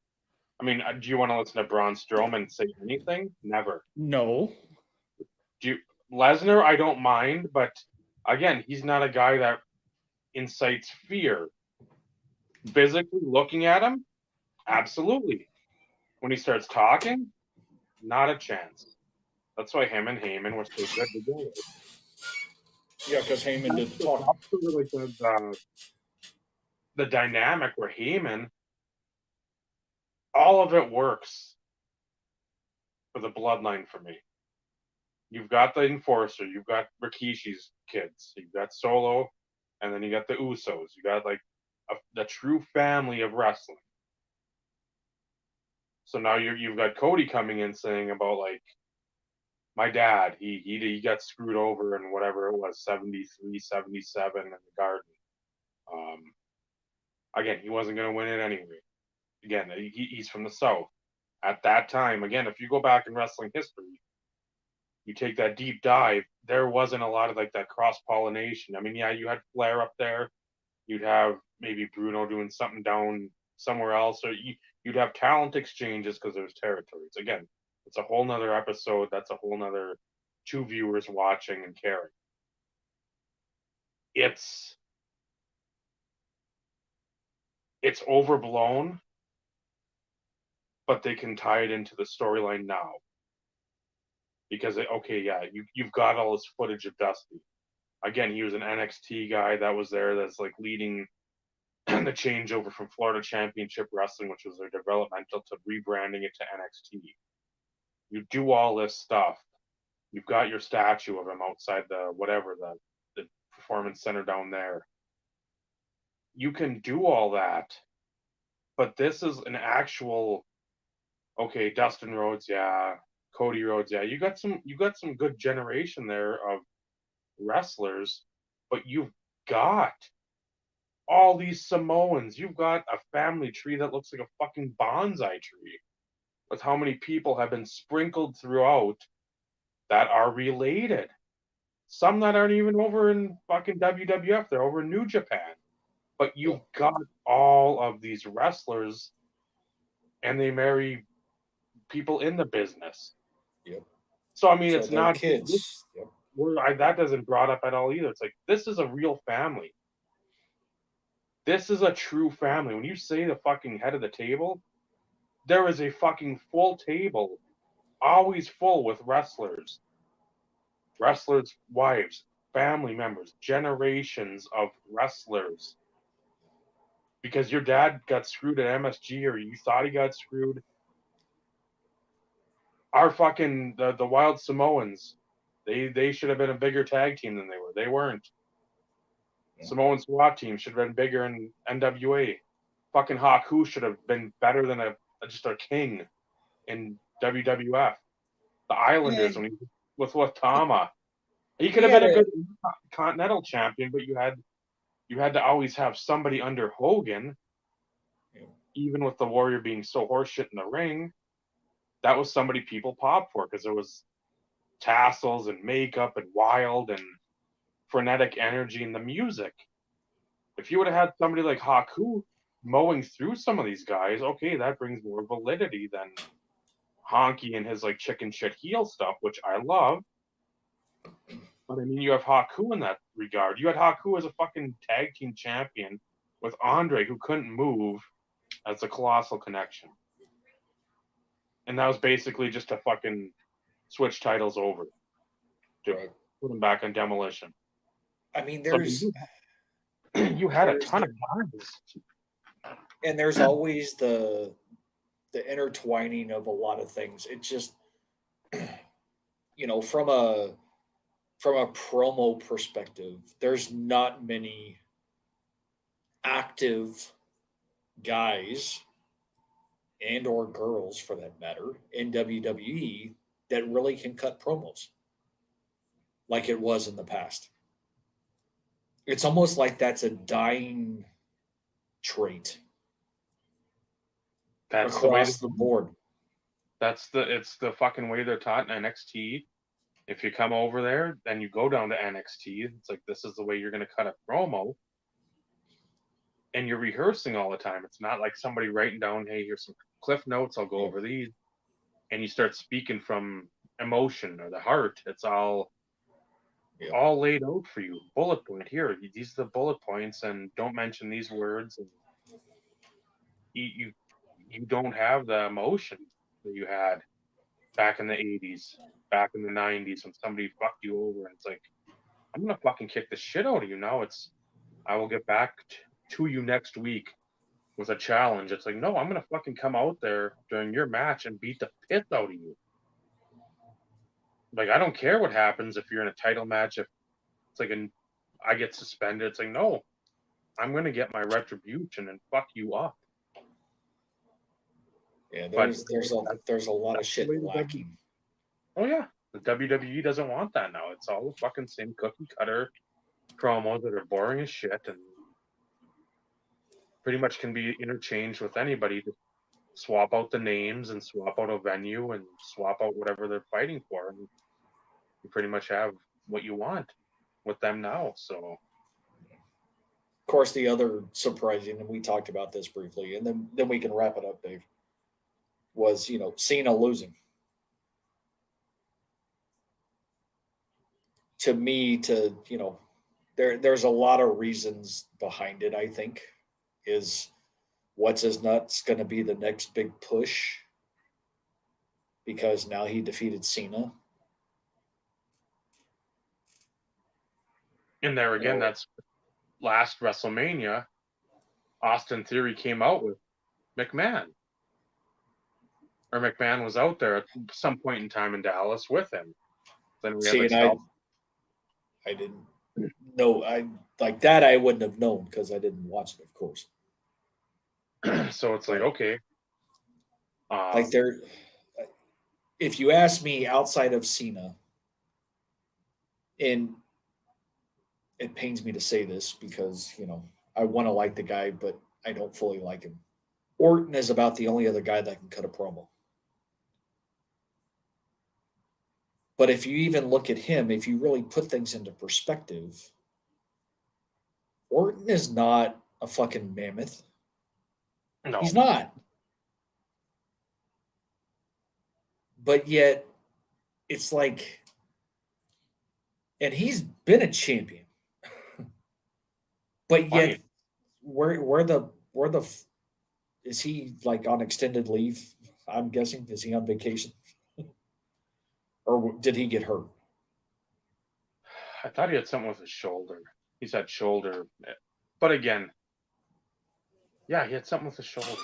I mean, do you want to listen to Braun Strowman say anything? Never. No. Lesnar, I don't mind, but again, he's not a guy that incites fear. Physically looking at him, absolutely. When he starts talking, not a chance. That's why him and Heyman were so good together. Yeah, because Heyman did the talking. Like the dynamic where Heyman, all of it works for the bloodline for me. You've got the Enforcer, you've got Rikishi's kids, you've got Solo, and then you got the Usos. You got the true family of wrestling. So now you've got Cody coming in saying about my dad, he got screwed over in whatever it was, 73, 77 in the Garden. Again, he wasn't going to win it anyway. Again, he's from the South. At that time, again, if you go back in wrestling history, you take that deep dive, there wasn't a lot of that cross-pollination. I mean, yeah, you had Flair up there. You'd have maybe Bruno doing something down somewhere else, or you'd have talent exchanges because there's territories. Again, it's a whole nother episode. That's a whole nother 2 viewers watching and caring. It's overblown, but they can tie it into the storyline now. Because, you've got all this footage of Dusty. Again, he was an NXT guy that was there that's leading the changeover from Florida Championship Wrestling, which was their developmental, to rebranding it to NXT. You do all this stuff. You've got your statue of him outside the performance center down there. You can do all that, but this is an actual, Dustin Rhodes, yeah, Cody Rhodes, yeah. You got some good generation there of wrestlers, but you've got all these Samoans. You've got a family tree that looks like a fucking bonsai tree with how many people have been sprinkled throughout that are related. Some that aren't even over in fucking WWF, they're over in New Japan. But you've got all of these wrestlers, and they marry people in the business. Yep. So I mean, it's not kids. Yep. That doesn't brought up at all either. It's this is a real family. This is a true family. When you say the fucking head of the table, there is a fucking full table, always full with wrestlers, wives, family members, generations of wrestlers. Because your dad got screwed at MSG, or you thought he got screwed. Our fucking the Wild Samoans, they should have been a bigger tag team than they were. They weren't. Yeah. Samoan SWAT team should have been bigger in NWA. Fucking Haku should have been better than just a king in WWF. The Islanders, when he was with Tama, he could have been a good Continental champion, but you had to always have somebody under Hogan. Yeah. Even with the Warrior being so horseshit in the ring, that was somebody people popped for because there was tassels and makeup and wild and frenetic energy and the music. If you would have had somebody like Haku mowing through some of these guys, okay, that brings more validity than Honky and his like chicken shit heel stuff, which I love. But I mean, you have Haku in that regard. You had Haku as a fucking tag team champion with Andre, who couldn't move, as a Colossal Connection. And that was basically just to fucking switch titles over to Right. put them back on Demolition. I mean, So there's you had a there's ton the- of guys. and there's always the intertwining of a lot of things. It just from a promo perspective, there's not many active guys and or girls for that matter in WWE that really can cut promos like it was in the past. It's almost like that's a dying trait That's the way across the board. it's the fucking way they're taught in NXT. If you come over there, then you go down to NXT. It's like this is the way you're going to cut a promo, and you're rehearsing all the time. It's not like somebody writing down, "Hey, here's some cliff notes. I'll go over these," and you start speaking from emotion or the heart. It's all laid out for you. Bullet point here. These are the bullet points, and don't mention these words. And you don't have the emotion that you had back in the 80s, back in the 90s when somebody fucked you over. And it's like, I'm going to fucking kick the shit out of you now. I will get back to you next week with a challenge. It's like, no, I'm going to fucking come out there during your match and beat the piss out of you. Like, I don't care what happens if you're in a title match. If it's like I get suspended, it's like, no, I'm going to get my retribution and fuck you up. Yeah, But there's a lot of that's shit the way the lacking. Oh yeah, the WWE doesn't want that now. It's all the fucking same cookie cutter promos that are boring as shit and pretty much can be interchanged with anybody. To swap out the names and swap out a venue and swap out whatever they're fighting for, and you pretty much have what you want with them now. So Of course, the other surprising, and we talked about this briefly, and then we can wrap it up, Dave, was Cena losing. To me, there's a lot of reasons behind it. I think is what's his nuts going to be the next big push because now he defeated Cena. in there again, that's last WrestleMania. Austin Theory came out with McMahon. Or McMahon was out there at some point in time in Dallas with him. Then we had I didn't know. I like that. I wouldn't have known because I didn't watch it, of course. So it's like, okay. Like if you ask me outside of Cena, and it pains me to say this because, I want to like the guy, but I don't fully like him. Orton is about the only other guy that can cut a promo. But if you even look at him, if you really put things into perspective, Orton is not a fucking mammoth. No. He's not. But yet, it's like, and he's been a champion. But yet, Right. where the is he like on extended leave? I'm guessing. Is he on vacation? Or did he get hurt? I thought he had something with his shoulder. He's had shoulder. But again, yeah, he had something with his shoulder.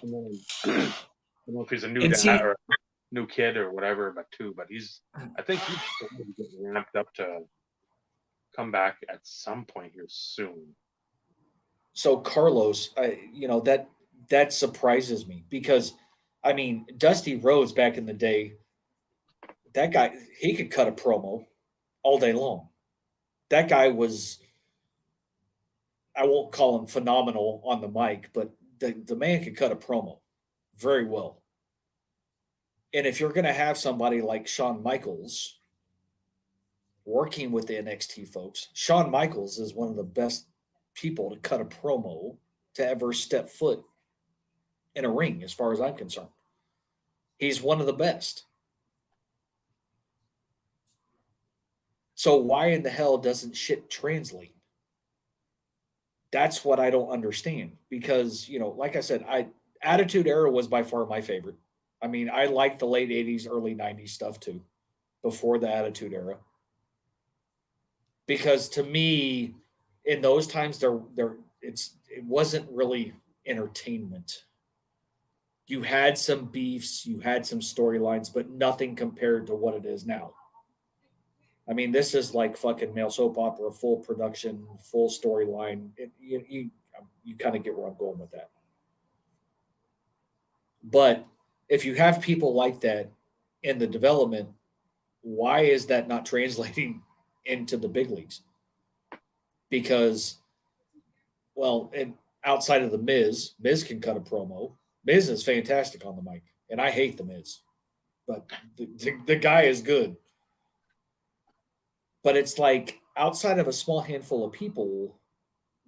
And then, I don't know if he's a new dad or a new kid or whatever, but I think he's getting ramped up to come back at some point here soon. So Carlos, that surprises me because, I mean, Dusty Rhodes back in the day, that guy, he could cut a promo all day long. That guy was, I won't call him phenomenal on the mic, but the man could cut a promo very well. And if you're going to have somebody like Shawn Michaels working with the NXT folks, Shawn Michaels is one of the best people to cut a promo to ever step foot in a ring, as far as I'm concerned. He's one of the best. So why in the hell doesn't shit translate? That's what I don't understand. Because, like I said, Attitude Era was by far my favorite. I mean, I liked the late 80s, early 90s stuff too, before the Attitude Era. Because to me, in those times it wasn't really entertainment. You had some beefs, you had some storylines, but nothing compared to what it is now. I mean, this is like fucking male soap opera, full production, full storyline. You kind of get where I'm going with that. But if you have people like that in the development, why is that not translating into the big leagues? Because, well, and outside of the Miz can cut a promo. Miz is fantastic on the mic, and I hate the Miz, but the guy is good. But it's like outside of a small handful of people,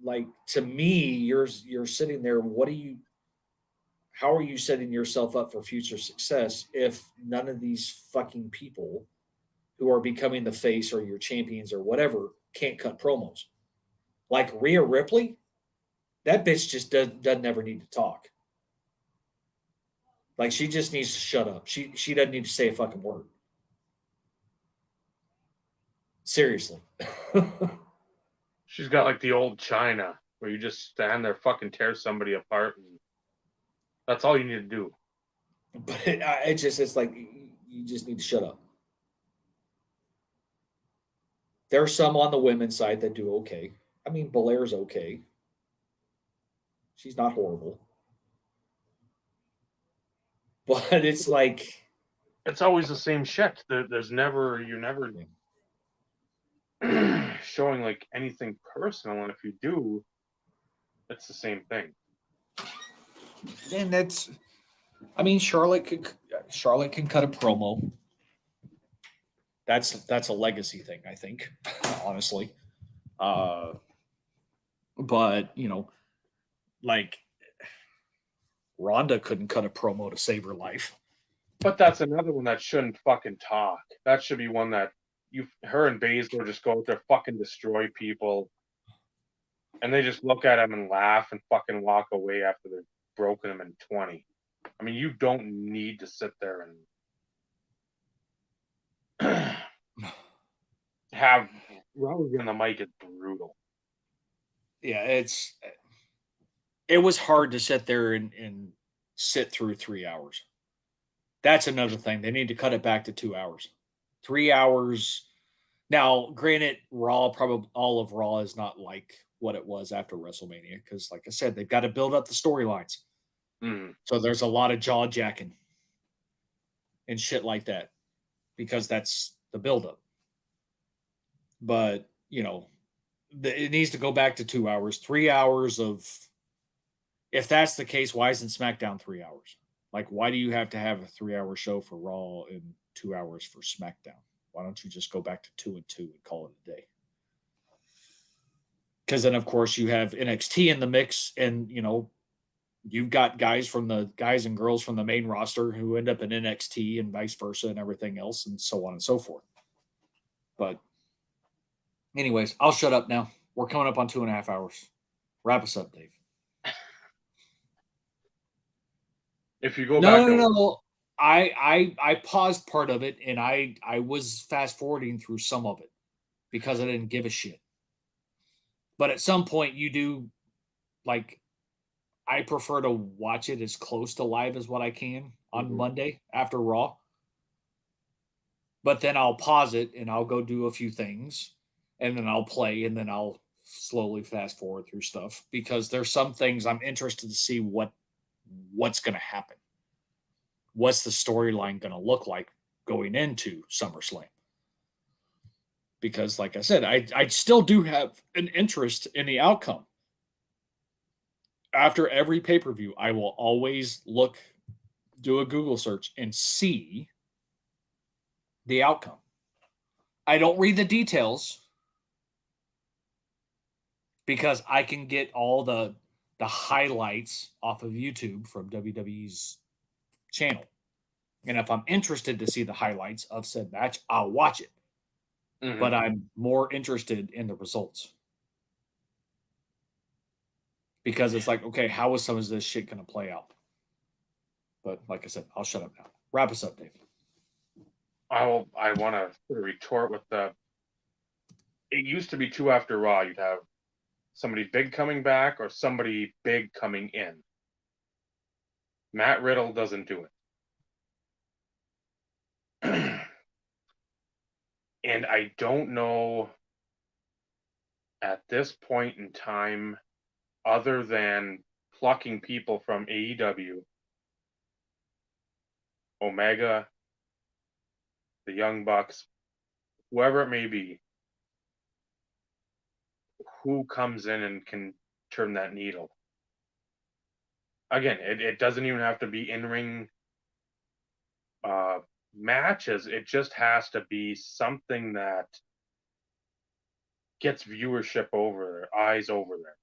like to me, you're sitting there. How are you setting yourself up for future success if none of these fucking people who are becoming the face or your champions or whatever can't cut promos? Like Rhea Ripley, that bitch just doesn't ever need to talk. Like she just needs to shut up. She doesn't need to say a fucking word. Seriously. She's got like the old China where you just stand there, fucking tear somebody apart, and that's all you need to do. But it's like you just need to shut up. There are some on the women's side that do okay. I mean, Belair's okay. She's not horrible. But it's like It's always the same shit. You're never showing like anything personal, and if you do, it's the same thing. and that's I mean, Charlotte can cut a promo. That's a legacy thing, I think, honestly. But like Ronda couldn't cut a promo to save her life. But that's another one that shouldn't fucking talk. That should be one that her and Baszler just go out there, fucking destroy people, and they just look at him and laugh and fucking walk away after they've broken him in 20. I mean, you don't need to sit there and have Rousey on the mic is brutal. Yeah, it was hard to sit there and sit through 3 hours. That's another thing. They need to cut it back to 2 hours. 3 hours. Now, granted, probably all of Raw is not like what it was after WrestleMania because, like I said, they've got to build up the storylines. Mm. So there's a lot of jaw jacking and shit like that because that's the buildup. But, it needs to go back to 2 hours, 3 hours of. If that's the case, why isn't SmackDown 3 hours? Like, why do you have to have a 3-hour show for Raw and 2 hours for SmackDown? Why don't you just go back to 2 and 2 and call it a day? Because then, of course, you have NXT in the mix, and you've got guys and girls from the main roster who end up in NXT and vice versa and everything else, and so on and so forth. But, anyways, I'll shut up now. We're coming up on 2.5 hours. Wrap us up, Dave. If you go back, No. I paused part of it and I was fast forwarding through some of it because I didn't give a shit. But at some point you do like I prefer to watch it as close to live as what I can on Monday after Raw. But then I'll pause it and I'll go do a few things and then I'll play and then I'll slowly fast forward through stuff because there's some things I'm interested to see what's going to happen. What's the storyline going to look like going into SummerSlam? Because, like I said, I still do have an interest in the outcome. After every pay-per-view, I will always look do a Google search and see the outcome. I don't read the details because I can get all the highlights off of YouTube from WWE's channel. And if I'm interested to see the highlights of said match, I'll watch it. Mhm. But I'm more interested in the results. Because it's like, okay, how is some of this shit going to play out? But like I said, I'll shut up now. Wrap us up, Dave. I want to retort with the. It used to be 2 after Raw. You'd have somebody big coming back or somebody big coming in. Matt Riddle doesn't do it. And I don't know at this point in time, other than plucking people from AEW, Omega, the Young Bucks, whoever it may be, who comes in and can turn that needle. Again, it doesn't even have to be in-ring matches. It just has to be something that gets viewership over there, eyes over there.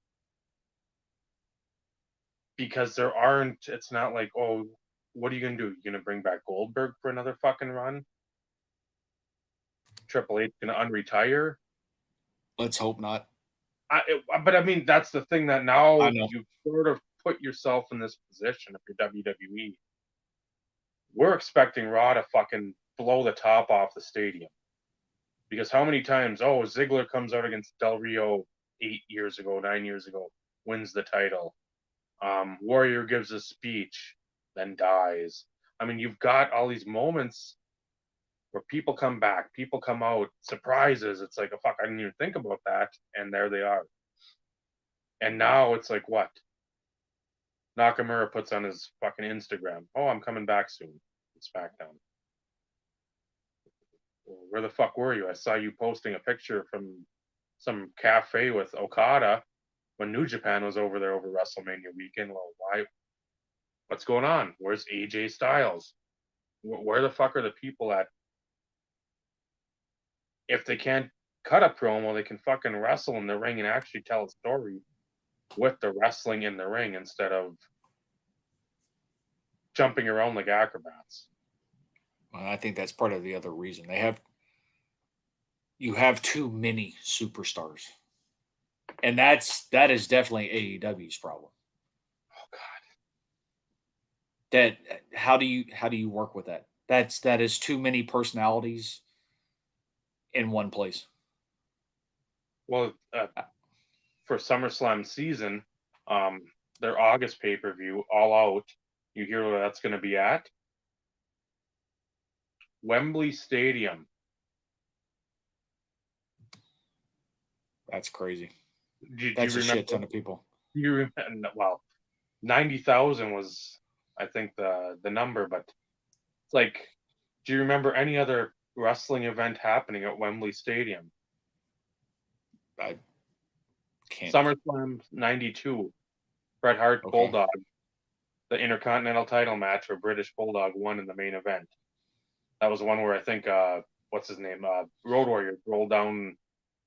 Because there aren't, it's not like, oh, what are you going to do? You're going to bring back Goldberg for another fucking run? Triple H going to unretire? Let's hope not. But I mean, that's the thing that now I know. you sort of put yourself in this position if you're WWE. We're expecting Raw to fucking blow the top off the stadium. Because how many times, Ziggler comes out against Del Rio 8 years ago, 9 years ago, wins the title. Warrior gives a speech, then dies. I mean, you've got all these moments where people come back, people come out, surprises. It's like, fuck, I didn't even think about that. And there they are. And now it's like, what? Nakamura puts on his fucking Instagram, I'm coming back soon. It's SmackDown. Well, where the fuck were you? I saw you posting a picture from some cafe with Okada when New Japan was over there over WrestleMania weekend. Well, why? What's going on? Where's AJ Styles? Where the fuck are the people at? If they can't cut a promo, they can fucking wrestle in the ring and actually tell a story with the wrestling in the ring instead of jumping around like acrobats. Well, I think that's part of the other reason. You have too many superstars. And that is definitely AEW's problem. Oh God. That how do you work with that? That is too many personalities in one place. Well, for SummerSlam season, their August pay-per-view, All Out, you hear where that's going to be at? Wembley Stadium. That's crazy. Do That's you a remember? shit ton of people. You remember? Well, 90,000 was, I think, the number, but it's like, do you remember any other wrestling event happening at Wembley Stadium? I can't. SummerSlam '92, Bret Hart Okay. Bulldog, the Intercontinental title match where British Bulldog won in the main event. That was one where I think what's his name, Road Warrior rolled down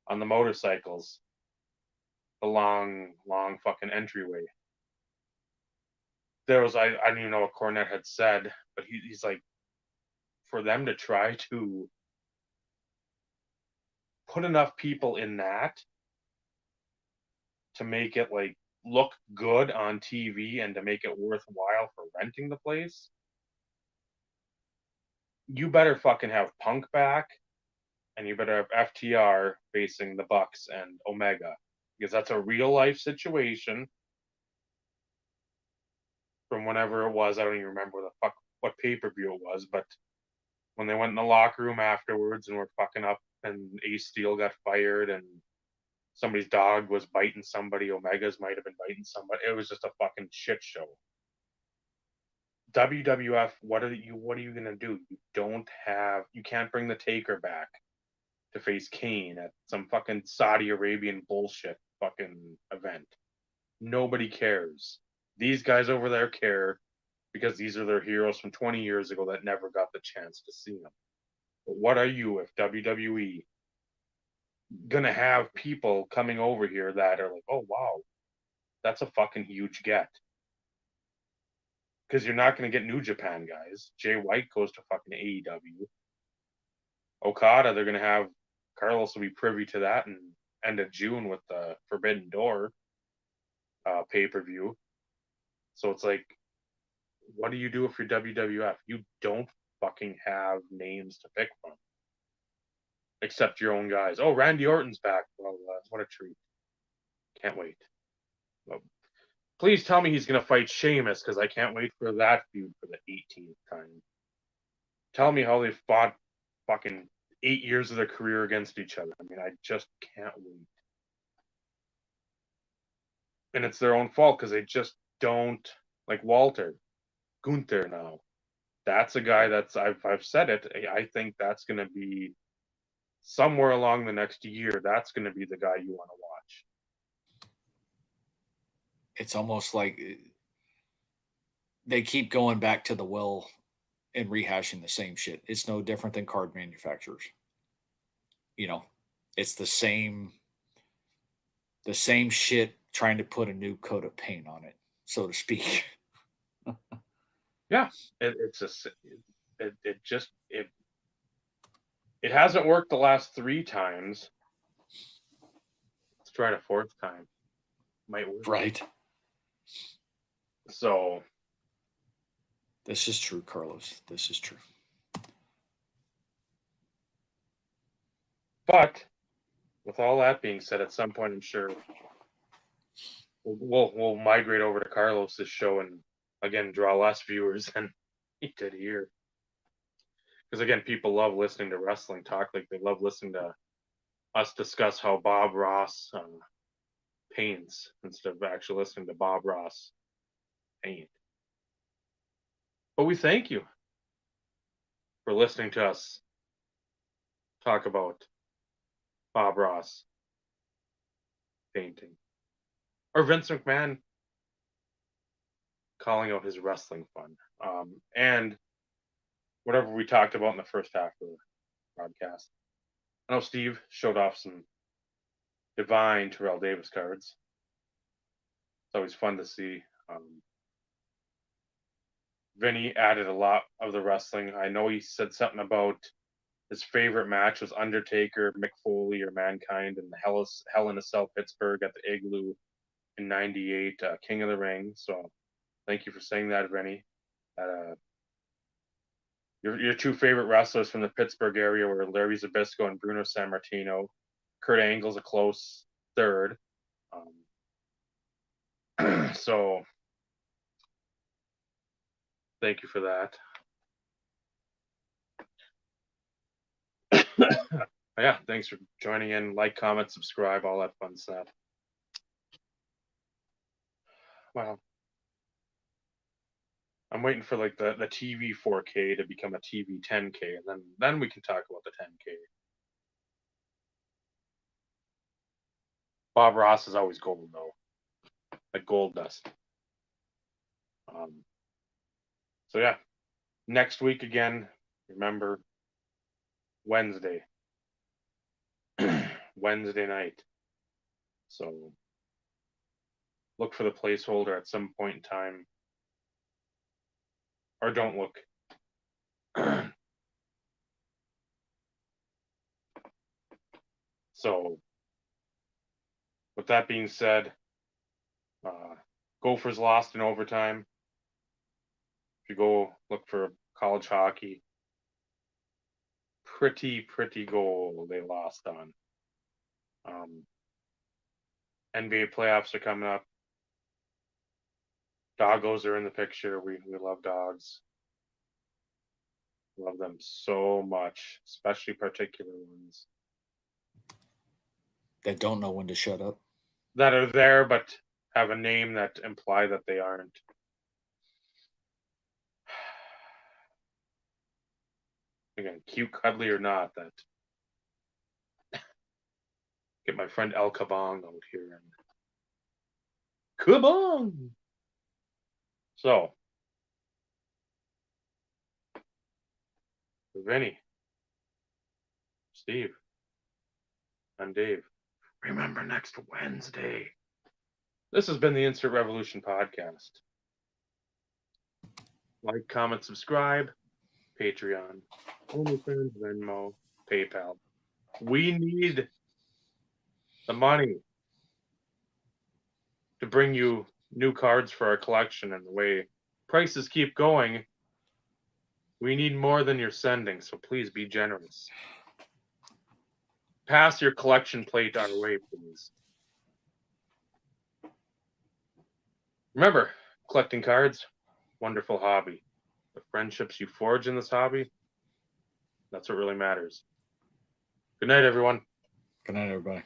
on the motorcycles, the long fucking entryway. There was I don't even know what Cornette had said, but he's like, for them to try to put enough people in that to make it like look good on TV and to make it worthwhile for renting the place, you better fucking have Punk back, and you better have FTR facing the Bucks and Omega, because that's a real life situation from whenever it was. I don't even remember what pay-per-view it was, but when they went in the locker room afterwards and were fucking up and Ace Steel got fired and somebody's dog was biting somebody, Omega's might have been biting somebody. It was just a fucking shit show. WWF, what are you gonna do? You can't bring the Taker back to face Kane at some fucking Saudi Arabian bullshit fucking event. Nobody cares. These guys over there care. because these are their heroes from 20 years ago that never got the chance to see them. But what are you if WWE gonna have people coming over here that are like, oh wow, that's a fucking huge get? Because you're not gonna get New Japan guys. Jay White goes to fucking AEW. Okada, they're gonna have Carlos will be privy to that in end of June with the Forbidden Door pay-per-view. So it's like, what do you do if you're WWF? You don't fucking have names to pick from. Except your own guys. Oh, Randy Orton's back. Well, what a treat. Can't wait. Well, please tell me he's going to fight Sheamus, because I can't wait for that feud for the 18th time. Tell me how they fought fucking 8 years of their career against each other. I mean, I just can't wait. And it's their own fault, because they just don't, like Walter, Gunther now. That's a guy that's, I've said it, I think that's going to be somewhere along the next year, that's going to be the guy you want to watch. It's almost like they keep going back to the well and rehashing the same shit. It's no different than card manufacturers. You know, it's the same shit trying to put a new coat of paint on it, so to speak. Yeah, it hasn't worked the last 3 times. Let's try it a 4th time. Might work. Right. So this is true, Carlos. This is true. But with all that being said, at some point I'm sure we'll migrate over to Carlos's show and again draw less viewers than he did here. Because again, people love listening to wrestling talk, like they love listening to us discuss how Bob Ross paints instead of actually listening to Bob Ross paint. But we thank you for listening to us talk about Bob Ross painting. Or Vince McMahon calling out his wrestling fun. And whatever we talked about in the first half of the broadcast. I know Steve showed off some divine Terrell Davis cards. It's always fun to see. Vinny added a lot of the wrestling. I know he said something about his favorite match was Undertaker, Mick Foley, or Mankind in the Hell in a Cell Pittsburgh at the Igloo in '98, King of the Ring. So thank you for saying that, Vinny. Your 2 favorite wrestlers from the Pittsburgh area were Larry Zbyszko and Bruno Sammartino. Kurt Angle's a close 3rd. So thank you for that. Yeah, thanks for joining in. Like, comment, subscribe, all that fun stuff. Wow. I'm waiting for like the TV 4K to become a TV 10K, and then we can talk about the 10K. Bob Ross is always gold though, like gold dust. So yeah, next week again. Remember, Wednesday, Wednesday night. So look for the placeholder at some point in time, or don't look. So with that being said, Gophers lost in overtime. If you go look for college hockey, pretty goal they lost on. NBA playoffs are coming up. Doggos are in the picture. We love dogs. Love them so much, especially particular ones That don't know when to shut up. that are there but have a name that imply that they aren't. Again, cute, cuddly or not, that get my friend El Kabong out here and Kabong. So For Vinny, Steve, I'm Dave. Remember next Wednesday. This has been the Instant Revolution podcast. Like, comment, subscribe. Patreon, OnlyFans, Venmo, PayPal. We need the money to bring you new cards for our collection, and the way prices keep going, we need more than you're sending, so please be generous. Pass your collection plate our way, please. Remember, collecting cards, wonderful hobby. The friendships you forge in this hobby, that's what really matters. Good night, everyone. Good night, everybody.